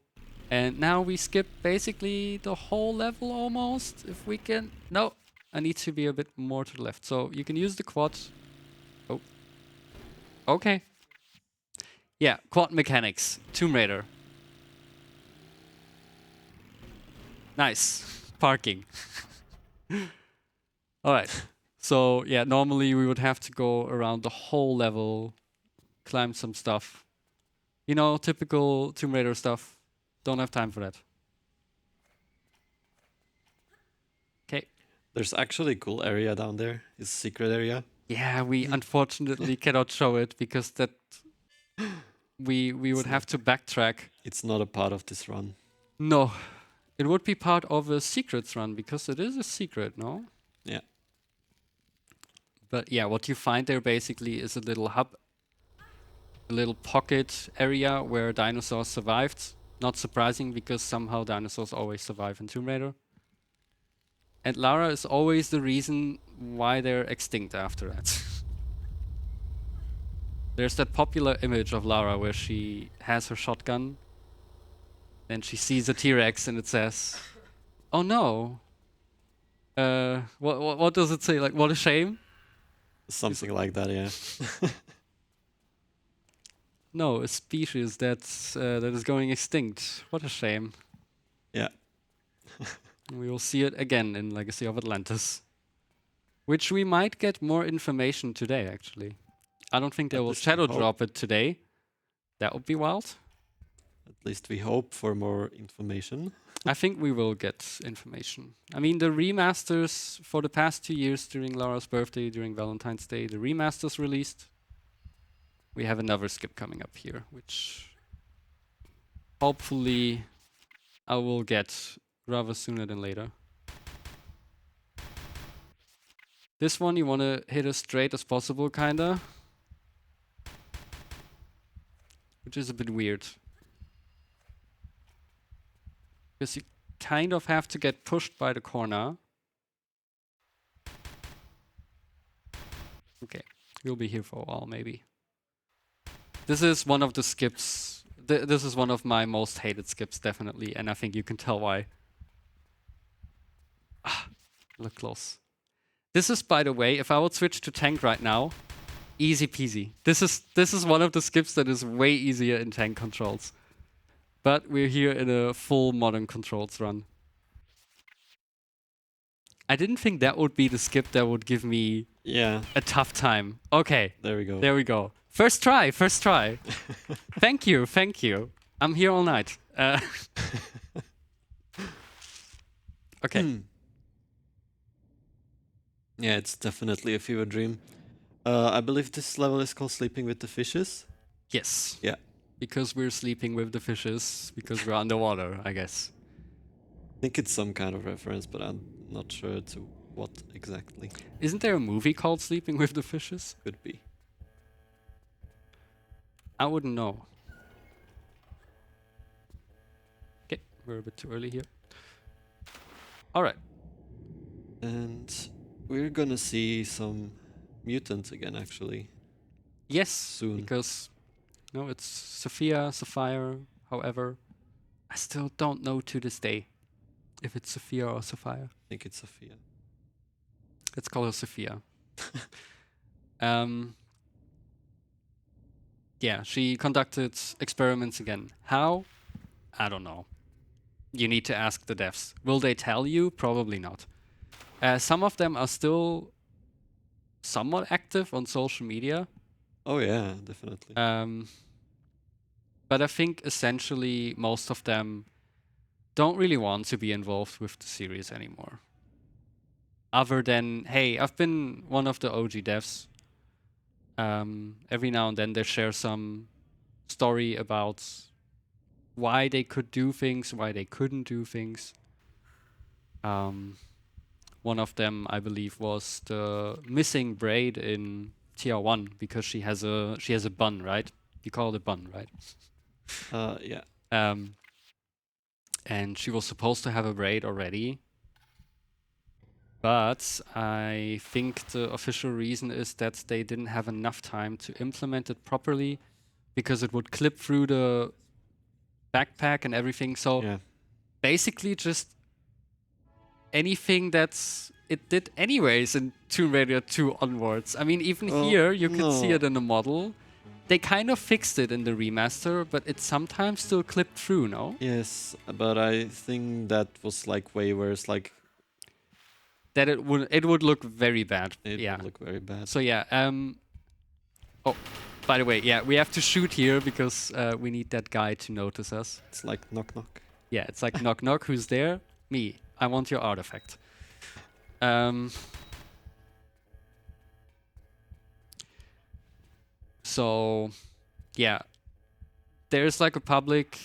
And now we skip basically the whole level almost. If we can... No, I need to be a bit more to the left. So you can use the quad. Oh. Okay. Yeah, quad mechanics. Tomb Raider. Nice. Parking. Alright. So yeah, normally we would have to go around the whole level, climb some stuff. You know, typical Tomb Raider stuff. Don't have time for that. Okay. There's actually a cool area down there. It's a secret area. Yeah, we unfortunately cannot show it because that we would have to backtrack. It's not a part of this run. No. It would be part of a secrets run because it is a secret, no? Yeah. But yeah, what you find there basically is a little hub, a little pocket area where dinosaurs survived. Not surprising because somehow dinosaurs always survive in Tomb Raider. And Lara is always the reason why they're extinct after that. There's that popular image of Lara where she has her shotgun. Then she sees a T-Rex and it says, "Oh no." What does it say? Like, what a shame? Something like that, yeah. No, a species that is going extinct. What a shame. Yeah. We will see it again in Legacy of Atlantis. Which we might get more information today, actually. I don't think they At will least we shadow hope. drop it today. That would be wild. At least we hope for more information. I think we will get information. I mean, the remasters for the past 2 years during Lara's birthday, during Valentine's Day, the remasters released. We have another skip coming up here, which hopefully I will get rather sooner than later. This one you want to hit as straight as possible, kinda. Which is a bit weird. Because you kind of have to get pushed by the corner. Okay, we'll be here for a while, maybe. This is one of the skips. This is one of my most hated skips, definitely, and I think you can tell why. Ah, look close. This is, by the way, if I would switch to tank right now, easy peasy. This is one of the skips that is way easier in tank controls. But we're here in a full modern controls run. I didn't think that would be the skip that would give me a tough time. Okay, There we go. there we go. First try, first try. Thank you, thank you. I'm here all night. Okay. Yeah, it's definitely a fever dream. I believe this level is called Sleeping with the Fishes. Yes. Yeah. Because we're sleeping with the fishes, because we're underwater, I guess. I think it's some kind of reference, but I'm not sure to what exactly. Isn't there a movie called Sleeping with the Fishes? Could be. I wouldn't know. Okay, we're a bit too early here. Alright. And we're gonna see some mutants again, actually. Yes, Soon. because no, it's Sophia, Sapphire, however. I still don't know to this day if it's Sophia or Sapphire. I think it's Sophia. Let's call her Sophia. Yeah, she conducted experiments again. How? I don't know. you need to ask the devs. Will they tell you? Probably not. Some of them are still somewhat active on social media. Oh yeah, definitely. But I think essentially most of them don't really want to be involved with the series anymore. Other than, hey, I've been one of the OG devs. Every now and then they share some story about why they could do things, why they couldn't do things. One of them, I believe, was the missing braid in TR1 because she has a bun, right? You call it a bun, right? Yeah. And she was supposed to have a braid already. But I think the official reason is that they didn't have enough time to implement it properly because it would clip through the backpack and everything. So Yeah. basically just anything that's it did anyways in Tomb Raider 2 onwards. I mean, even Well, here you could see no. it in the model. They kind of fixed it in the remaster, but it sometimes still clipped through, no? Yes, but I think that was like way worse. Like That it would look very bad. it Yeah. would look very bad. So yeah, oh, by the way, yeah, we have to shoot here because we need that guy to notice us. It's like knock knock. Yeah, it's like knock knock, who's there? Me. I want your artifact. So, yeah, there's like a public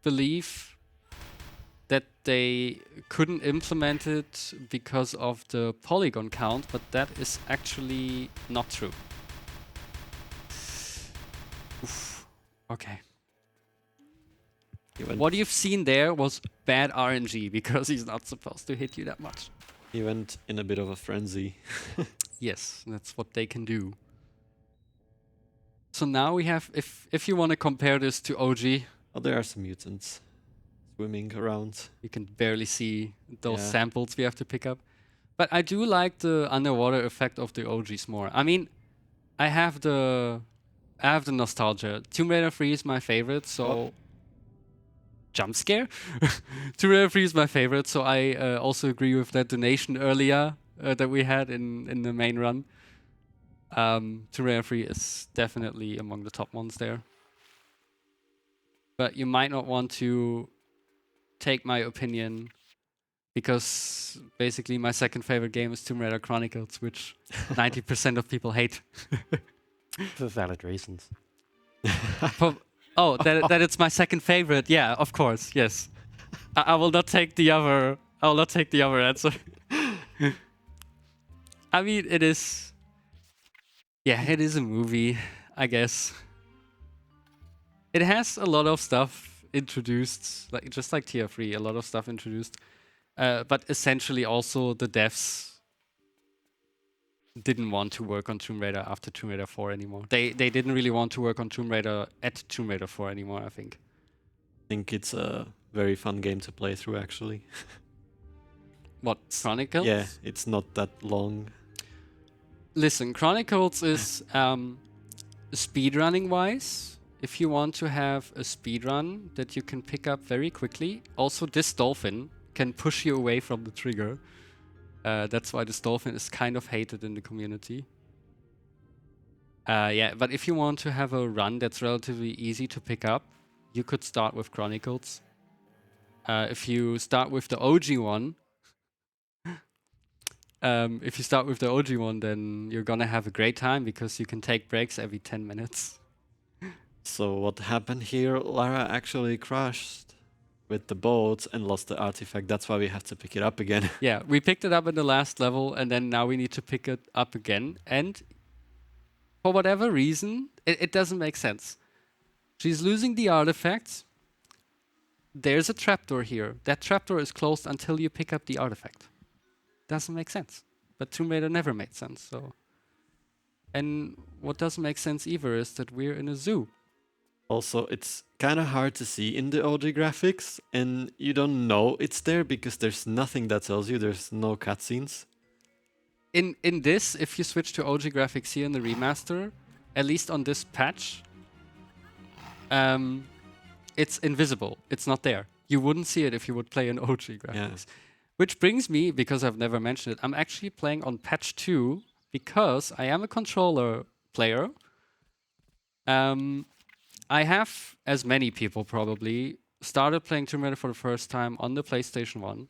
belief that they couldn't implement it because of the polygon count, but that is actually not true. Oof. Okay. What you've seen there was bad RNG because he's not supposed to hit you that much. He went in a bit of a frenzy. Yes, that's what they can do. So now we have, if you want to compare this to OG, Oh, there are some mutants swimming around. you can barely see those Yeah. samples we have to pick up. But I do like the underwater effect of the OGs more. I mean, I have the nostalgia. Tomb Raider 3 is my favorite, so Oh. jump scare. Tomb Raider 3 is my favorite, so I also agree with that donation earlier that we had in the main run. Tomb Raider 3 is definitely among the top ones there. But you might not want to take my opinion because basically my second favorite game is Tomb Raider Chronicles, which 90% of people hate. For valid reasons. That it's my second favorite. Yeah, of course. Yes. I will not take the other. I will not take the other answer. I mean, it is. Yeah, it is a movie, I guess. It has a lot of stuff introduced, like just like Tier 3, a lot of stuff introduced. But essentially also the devs didn't want to work on Tomb Raider after Tomb Raider 4 anymore. They didn't really want to work on Tomb Raider at Tomb Raider 4 anymore, I think. I think it's a very fun game to play through, actually. What, Chronicles? Yeah, it's not that long. Listen, Chronicles is speedrunning wise. If you want to have a speedrun that you can pick up very quickly, also this dolphin can push you away from the trigger. That's why this dolphin is kind of hated in the community. Yeah, but if you want to have a run that's relatively easy to pick up, you could start with Chronicles. If you start with the OG one, then you're gonna have a great time because you can take breaks every 10 minutes. So what happened here? Lara actually crashed with the boat and lost the artifact. That's why we have to pick it up again. Yeah, we picked it up in the last level, and then now we need to pick it up again. And for whatever reason, it doesn't make sense. She's losing the artifact. There's a trapdoor here. That trapdoor is closed until you pick up the artifact. Doesn't make sense. But Tomb Raider never made sense. So, and what doesn't make sense either is that we're in a zoo. Also, it's kind of hard to see in the OG graphics, and you don't know it's there because there's nothing that tells you. There's no cutscenes. In this, if you switch to OG graphics here in the remaster, at least on this patch, it's invisible. It's not there. You wouldn't see it if you would play an OG graphics. Which brings me, because I've never mentioned it, I'm actually playing on patch 2 because I am a controller player. I have, as many people probably, started playing Tomb Raider for the first time on the PlayStation 1.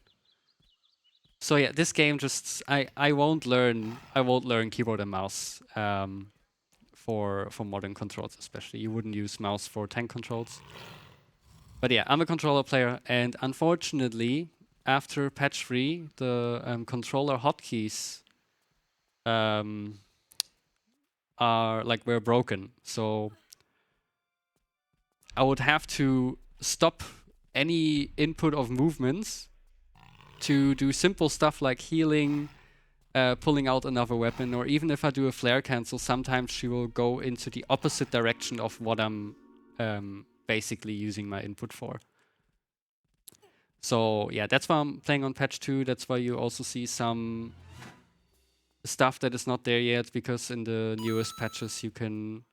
So yeah, this game just I won't learn keyboard and mouse for modern controls especially. You wouldn't use mouse for tank controls. But yeah, I'm a controller player, and unfortunately, after patch 3, the controller hotkeys were broken. So I would have to stop any input of movements to do simple stuff like healing, pulling out another weapon, or even if I do a flare cancel, sometimes she will go into the opposite direction of what I'm basically using my input for. So yeah, that's why I'm playing on patch 2. That's why you also see some stuff that is not there yet, because in the newest patches you can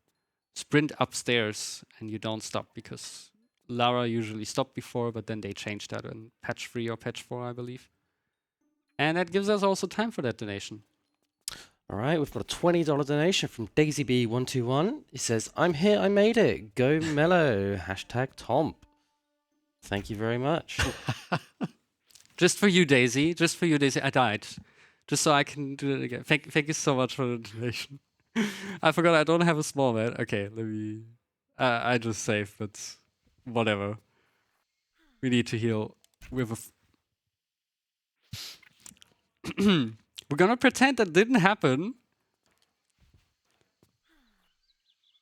sprint upstairs and you don't stop, because Lara usually stopped before, but then they changed that in patch 3 or patch 4, I believe. And that gives us also time for that donation. All right, we've got a $20 donation from DaisyB121. He says, I'm here, I made it. Go Mellow. #Tomp. Thank you very much. Just for you, Daisy. Just for you, Daisy. I died. Just so I can do it again. Thank you so much for the donation. I forgot I don't have a small man. Okay, let me... I just saved, but whatever. We need to heal with a... We're gonna pretend that didn't happen.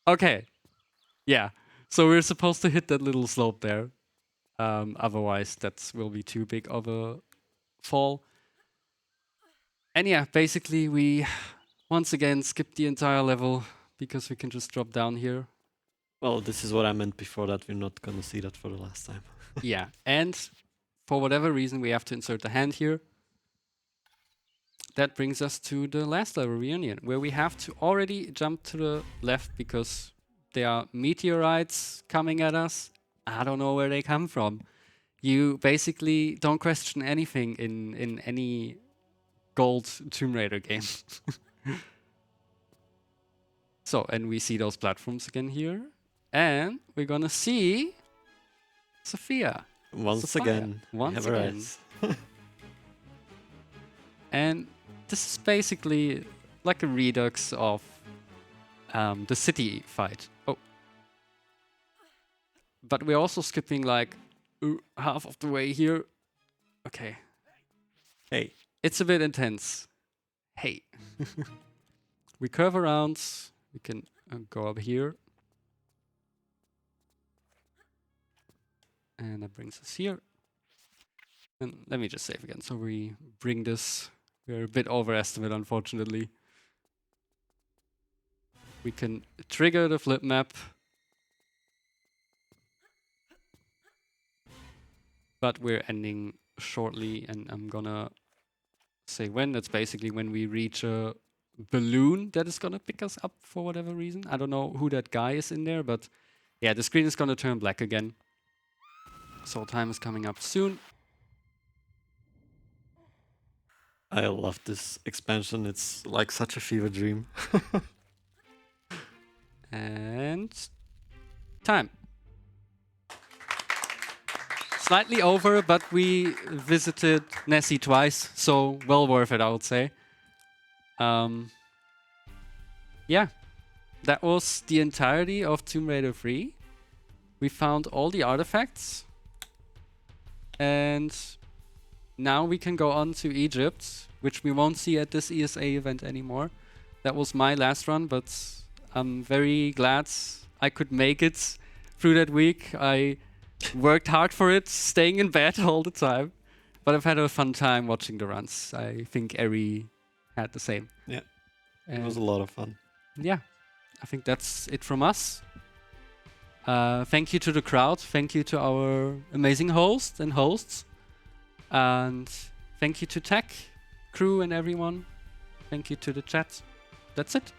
Okay. Yeah. So we're supposed to hit that little slope there. Otherwise, that will be too big of a fall. And yeah, basically we once again skip the entire level because we can just drop down here. Well, this is what I meant before, that we're not gonna see that for the last time. Yeah, and for whatever reason, we have to insert the hand here. That brings us to the last level, Reunion, where we have to already jump to the left because there are meteorites coming at us. I don't know where they come from. You basically don't question anything in any gold Tomb Raider game. So, and we see those platforms again here. And we're gonna see Sophia. Once again. And this is basically like a redux of the city fight. Oh. But we're also skipping like half of the way here. Okay. Hey. It's a bit intense. Hey. We curve around. We can go up here. And that brings us here. And let me just save again. So we bring this. We're a bit overestimate, unfortunately. We can trigger the flip map. But we're ending shortly, and I'm gonna say when. That's basically when we reach a balloon that is gonna pick us up for whatever reason. I don't know who that guy is in there, but yeah, the screen is gonna turn black again. So time is coming up soon. I love this expansion. It's like such a fever dream. And time. Slightly over, but we visited Nessie twice, so well worth it, I would say. Yeah, that was the entirety of Tomb Raider 3. We found all the artifacts. And now we can go on to Egypt, which we won't see at this ESA event anymore. That was my last run, but I'm very glad I could make it through that week. I worked hard for it, staying in bed all the time. But I've had a fun time watching the runs. I think Eri had the same. Yeah, and it was a lot of fun. Yeah, I think that's it from us. Thank you to the crowd. Thank you to our amazing hosts. And thank you to tech, crew, and everyone. Thank you to the chat. That's it.